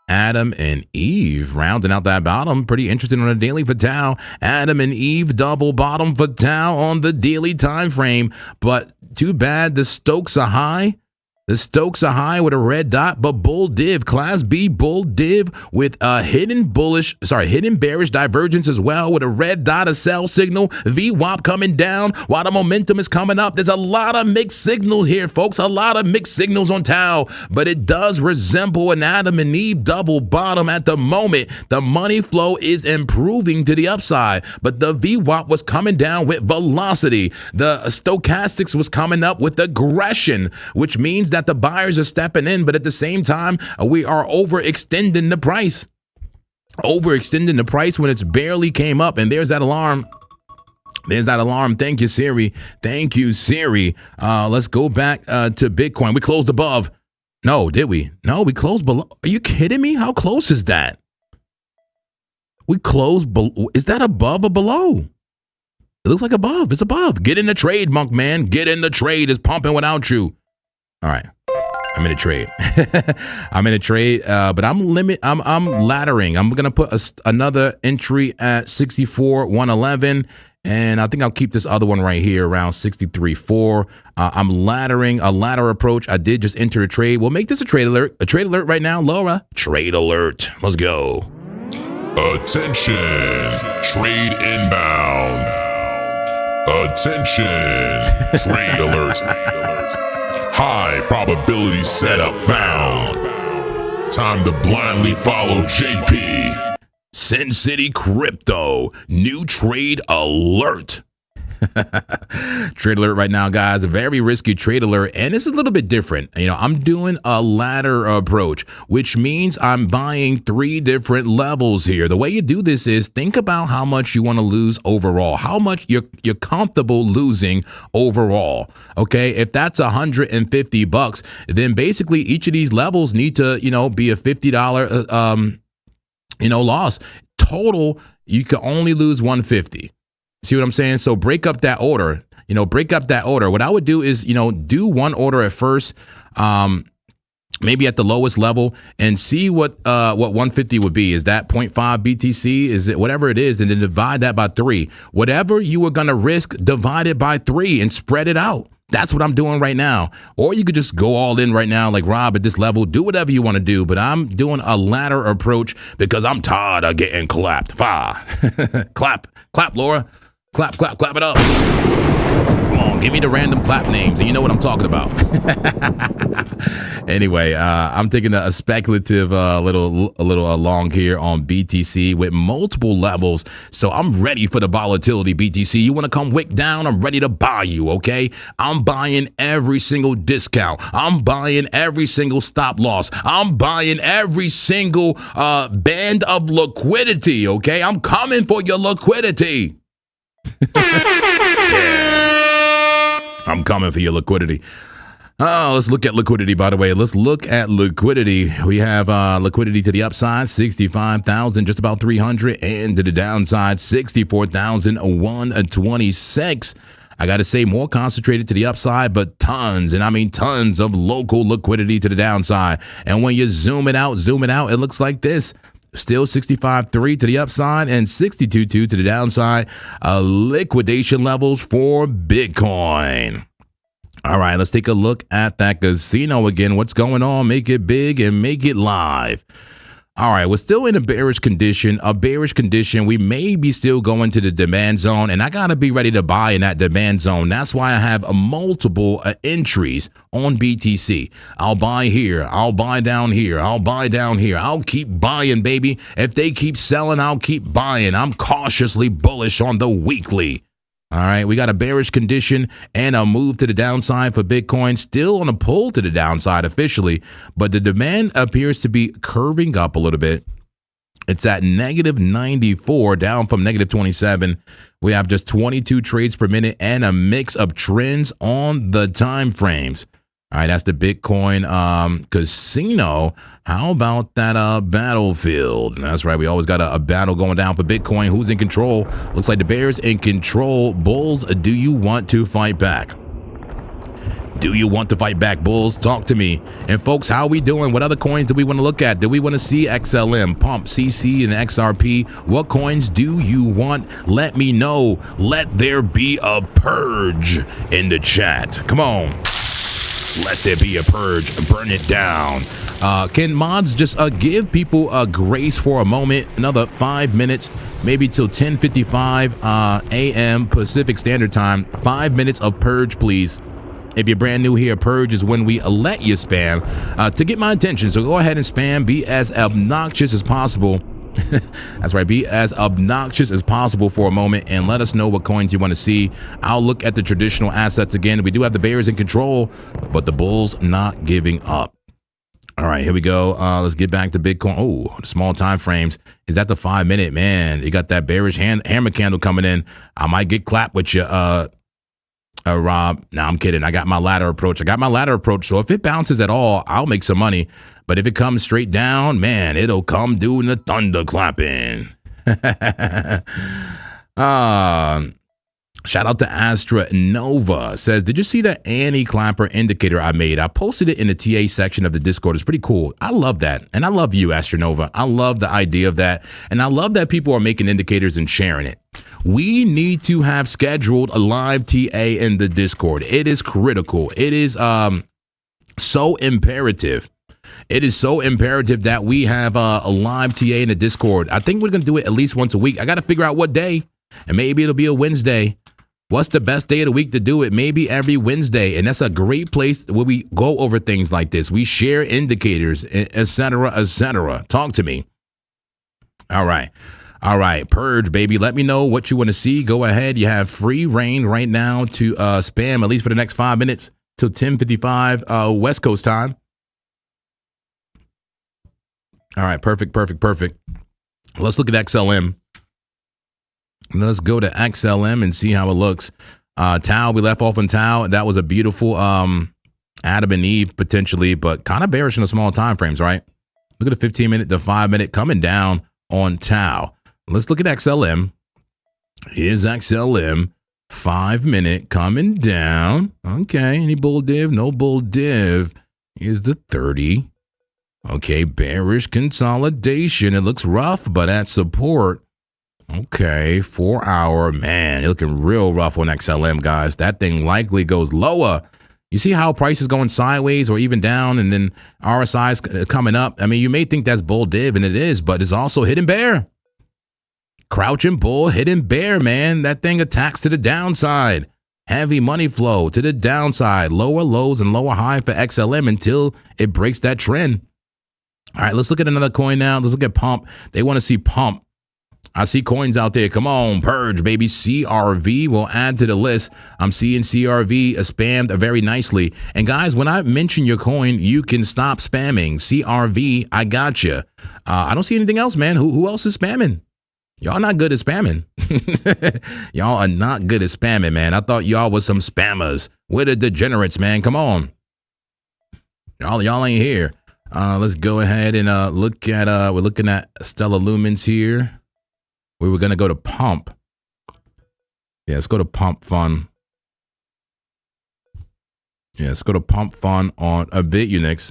Adam and Eve rounding out that bottom. Pretty interesting on the daily for Tao. Adam and Eve double bottom for Tao on the daily time frame. But too bad the Stokes are high. The Stokes are high with a red dot, but bull div, class B bull div with a hidden bearish divergence as well with a red dot, a sell signal, VWAP coming down while the momentum is coming up. There's a lot of mixed signals here, folks, a lot of mixed signals on Tao, but it does resemble an Adam and Eve double bottom at the moment. The money flow is improving to the upside, but the VWAP was coming down with velocity. The stochastics was coming up with aggression, which means that the buyers are stepping in, but at the same time, we are overextending the price. Overextending the price when it's barely came up. And there's that alarm. There's that alarm. Thank you, Siri. Thank you, Siri. Let's go back to Bitcoin. We closed above. No, did we? No, we closed below. Are you kidding me? How close is that? We closed below. Is that above or below? It looks like above. It's above. Get in the trade, Monk man. Get in the trade. It's pumping without you. All right, I'm in a trade. I'm in a trade, but I'm laddering. I'm gonna put another entry at 64,111, and I think I'll keep this other one right here around 63.4. I'm laddering a ladder approach. I did just enter a trade. We'll make this a trade alert. A trade alert right now, Laura. Trade alert. Let's go. Attention, trade inbound. Attention, trade alert. High probability setup found. Time to blindly follow JP. Sin City Crypto, new trade alert. Trade alert right now, guys. A very risky trade alert, and this is a little bit different. You know, I'm doing a ladder approach, which means I'm buying 3 different levels here. The way you do this is think about how much you want to lose overall, how much you're comfortable losing overall. Okay, if that's $150, then basically each of these levels need to, be a $50 loss. Total, you can only lose 150. See what I'm saying? So break up that order, break up that order. What I would do is, do one order at first, maybe at the lowest level, and see what 150 would be. Is that 0.5 BTC? Is it whatever it is? And then divide that by 3. Whatever you were going to risk, divide it by 3 and spread it out. That's what I'm doing right now. Or you could just go all in right now, like Rob at this level. Do whatever you want to do. But I'm doing a ladder approach because I'm tired of getting clapped. Clap, Laura. Clap it up. Come on, give me the random clap names, and you know what I'm talking about. Anyway, I'm taking a speculative little along here on BTC with multiple levels. So I'm ready for the volatility, BTC. You want to come wick down? I'm ready to buy you, okay? I'm buying every single discount. I'm buying every single stop loss. I'm buying every single band of liquidity, okay? I'm coming for your liquidity. Yeah. I'm coming for your liquidity. Oh, let's look at liquidity, by the way. Let's look at liquidity. We have liquidity to the upside, 65,000, just about 300, and to the downside, 64,126. I got to say more concentrated to the upside, but tons, and I mean tons of local liquidity to the downside. And when you zoom it out, it looks like this. Still 65.3 to the upside and 62.2 to the downside. Liquidation levels for Bitcoin. All right, let's take a look at that casino again. What's going on? Make it big and make it live. All right, we're still in a bearish condition. We may be still going to the demand zone, and I got to be ready to buy in that demand zone. That's why I have multiple entries on BTC. I'll buy here. I'll buy down here. I'll buy down here. I'll keep buying, baby. If they keep selling, I'll keep buying. I'm cautiously bullish on the weekly. All right, we got a bearish condition and a move to the downside for Bitcoin, still on a pull to the downside officially, but the demand appears to be curving up a little bit. It's at negative 94, down from negative 27. We have just 22 trades per minute and a mix of trends on the time frames. All right, that's the Bitcoin casino. How about that battlefield? That's right. We always got a battle going down for Bitcoin. Who's in control? Looks like the bears in control. Bulls, do you want to fight back? Do you want to fight back, bulls? Talk to me. And folks, how are we doing? What other coins do we want to look at? Do we want to see XLM, Pump, CC, and XRP? What coins do you want? Let me know. Let there be a purge in the chat. Come on. Let there be a purge. Burn it down. Can mods just give people a grace for a moment? Another 5 minutes, maybe till 10:55 a.m. Pacific Standard Time. 5 minutes of purge, please. If you're brand new here, purge is when we let you spam to get my attention. So go ahead and spam. Be as obnoxious as possible. That's right. Be as obnoxious as possible for a moment and let us know what coins you want to see. I'll look at the traditional assets again. We do have the bears in control, but the bulls not giving up. All right, here we go. Let's get back to Bitcoin. Oh, small time frames. Is that the 5 minute? Man, you got that bearish hammer candle coming in. I might get clapped with you, Rob. No, I'm kidding. I got my ladder approach. So if it bounces at all, I'll make some money. But if it comes straight down, man, it'll come doing the thunder clapping. Shout out to Astra Nova. Says, did you see the anti-clapper indicator I made? I posted it in the TA section of the Discord. It's pretty cool. I love that. And I love you, Astra Nova. I love the idea of that. And I love that people are making indicators and sharing it. We need to have scheduled a live TA in the Discord. It is critical. It is so imperative. It is so imperative that we have a live TA in the Discord. I think we're going to do it at least once a week. I got to figure out what day, and maybe it'll be a Wednesday. What's the best day of the week to do it? Maybe every Wednesday. And that's a great place where we go over things like this. We share indicators, etc., etc. Talk to me. All right. All right. Purge, baby. Let me know what you want to see. Go ahead. You have free reign right now to spam, at least for the next 5 minutes till 10:55 West Coast time. All right. Perfect. Let's look at XLM. Let's go to XLM and see how it looks. Tau, we left off on Tau. That was a beautiful Adam and Eve potentially, but kind of bearish in the small time frames, right? Look at the 15-minute to 5-minute coming down on Tau. Let's look at XLM. Here's XLM. 5-minute coming down. Okay, any bull div? No bull div. Here's the 30. Okay, bearish consolidation. It looks rough, but at support. Okay, 4 hour, man, you're looking real rough on XLM, guys. That thing likely goes lower. You see how price is going sideways or even down, and then RSI is coming up. I mean, you may think that's bull div, and it is, but it's also hidden bear. Crouching bull, hidden bear, man. That thing attacks to the downside. Heavy money flow to the downside. Lower lows and lower high for XLM until it breaks that trend. All right, let's look at another coin now. Let's look at Pump. They want to see Pump. I see coins out there. Come on, purge, baby. CRV will add to the list. I'm seeing CRV spammed very nicely. And guys, when I mention your coin, you can stop spamming. CRV, I got you. I don't see anything else, man. Who else is spamming? Y'all not good at spamming. Y'all are not good at spamming, man. I thought y'all was some spammers. We're the degenerates, man. Come on. Y'all ain't here. Let's go ahead and look at, we're looking at Stellar Lumens here. We were going to go to Pump. Yeah, let's go to Pump Fun. Yeah, let's go to Pump Fun on a bit Unix.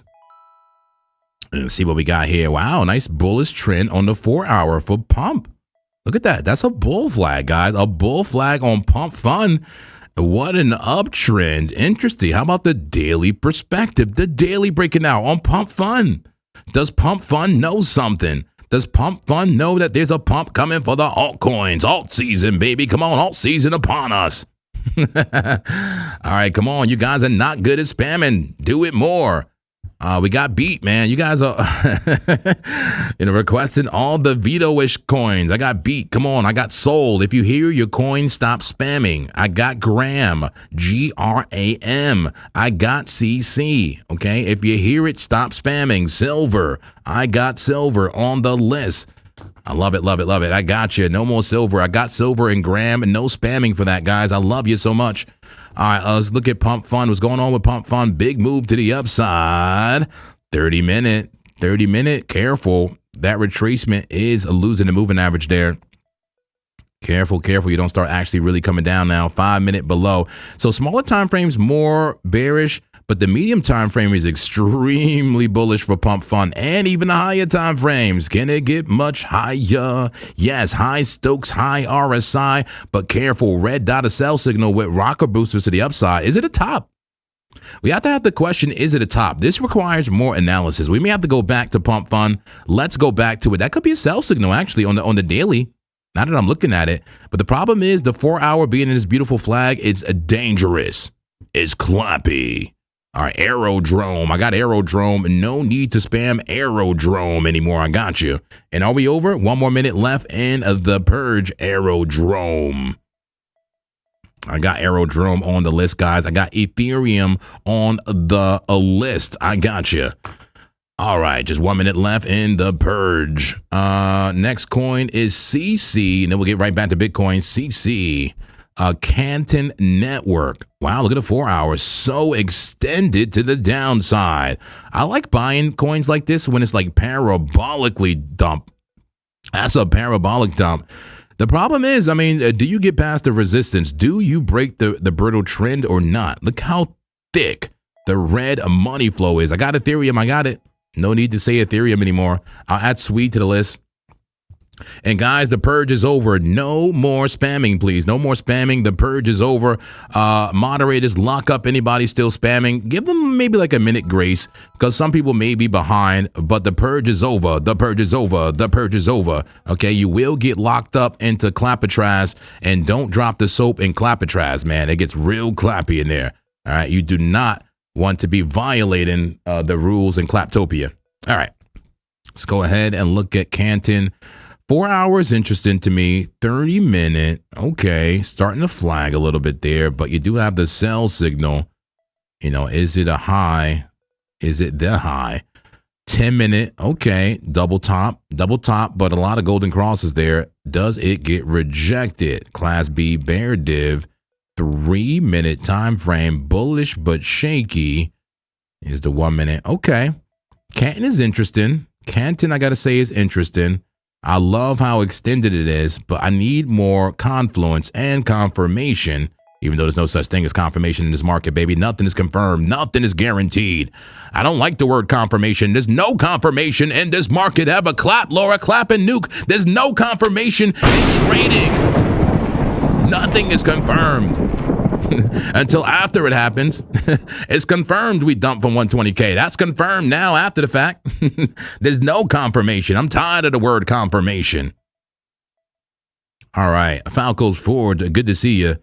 And see what we got here. Wow, nice bullish trend on the 4 hour for Pump. Look at that. That's a bull flag, guys. A bull flag on Pump Fun. What an uptrend. Interesting. How about the daily perspective? The daily breaking out on Pump Fun. Does Pump Fund know something? Does Pump Fund know that there's a pump coming for the altcoins? Alt season, baby. Come on, alt season upon us. All right, come on. You guys are not good at spamming. Do it more. We got beat, man. You guys are requesting all the veto-ish coins. I got beat. Come on. I got sold. If you hear your coin, stop spamming. I got Gram, GRAM. I got CC. Okay. If you hear it, stop spamming. Silver. I got silver on the list. I love it, love it, love it. I got you. No more silver. I got silver and Gram and no spamming for that, guys. I love you so much. All right, let's look at Pump Fund. What's going on with Pump Fund? Big move to the upside. 30 minute. Careful. That retracement is losing the moving average there. Careful. You don't start actually really coming down now. 5 minute below. So smaller time frames, more bearish, but the medium time frame is extremely bullish for Pump Fund, and even the higher time frames. Can it get much higher? Yes, high Stokes, high RSI, but careful. Red dot of sell signal with rocker boosters to the upside. Is it a top? We have to have the question, is it a top? This requires more analysis. We may have to go back to Pump Fund. Let's go back to it. That could be a sell signal actually on the daily. Not that I'm looking at it, but the problem is the 4 hour being in this beautiful flag, it's dangerous. It's clappy. All right, Aerodrome. I got Aerodrome. No need to spam Aerodrome anymore. I got you. And are we over? 1 more minute left in the purge Aerodrome. I got Aerodrome on the list, guys. I got Ethereum on the list. I got you. All right, just 1 minute left in the purge. Next coin is CC, and then we'll get right back to Bitcoin. CC. Canton Network. Wow, look at the 4 hours. So extended to the downside. I like buying coins like this when it's like parabolically dump. That's a parabolic dump. The problem is, I mean, do you get past the resistance? Do you break the brittle trend or not? Look how thick the red money flow is. I got Ethereum. I got it. No need to say Ethereum anymore. I'll add Sweet to the list. And guys, the purge is over. No more spamming, please. No more spamming. The purge is over. Moderators, lock up anybody still spamming. Give them maybe like a minute grace because some people may be behind, but the purge is over. The purge is over. The purge is over. Okay, you will get locked up into Clapatraz, and don't drop the soap in Clapatraz, man. It gets real clappy in there. All right, you do not want to be violating the rules in Claptopia. All right, let's go ahead and look at Canton. 4 hours interesting to me. 30 minute. Okay. Starting to flag a little bit there, but you do have the sell signal. You know, is it a high? Is it the high? 10 minute. Okay. Double top, but a lot of golden crosses there. Does it get rejected? Class B bear div. 3 minute time frame. Bullish, but shaky. Is the 1 minute. Okay. Canton is interesting. Canton, I got to say, is interesting. I love how extended it is, but I need more confluence and confirmation, even though there's no such thing as confirmation in this market, baby. Nothing is confirmed. Nothing is guaranteed. I don't like the word confirmation. There's no confirmation in this market ever. Clap, Laura, clap and nuke. There's no confirmation in trading. Nothing is confirmed. Until after it happens. It's confirmed we dumped from 120K. That's confirmed now after the fact. There's no confirmation. I'm tired of the word confirmation. All right. Falco's Ford. Good to see you.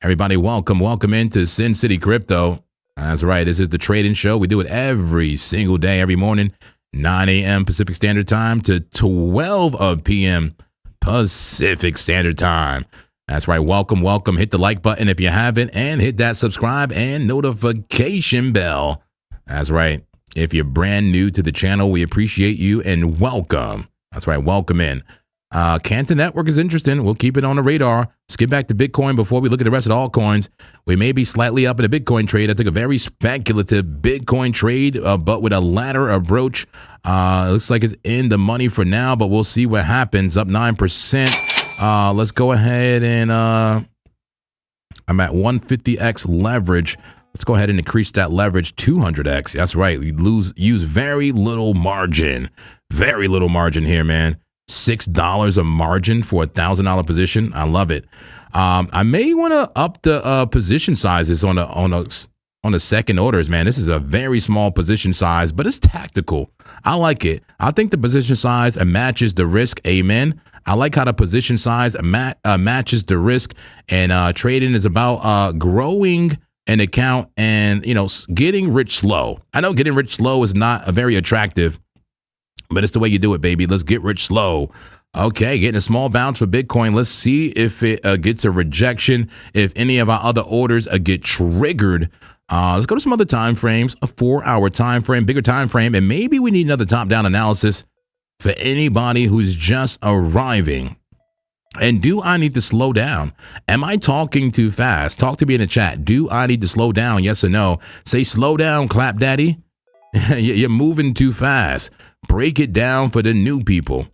Everybody, welcome. Welcome into Sin City Crypto. That's right. This is the trading show. We do it every single day, every morning, 9 a.m. Pacific Standard Time to 12 p.m. Pacific Standard Time. That's right. Welcome, welcome. Hit the like button if you haven't, and hit that subscribe and notification bell. That's right. If you're brand new to the channel, we appreciate you and welcome. That's right. Welcome in. Canton Network is interesting. We'll keep it on the radar. Let's get back to Bitcoin before we look at the rest of the altcoins. We may be slightly up in a Bitcoin trade. I took a very speculative Bitcoin trade, but with a ladder approach. Looks like it's in the money for now, but we'll see what happens. Up 9%. Let's go ahead and I'm at 150x leverage. Let's go ahead and increase that leverage 200x. That's right. We use very little margin. Very little margin here, man. $6 a margin for $1,000 position. I love it. I may want to up the position sizes on the second orders, man. This is a very small position size, but it's tactical. I like it. I think the position size matches the risk. Amen. I like how the position size matches the risk, and trading is about growing an account and, you know, getting rich slow. I know getting rich slow is not very attractive, but it's the way you do it, baby. Let's get rich slow. Okay, getting a small bounce for Bitcoin. Let's see if it gets a rejection, if any of our other orders get triggered. Let's go to some other time frames, a 4-hour time frame, bigger time frame, and maybe we need another top-down analysis for anybody who's just arriving. And do I need to slow down? Am I talking too fast? Talk to me in the chat. Do I need to slow down? Yes or no? Say slow down, clap daddy. You're moving too fast. Break it down for the new people.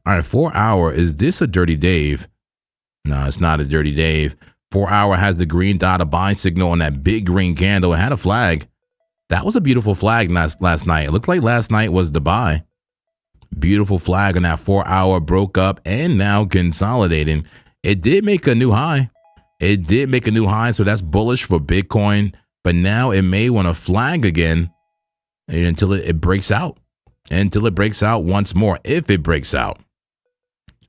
All right, 4-hour. Is this a Dirty Dave? No, it's not a Dirty Dave. 4-hour has the green dot, a buy signal on that big green candle. It had a flag. That was a beautiful flag last night. It looked like last night was the buy. Beautiful flag on that 4-hour, broke up and now consolidating. It did make a new high. It did make a new high, so that's bullish for Bitcoin. But now it may want to flag again until it breaks out. Until it breaks out once more, if it breaks out.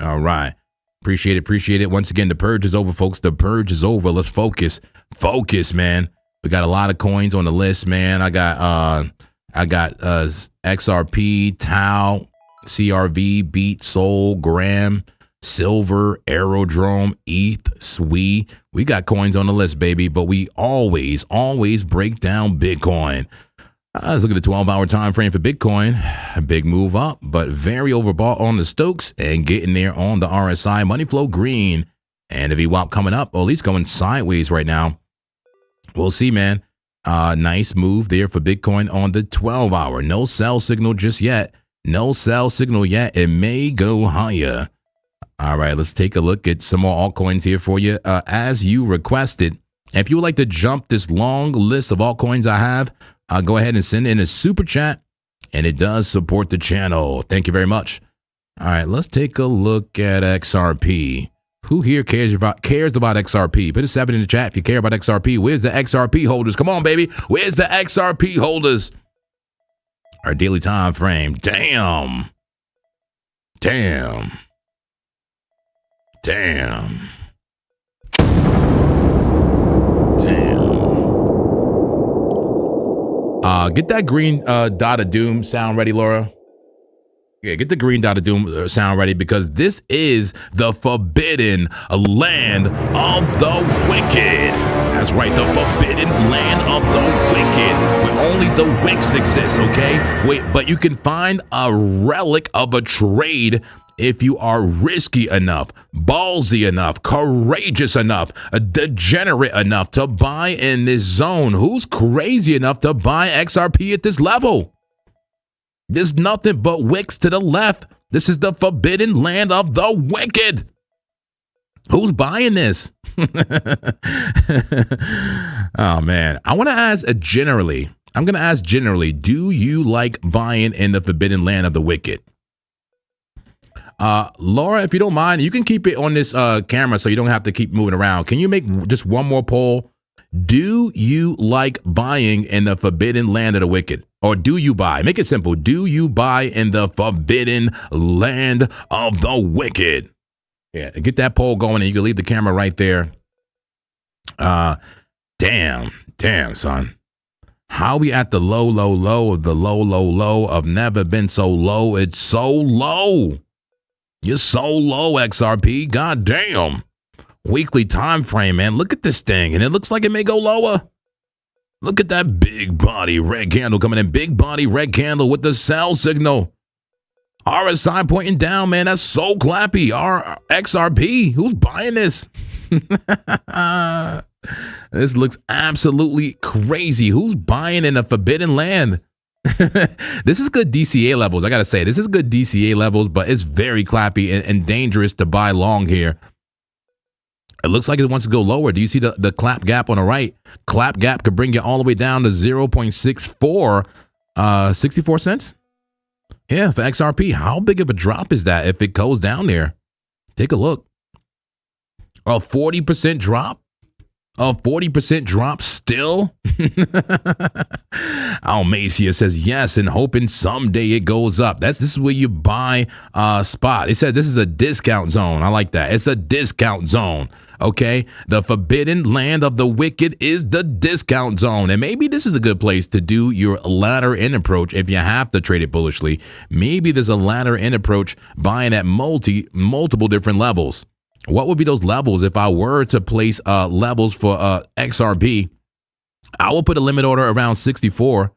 All right. Appreciate it. Once again, the purge is over, folks. The purge is over. Let's focus. Focus, man. We got a lot of coins on the list, man. I got XRP, Tau, CRV, Beat, Sol, Gram, Silver, Aerodrome, ETH, SWE. We got coins on the list, baby, but we always break down Bitcoin. Let's look at the 12-hour time frame for Bitcoin. A big move up, but very overbought on the Stokes and getting there on the RSI. Money flow green, and the VWAP coming up, or at least going sideways right now. We'll see, man. Nice move there for Bitcoin on the 12-hour. No sell signal just yet. No sell signal yet. It may go higher. All right, let's take a look at some more altcoins here for you. As you requested, if you would like to jump this long list of altcoins I have, go ahead and send in a super chat, and it does support the channel. Thank you very much. All right, let's take a look at XRP. Who here cares about XRP? Put a 7 in the chat if you care about XRP. Where's the XRP holders? Come on, baby. Where's the XRP holders? Our daily time frame. Damn. Get that green dot of doom sound ready, Laura. Yeah, get the green dot of doom sound ready, because this is the forbidden land of the wicked. That's right, the forbidden land of the wicked, where only the wicks exist, okay? Wait, but you can find a relic of a trade if you are risky enough, ballsy enough, courageous enough, degenerate enough to buy in this zone. Who's crazy enough to buy XRP at this level? There's nothing but wicks to the left. This is the forbidden land of the wicked. Who's buying this? Oh, man. I want to ask generally. I'm going to ask generally, do you like buying in the forbidden land of the wicked? Laura, if you don't mind, you can keep it on this camera so you don't have to keep moving around. Can you make just one more poll? Do you like buying in the forbidden land of the wicked? Or do you buy? Make it simple. Do you buy in the forbidden land of the wicked? Yeah, get that poll going, and you can leave the camera right there. Damn, son. How we at the low of the low of never been so low? It's so low. You're so low, XRP. God damn. Weekly time frame, man. Look at this thing, and it looks like it may go lower. Look at that big body red candle coming in. Big body red candle with the sell signal. RSI pointing down, man. That's so clappy. Our XRP. Who's buying this? This looks absolutely crazy. Who's buying in a forbidden land? This is good DCA levels. I got to say, this is good DCA levels, but it's very clappy and dangerous to buy long here. It looks like it wants to go lower. Do you see the clap gap on the right? Clap gap could bring you all the way down to 0.64, 64 cents. Yeah, for XRP. How big of a drop is that if it goes down there? Take a look. A 40% drop? A 40% drop still? Almacia says yes, and hoping someday it goes up. This is where you buy spot. It said this is a discount zone. I like that. It's a discount zone. Okay, the forbidden land of the wicked is the discount zone, and maybe this is a good place to do your ladder in approach if you have to trade it bullishly. Maybe there's a ladder in approach buying at multiple different levels. What would be those levels if I were to place levels for XRP? I will put a limit order around 64.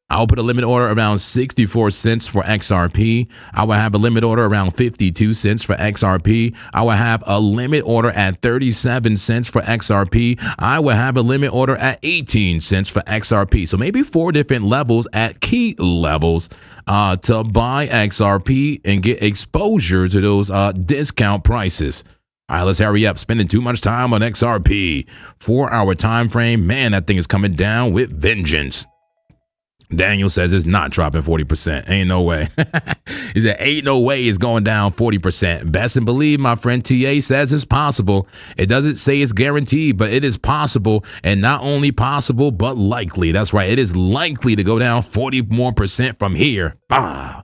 I'll put a limit order around 64 cents for XRP. I will have a limit order around 52 cents for XRP. I will have a limit order at 37 cents for XRP. I will have a limit order at 18 cents for XRP. So maybe 4 different levels at key levels to buy XRP and get exposure to those discount prices. All right, let's hurry up. Spending too much time on XRP. 4-hour time frame. Man, that thing is coming down with vengeance. Daniel says it's not dropping 40%. Ain't no way. He said, ain't no way it's going down 40%. Best and believe, my friend TA says it's possible. It doesn't say it's guaranteed, but it is possible. And not only possible, but likely. That's right. It is likely to go down 40 more percent from here. Ah,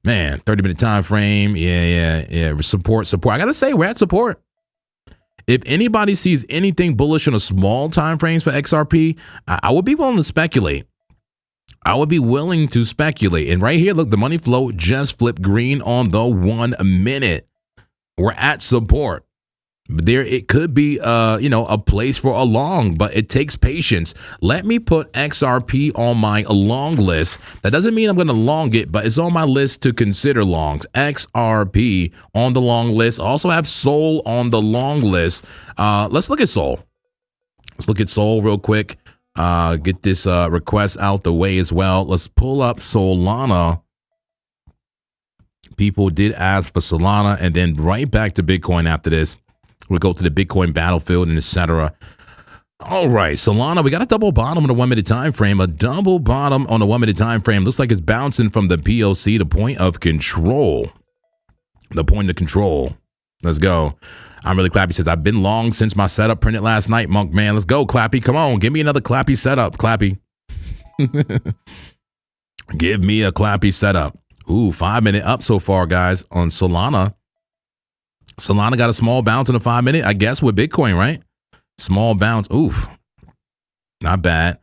man, 30-minute time frame. Yeah. Support. I got to say, we're at support. If anybody sees anything bullish on a small time frames for XRP, I would be willing to speculate. And right here, look, the money flow just flipped green on the 1 minute. We're at support. But there, it could be, a place for a long, but it takes patience. Let me put XRP on my long list. That doesn't mean I'm going to long it, but it's on my list to consider longs. XRP on the long list. Also have Sol on the long list. Let's look at Sol. Let's look at Sol real quick. Get this request out the way as well. Let's pull up Solana. People did ask for Solana, and then right back to Bitcoin after this. We'll go to the Bitcoin battlefield and etc. All right, Solana, we got a double bottom on the 1 minute time frame. A double bottom on the 1 minute time frame. Looks like it's bouncing from the POC, the point of control. The point of control. Let's go. I'm really Clappy says, I've been long since my setup printed last night, Monk man. Let's go, Clappy. Come on, give me another Clappy setup, Clappy. Give me a Clappy setup. Ooh, 5 minute up so far, guys, on Solana. Solana got a small bounce in a 5 minute, I guess, with Bitcoin, right? Small bounce. Oof. Not bad.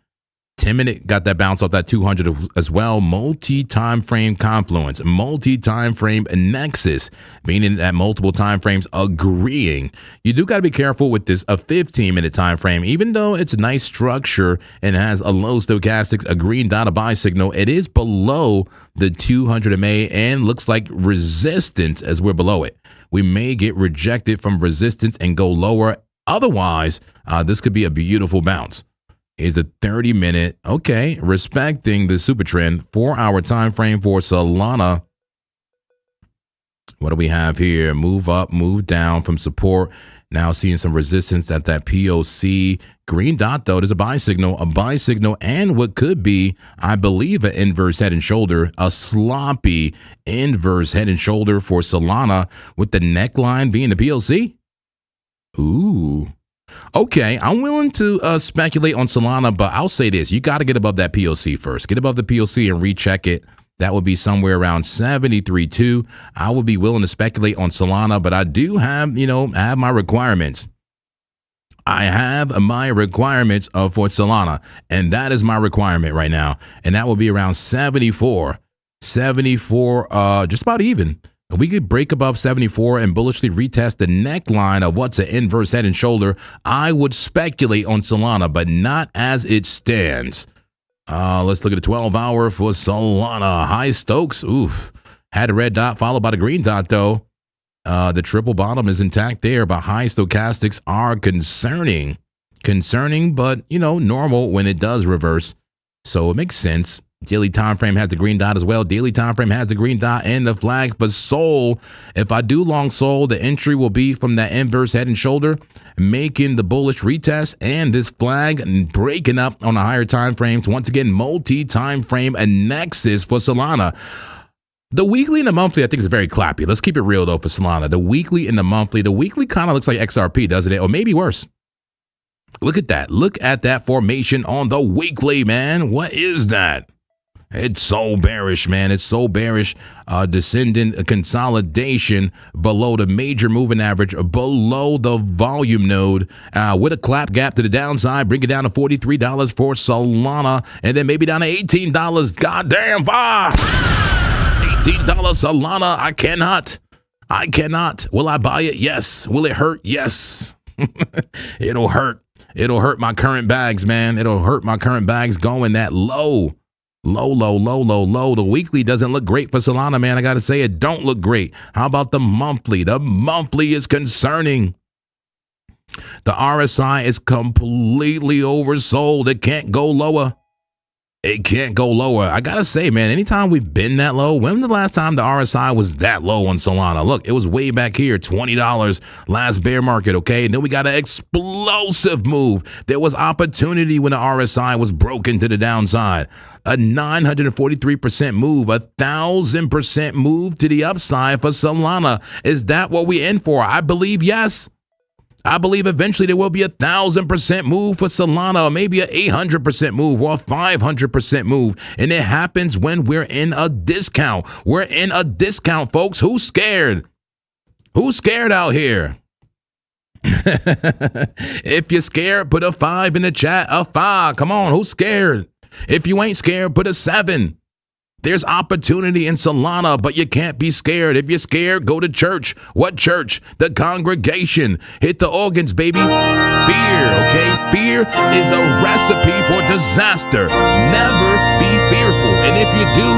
10 minute got that bounce off that 200 as well. Multi-time frame confluence. Multi-time frame nexus, meaning that multiple time frames agreeing. You do got to be careful with this. A 15-minute time frame, even though it's a nice structure and has a low stochastics, a green dot, a buy signal, it is below the 200 MA and looks like resistance as we're below it. We may get rejected from resistance and go lower. Otherwise, this could be a beautiful bounce. Is a 30-minute, okay, respecting the super trend, 4-hour time frame for Solana. What do we have here? Move up, move down from support. Now seeing some resistance at that POC. Green dot, though, there's a buy signal, and what could be, I believe, an inverse head and shoulder, a sloppy inverse head and shoulder for Solana with the neckline being the POC. Ooh. Okay, I'm willing to speculate on Solana, but I'll say this. You got to get above that POC first. Get above the POC and recheck it. That would be somewhere around 73.2. I would be willing to speculate on Solana, but I do have, have my requirements. I have my requirements for Solana, and that is my requirement right now. And that will be around 74, just about even. If we could break above 74 and bullishly retest the neckline of what's an inverse head and shoulder, I would speculate on Solana, but not as it stands. Let's look at the 12-hour for Solana. High Stokes, oof. Had a red dot followed by the green dot, though. The triple bottom is intact there, but high stochastics are concerning. But, normal when it does reverse. So it makes sense. Daily time frame has the green dot as well. Daily time frame has the green dot and the flag for Sol. If I do long Sol, the entry will be from that inverse head and shoulder, making the bullish retest and this flag and breaking up on the higher time frames. Once again, multi-time frame and nexus for Solana. The weekly and the monthly, I think, is very clappy. Let's keep it real, though, for Solana. The weekly and the monthly kind of looks like XRP, doesn't it? Or maybe worse. Look at that. Look at that formation on the weekly, man. What is that? It's so bearish, man. It's so bearish. Descendant consolidation below the major moving average, below the volume node, with a clap gap to the downside. Bring it down to $43 for Solana, and then maybe down to $18. Goddamn, $18 Solana. I cannot. Will I buy it? Yes. Will it hurt? Yes. It'll hurt. It'll hurt my current bags, man. It'll hurt my current bags going that low. Low. The weekly doesn't look great for Solana, man. I got to say, it don't look great. How about the monthly? The monthly is concerning. The RSI is completely oversold. It can't go lower. It can't go lower. I got to say, man, anytime we've been that low, when was the last time the RSI was that low on Solana? Look, it was way back here, $20 last bear market, okay? And then we got an explosive move. There was opportunity when the RSI was broken to the downside. A 943% move, 1,000% move to the upside for Solana. Is that what we're in for? I believe yes. I believe eventually there will be 1,000% move for Solana, or maybe an 800% move or a 500% move. And it happens when we're in a discount. We're in a discount, folks. Who's scared? Who's scared out here? If you're scared, put a 5 in the chat. A 5. Come on, who's scared? If you ain't scared, put a 7. There's opportunity in Solana, but you can't be scared. If you're scared, go to church. What church? The congregation. Hit the organs, baby. Fear, okay? Fear is a recipe for disaster. Never be fearful. And if you do,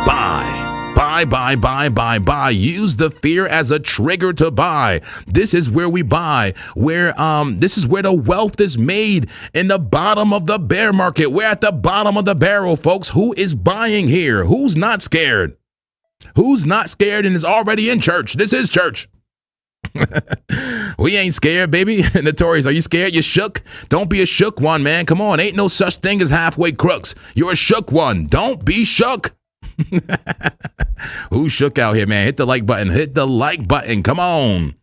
buy. Buy. Use the fear as a trigger to buy. This is where we buy. This is where the wealth is made, in the bottom of the bear market. We're at the bottom of the barrel, folks. Who is buying here? Who's not scared? Who's not scared and is already in church? This is church. We ain't scared, baby. Notorious, are you scared? You shook? Don't be a shook one, man. Come on. Ain't no such thing as halfway crooks. You're a shook one. Don't be shook. Who shook out here, man? Hit the like button. Hit the like button. Come on.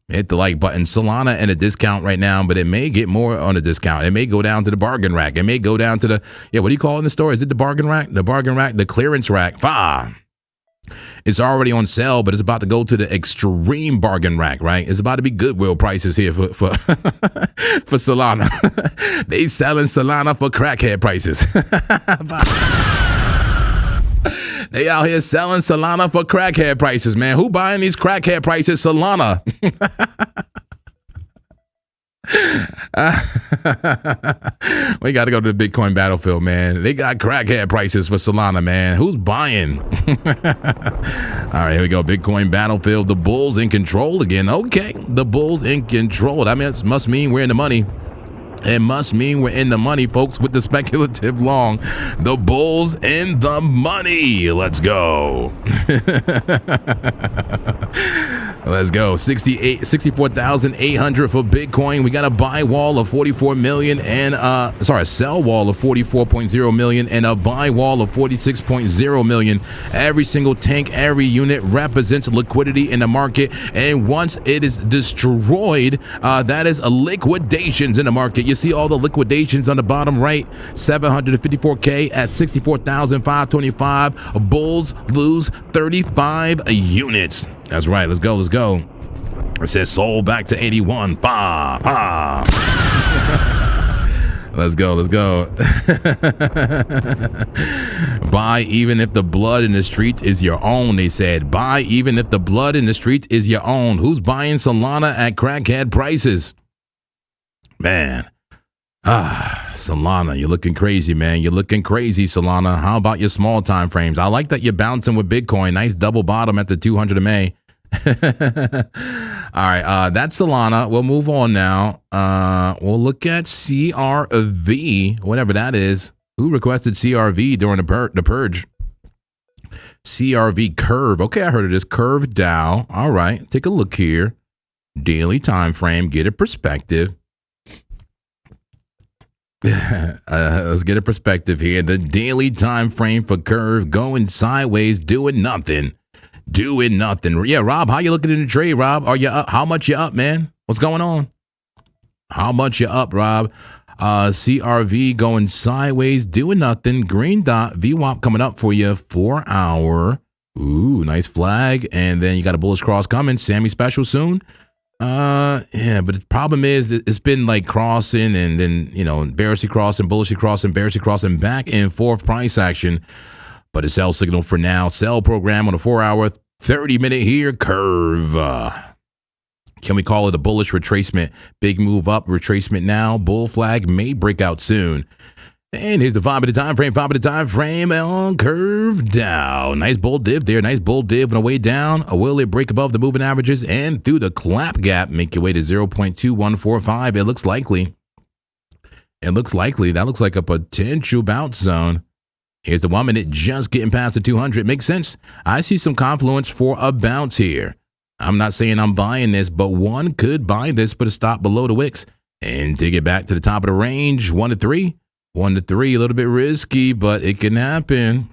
Hit the like button. Solana at a discount right now, but it may get more on a discount. It may go down to the bargain rack. It may go down to the, what do you call it in the store? Is it the bargain rack? The bargain rack, the clearance rack. It's already on sale, but it's about to go to the extreme bargain rack, right? It's about to be Goodwill prices here for for Solana. They selling Solana for crackhead prices. They out here selling Solana for crackhead prices, man. Who buying these crackhead prices, Solana? We got to go to the Bitcoin battlefield, man. They got crackhead prices for Solana, man. Who's buying? All right, here we go. Bitcoin battlefield. The bulls in control again. Okay, the bulls in control. I mean, it must mean we're in the money. It must mean we're in the money, folks, with the speculative long. The bulls in the money. Let's go. Let's go. 64,800 for Bitcoin. We got a buy wall of 44 million and a sell wall of 44.0 million and a buy wall of 46.0 million. Every single tank, every unit represents liquidity in the market. And once it is destroyed, that is a liquidations in the market. You see all the liquidations on the bottom right. 754K at 64,525. Bulls lose 35 units. That's right. Let's go. It says sold back to 81. Let's go. Buy even if the blood in the streets is your own, they said. Buy even if the blood in the streets is your own. Who's buying Solana at crackhead prices? Man. Solana, you're looking crazy, man. You're looking crazy, Solana. How about your small time frames? I like that you're bouncing with Bitcoin. Nice double bottom at the 200 MA. All right, that's Solana. We'll move on now. We'll look at CRV, whatever that is. Who requested CRV during the purge? CRV curve. Okay, I heard of this. Curve DAO. All right, take a look here. Daily time frame. Get a perspective. Let's get a perspective here. The daily time frame for curve going sideways, doing nothing. Yeah, Rob, how you looking in the trade, Rob? Are you up? How much you up, man? What's going on? How much you up, Rob? CRV going sideways, doing nothing. Green dot, VWAP coming up for you, 4 hour. Ooh, nice flag. And then you got a bullish cross coming. Sammy special soon. Yeah, but the problem is it's been like crossing and then, you know, bearishly crossing, bullishly crossing, bearishly crossing, back and forth price action. But a sell signal for now. Sell program on a 4 hour, 30-minute here curve. Can we call it a bullish retracement? Big move up, retracement now. Bull flag may break out soon. And here's the 5-minute time frame. 5-minute time frame on curve down. Nice bull div there. Nice bull div on the way down. Will it break above the moving averages and through the clap gap? Make your way to 0.2145. It looks likely. It looks likely. That looks like a potential bounce zone. Here's the 1 minute just getting past the 200. Makes sense. I see some confluence for a bounce here. I'm not saying I'm buying this, but one could buy this, put a stop below the wicks and take it back to the top of the range. 1 to 3. 1 to 3, a little bit risky, but it can happen.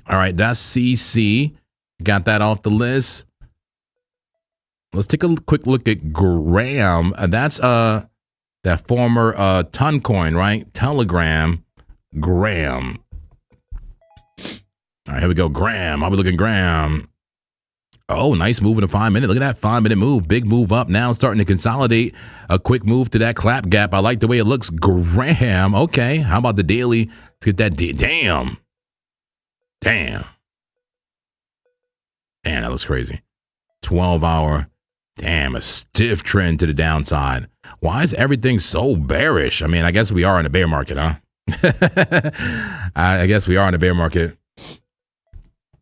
All right, that's CC. Got that off the list. Let's take a quick look at Graham. That's that former ton coin, right? Telegram. Graham. All right, here we go. Graham. I'll be looking Graham. Oh, nice move in a 5 minute. Look at that 5-minute move. Big move up now, starting to consolidate. A quick move to that clap gap. I like the way it looks. Graham. Okay. How about the daily? Let's get that. Damn. Damn. Damn, that looks crazy. 12 hour. Damn, a stiff trend to the downside. Why is everything so bearish? I mean, I guess we are in a bear market, huh? I guess we are in a bear market.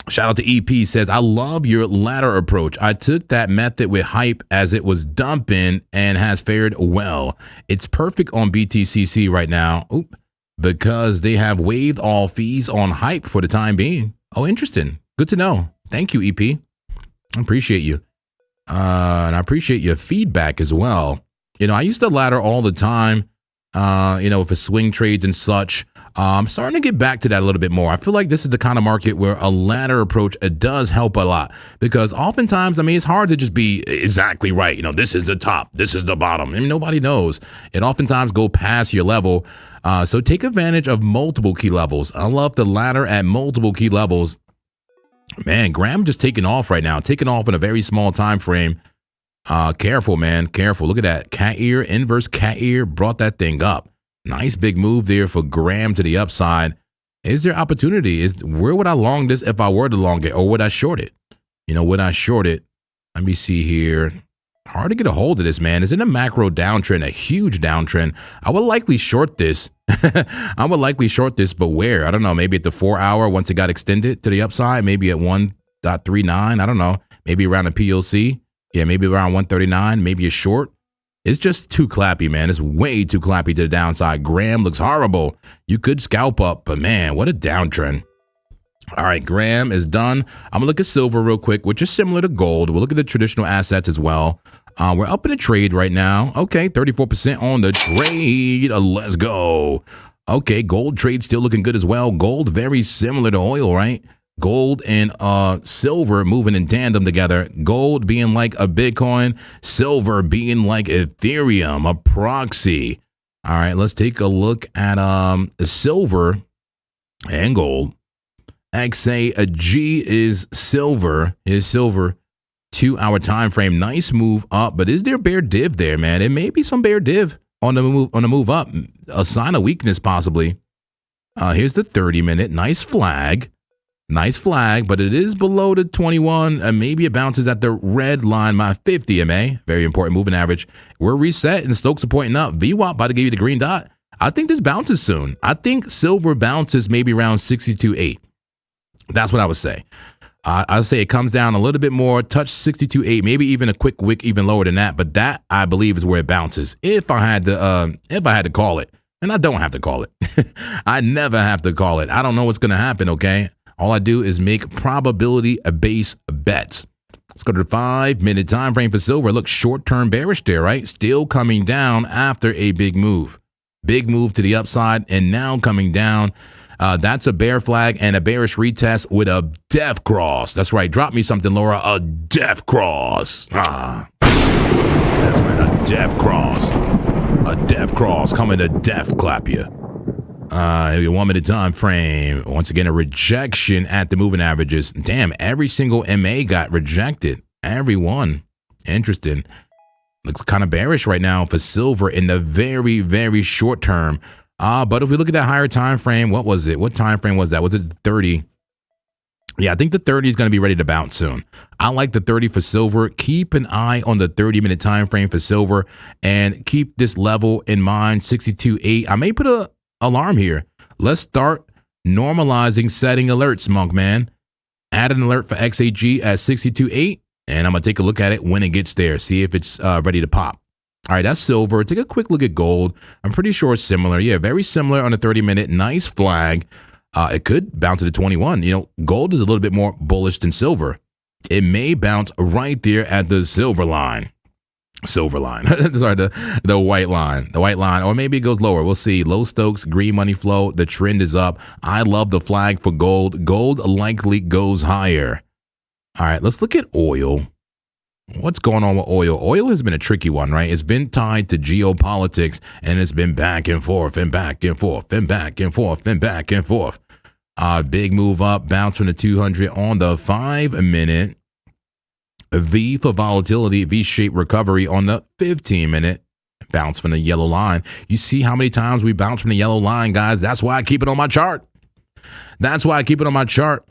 Shout out to EP, says, I love your ladder approach. I took that method with hype as it was dumping and has fared well. It's perfect on BTCC right now because they have waived all fees on hype for the time being. Oh, interesting. Good to know. Thank you, EP. I appreciate you. And I appreciate your feedback as well. You know, I used to ladder all the time, you know, for swing trades and such. I'm starting to get back to that a little bit more. I feel like this is the kind of market where a ladder approach, it does help a lot because oftentimes, I mean, it's hard to just be exactly right. You know, this is the top, this is the bottom. I mean, nobody knows. It oftentimes go past your level. So take advantage of multiple key levels. I love the ladder at multiple key levels. Man, Graham just taking off right now, taking off in a very small time frame. Careful, man, careful. Look at that cat ear, inverse cat ear, brought that thing up. Nice big move there for Graham to the upside. Is there opportunity? Where would I long this if I were to long it, or would I short it? You know, would I short it? Let me see here. Hard to get a hold of this, man. It's in a macro downtrend, a huge downtrend. I would likely short this. I would likely short this, but where? I don't know. Maybe at the 4 hour once it got extended to the upside. Maybe at 1.39. I don't know. Maybe around a PLC. Yeah, maybe around 139. Maybe a short. It's just too clappy, man. It's way too clappy to the downside. Graham looks horrible. You could scalp up, but man, what a downtrend. All right, Graham is done. I'm going to look at silver real quick, which is similar to gold. We'll look at the traditional assets as well. We're up in a trade right now. Okay, 34% on the trade. Let's go. Okay, gold trade still looking good as well. Gold very similar to oil, right? Gold and silver moving in tandem together. Gold being like a Bitcoin, silver being like Ethereum, a proxy. All right, let's take a look at silver and gold. XA, a G is silver. 2 hour time frame. Nice move up, but is there bear div there, man? It may be some bear div on the move up. A sign of weakness possibly. Here's the 30-minute. Nice flag. Nice flag, but it is below the 21, and maybe it bounces at the red line by 50 MA. Very important moving average. We're reset, and Stokes are pointing up. VWAP about to give you the green dot. I think this bounces soon. I think silver bounces maybe around 62.8. That's what I would say. I would say it comes down a little bit more, touch 62.8, maybe even a quick wick even lower than that. But that, I believe, is where it bounces. If I had to call it, and I don't have to call it. I never have to call it. I don't know what's going to happen, okay? All I do is make probability-based bets. Let's go to the 5-minute time frame for silver. Look, short-term bearish there, right? Still coming down after a big move. Big move to the upside and now coming down. That's a bear flag and a bearish retest with a death cross. That's right. Drop me something, Laura. A death cross. That's right. A death cross. A death cross coming to death clap you. 1 minute time frame. Once again, a rejection at the moving averages. Damn, every single MA got rejected. Every one. Interesting. Looks kind of bearish right now for silver in the very, very short term. But if we look at that higher time frame, what was it? What time frame was that? Was it 30? Yeah, I think the 30 is going to be ready to bounce soon. I like the 30 for silver. Keep an eye on the 30-minute time frame for silver and keep this level in mind, 62.8. I may put a alarm here. Let's start normalizing setting alerts, Monk man. Add an alert for XAG at 62.8, and I'm going to take a look at it when it gets there, see if it's ready to pop. All right, that's silver. Take a quick look at gold. I'm pretty sure it's similar. Yeah, very similar on the 30-minute. Nice flag. It could bounce to the 21. You know, gold is a little bit more bullish than silver. It may bounce right there at the silver line. Sorry, the white line. The white line, or maybe it goes lower. We'll see. Low Stokes, green money flow. The trend is up. I love the flag for gold. Gold likely goes higher. All right, let's look at oil. What's going on with oil? Oil has been a tricky one, right? It's been tied to geopolitics, and it's been back and forth and back and forth and back and forth and back and forth. Big move up, bounce from the 200 on the 5-minute. V for volatility, V-shaped recovery on the 15-minute. Bounce from the yellow line. You see how many times we bounce from the yellow line, guys? That's why I keep it on my chart. That's why I keep it on my chart.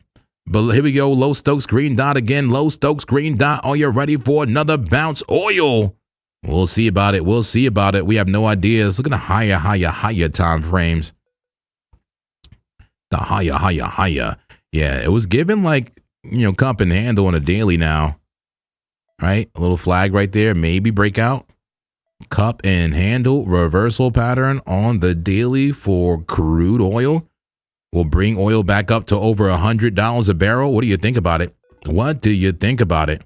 But here we go. Low Stokes, green dot again. Low Stokes, green dot. Are you ready for another bounce? Oil. We'll see about it. We'll see about it. We have no idea. Let's look at the higher time frames. The higher. Yeah, it was given like, cup and handle on a daily now. Right? A little flag right there. Maybe breakout. Cup and handle reversal pattern on the daily for crude oil. Will bring oil back up to over $100 a barrel. What do you think about it? What do you think about it?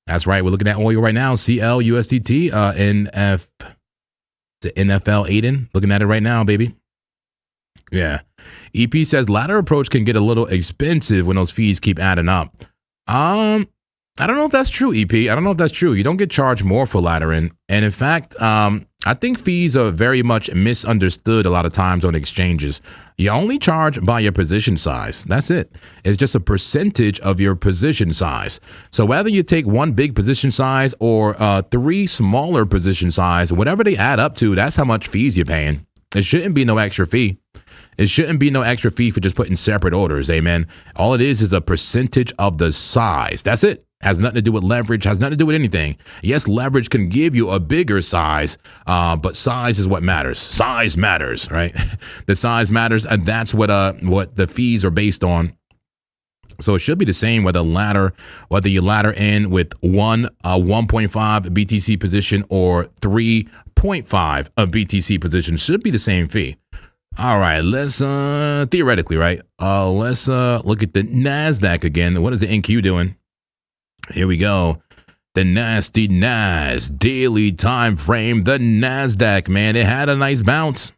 That's right. We're looking at oil right now. CL, USDT, NF, the NFL Aiden. Looking at it right now, baby. Yeah. EP says ladder approach can get a little expensive when those fees keep adding up. I don't know if that's true, EP. I don't know if that's true. You don't get charged more for laddering. And in fact, I think fees are very much misunderstood a lot of times on exchanges. You only charge by your position size. That's it. It's just a percentage of your position size. So whether you take one big position size or 3 smaller position size, whatever they add up to, that's how much fees you're paying. It shouldn't be no extra fee. It shouldn't be no extra fee for just putting separate orders, amen. All it is a percentage of the size. That's it. Has nothing to do with leverage, has nothing to do with anything. Yes, leverage can give you a bigger size, but size is what matters. Size matters, right? The size matters, and that's what the fees are based on. So it should be the same whether you ladder in with 1.5 BTC position or 3.5 a BTC position, should be the same fee. All right, let's theoretically, right? Let's look at the NASDAQ again. What is the NQ doing? Here we go. The nasty Nas daily time frame. The NASDAQ, man, it had a nice bounce.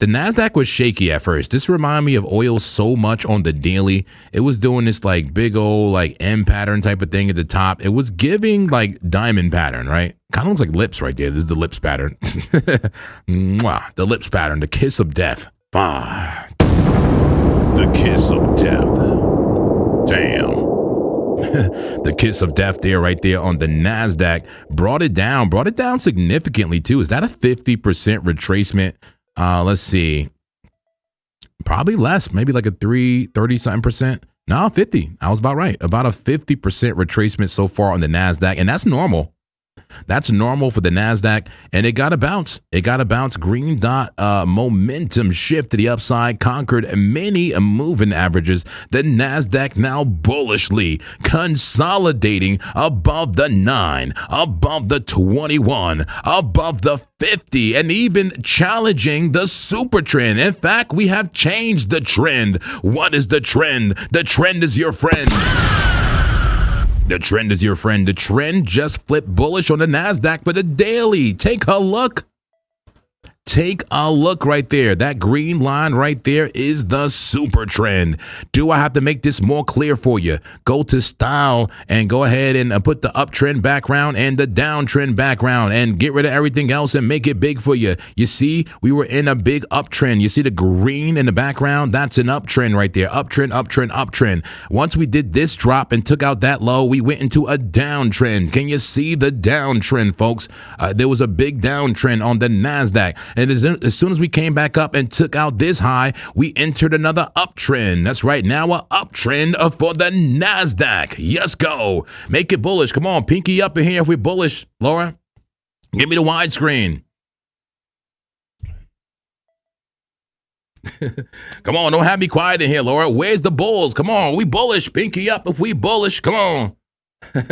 The NASDAQ was shaky at first. This reminded me of oil so much on the daily. It was doing this like big old like M pattern type of thing at the top. It was giving like diamond pattern, right? Kind of looks like lips right there. This is the lips pattern. Mwah, the lips pattern. The kiss of death. Ah, the kiss of death. Damn. The kiss of death there, right there on the NASDAQ. Brought it down significantly too. Is that a 50% retracement? Let's see. Probably less, maybe like a 30-something%. No, 50. I was about right. About a 50% retracement so far on the NASDAQ, and that's normal. That's normal for the NASDAQ, and it got a bounce. Green dot momentum shift to the upside, conquered many moving averages. The NASDAQ now bullishly consolidating above the 9, above the 21, above the 50, and even challenging the super trend. In fact, we have changed the trend. What is the trend? The trend is your friend. The trend is your friend. The trend just flipped bullish on the NASDAQ for the daily. Take a look. Take a look right there. That green line right there is the super trend. Do I have to make this more clear for you? Go to style and go ahead and put the uptrend background and the downtrend background and get rid of everything else and make it big for you. You see, we were in a big uptrend. You see the green in the background? That's an uptrend right there. Uptrend, uptrend, uptrend. Once we did this drop and took out that low, we went into a downtrend. Can you see the downtrend, folks? There was a big downtrend on the NASDAQ. And as soon as we came back up and took out this high, we entered another uptrend. That's right, now an uptrend for the NASDAQ. Yes, go. Make it bullish. Come on, pinky up in here if we're bullish. Laura, give me the widescreen. Come on, don't have me quiet in here, Laura. Where's the bulls? Come on, we bullish. Pinky up if we bullish. Come on. Bullish.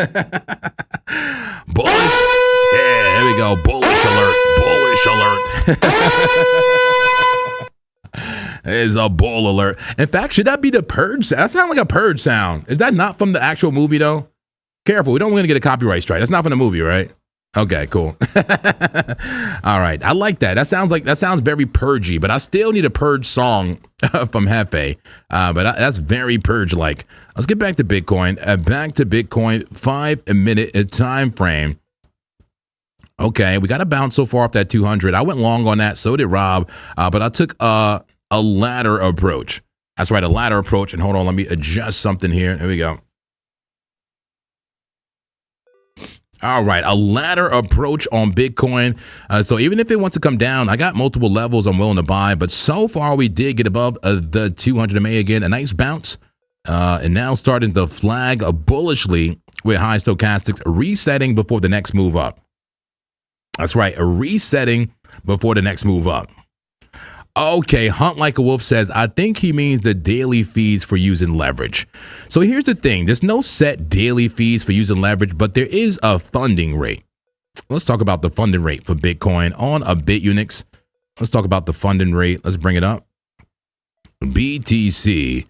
Yeah, there we go. Bullish alert. Bullish alert. It's a bull alert. In fact, should that be the purge? That sounds like a purge sound. Is that not from the actual movie, though? Careful, we don't want to get a copyright strike. That's not from the movie, right? Okay, cool. All right, I like that. That sounds very purgy, but I still need a purge song from Hefe. That's very purge-like. Let's get back to Bitcoin. Back to Bitcoin, 5-minute time frame. Okay, we got a bounce so far off that 200. I went long on that. So did Rob. But I took a ladder approach. That's right, a ladder approach. And hold on, let me adjust something here. There we go. All right, a ladder approach on Bitcoin. So even if it wants to come down, I got multiple levels I'm willing to buy. But so far, we did get above the 200 MA again. A nice bounce. And now starting to flag bullishly with high stochastics, resetting before the next move up. That's right, a resetting before the next move up. Okay, Hunt Like a Wolf says, I think he means the daily fees for using leverage. So here's the thing. There's no set daily fees for using leverage, but there is a funding rate. Let's talk about the funding rate for Bitcoin on a BitUnix. Let's talk about the funding rate. Let's bring it up. BTC.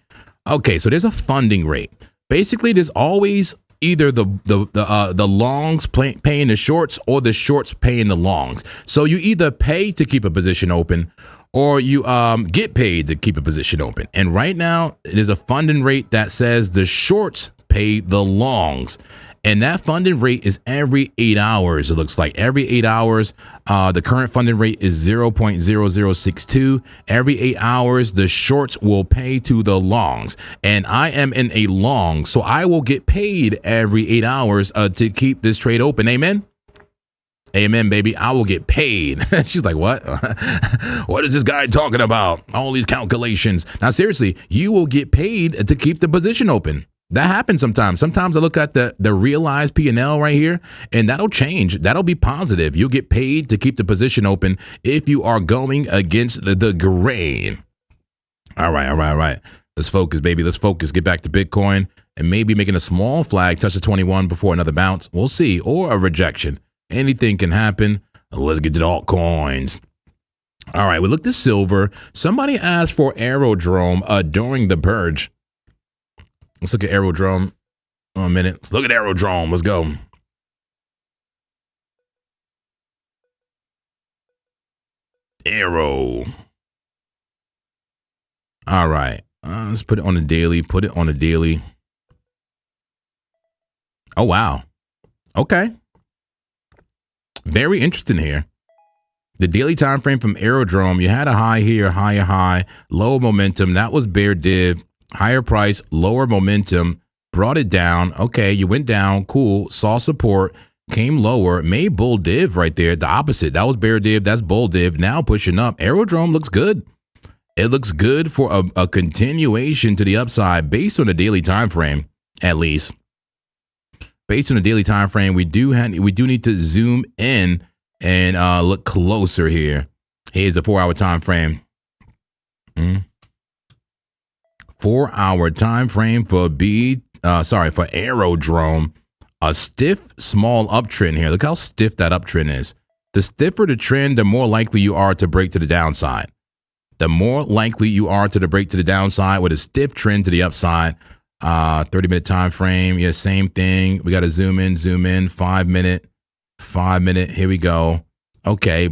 Okay, so there's a funding rate. Basically, there's always either the longs paying the shorts or the shorts paying the longs. So you either pay to keep a position open or you get paid to keep a position open. And right now, there's a funding rate that says the shorts pay the longs. And that funding rate is every 8 hours. It looks like every 8 hours, the current funding rate is 0.0062. Every 8 hours, the shorts will pay to the longs. And I am in a long, so I will get paid every 8 hours to keep this trade open. Amen? Amen, baby. I will get paid. She's like, what? What is this guy talking about? All these calculations. Now, seriously, you will get paid to keep the position open. That happens sometimes. Sometimes I look at the realized P&L right here, and that'll change. That'll be positive. You'll get paid to keep the position open if you are going against the grain. All right. Let's focus, baby. Let's focus. Get back to Bitcoin and maybe making a small flag touch the 21 before another bounce. We'll see. Or a rejection. Anything can happen. Let's get to the altcoins. All right. We looked at silver. Somebody asked for Aerodrome during the purge. Let's look at Aerodrome. Oh, a minute. Let's look at Aerodrome. Let's go. Aero. All right. Let's put it on the daily. Put it on the daily. Oh, wow. Okay. Very interesting here. The daily time frame from Aerodrome. You had a high here, high, low momentum. That was bear div. Higher price, lower momentum, brought it down. Okay, you went down, cool, saw support, came lower, made bull div right there. The opposite, that was bear div, that's bull div. Now pushing up. Aerodrome looks good. It looks good for a continuation to the upside based on the daily time frame, at least. Based on the daily time frame, we do need to zoom in and look closer here. Here's the 4-hour time frame. 4-hour time frame for Aerodrome. A stiff small uptrend here. Look how stiff that uptrend is. The stiffer the trend, the more likely you are to break to the downside. The more likely you are to break to the downside with a stiff trend to the upside. 30-minute time frame. Yeah, same thing. We got to zoom in. 5 minute. Here we go. Okay.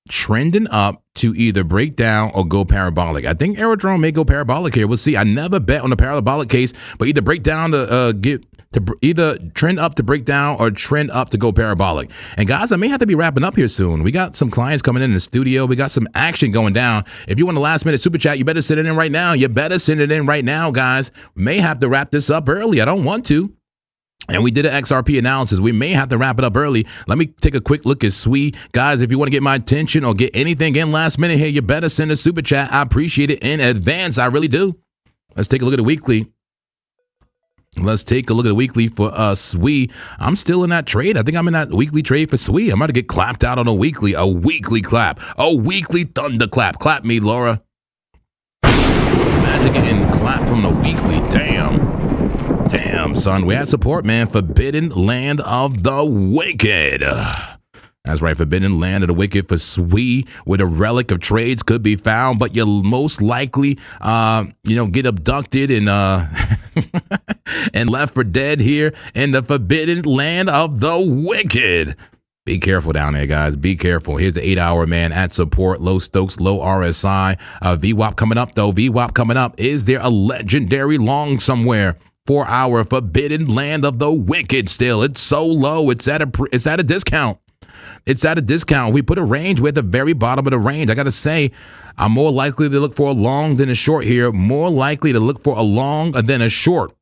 trending up to either break down or go parabolic. I think Aerodrome may go parabolic here. We'll see. I never bet on the parabolic case, but either break down to either trend up to break down or trend up to go parabolic. And guys, I may have to be wrapping up here soon. We got some clients coming in the studio. We got some action going down. If you want a last minute super chat, you better send it in right now. You better send it in right now, guys. May have to wrap this up early. I don't want to. And we did an XRP analysis. We may have to wrap it up early. Let me take a quick look at SWE. Guys, if you want to get my attention or get anything in last minute here, you better send a super chat. I appreciate it in advance. I really do. Let's take a look at the weekly. Let's take a look at the weekly for SWE. I'm still in that trade. I think I'm in that weekly trade for SWE. I'm about to get clapped out on a weekly clap, a weekly thunder clap. Clap me, Laura. Imagine getting clapped from the weekly. Damn, son. We had support, man. Forbidden Land of the Wicked. That's right, Forbidden Land of the Wicked for SWE, where the relic of trades could be found, but you'll most likely, get abducted and and left for dead here in the Forbidden Land of the Wicked. Be careful down there, guys. Be careful. Here's the 8-hour, man, at support. Low Stokes, low RSI. VWAP coming up, though. VWAP coming up. Is there a legendary long somewhere? 4-hour Forbidden Land of the Wicked still. It's so low. It's at a discount. It's at a discount. We put a range. We're at the very bottom of the range. I got to say, I'm more likely to look for a long than a short here. More likely to look for a long than a short.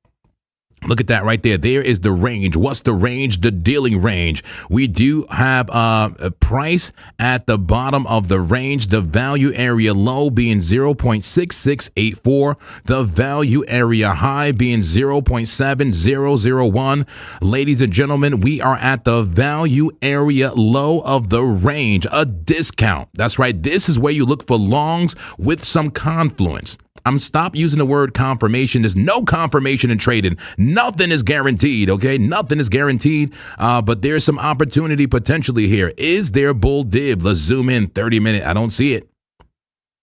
Look at that right there. There is the range. What's the range? The dealing range. We do have a price at the bottom of the range. The value area low being 0.6684. The value area high being 0.7001. Ladies and gentlemen, we are at the value area low of the range. A discount. That's right. This is where you look for longs with some confluence. I'm stop using the word confirmation. There's no confirmation in trading. Nothing is guaranteed, okay? Nothing is guaranteed, but there's some opportunity potentially here. Is there bull div? Let's zoom in 30-minute. I don't see it.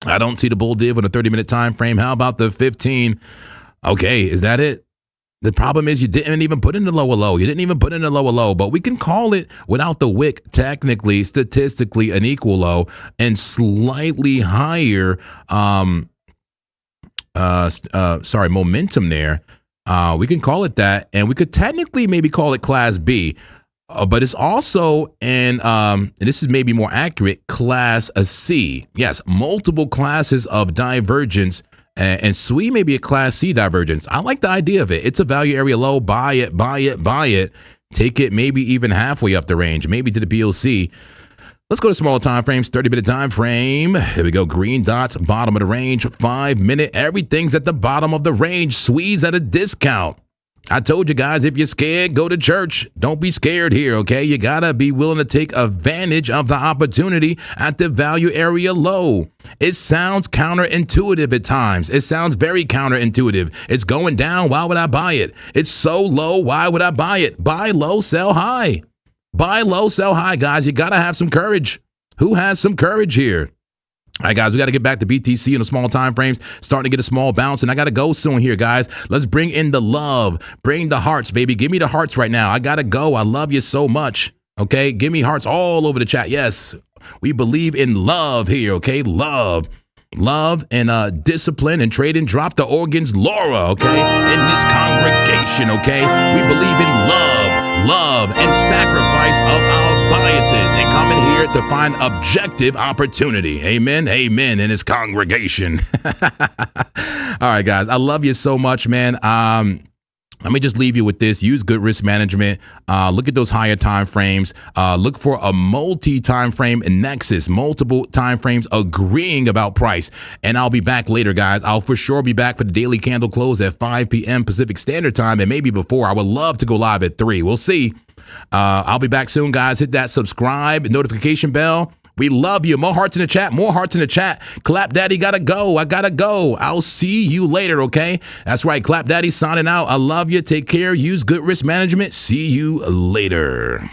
I don't see the bull div on a 30-minute time frame. How about the 15? Okay, is that it? The problem is you didn't even put in the lower low. You didn't even put in the lower low, but we can call it without the wick, technically, statistically, an equal low and slightly higher momentum there. We can call it that, and we could technically maybe call it class B, but it's also, and this is maybe more accurate, class C. Yes, multiple classes of divergence, and SWE may be a class C divergence. I like the idea of it. It's a value area low. Buy it, buy it, buy it. Take it maybe even halfway up the range, maybe to the BOC. Let's go to smaller time frames, 30-minute time frame. Here we go. Green dots, bottom of the range, 5-minute. Everything's at the bottom of the range. SWE's at a discount. I told you guys, if you're scared, go to church. Don't be scared here, okay? You got to be willing to take advantage of the opportunity at the value area low. It sounds counterintuitive at times. It sounds very counterintuitive. It's going down. Why would I buy it? It's so low. Why would I buy it? Buy low, sell high. Buy low, sell high, guys. You got to have some courage. Who has some courage here? All right, guys, we got to get back to BTC in the small time frames, starting to get a small bounce, and I got to go soon here, guys. Let's bring in the love. Bring the hearts, baby. Give me the hearts right now. I got to go. I love you so much, okay? Give me hearts all over the chat. Yes, we believe in love here, okay? Love and discipline and trading. Drop the organs, Laura, okay? In this congregation, okay? We believe in love and sacrifice of our biases and coming here to find objective opportunity. Amen. Amen. In this congregation. All right, guys. I love you so much, man. Let me just leave you with this. Use good risk management. Look at those higher time frames. Look for a multi-time frame nexus, multiple time frames agreeing about price. And I'll be back later, guys. I'll for sure be back for the daily candle close at 5 p.m. Pacific Standard Time, and maybe before. I would love to go live at 3. We'll see. I'll be back soon, guys. Hit that subscribe notification bell. We love you. More hearts in the chat. More hearts in the chat. Clap Daddy gotta go. I gotta go. I'll see you later, okay? That's right. Clap Daddy signing out. I love you. Take care. Use good risk management. See you later.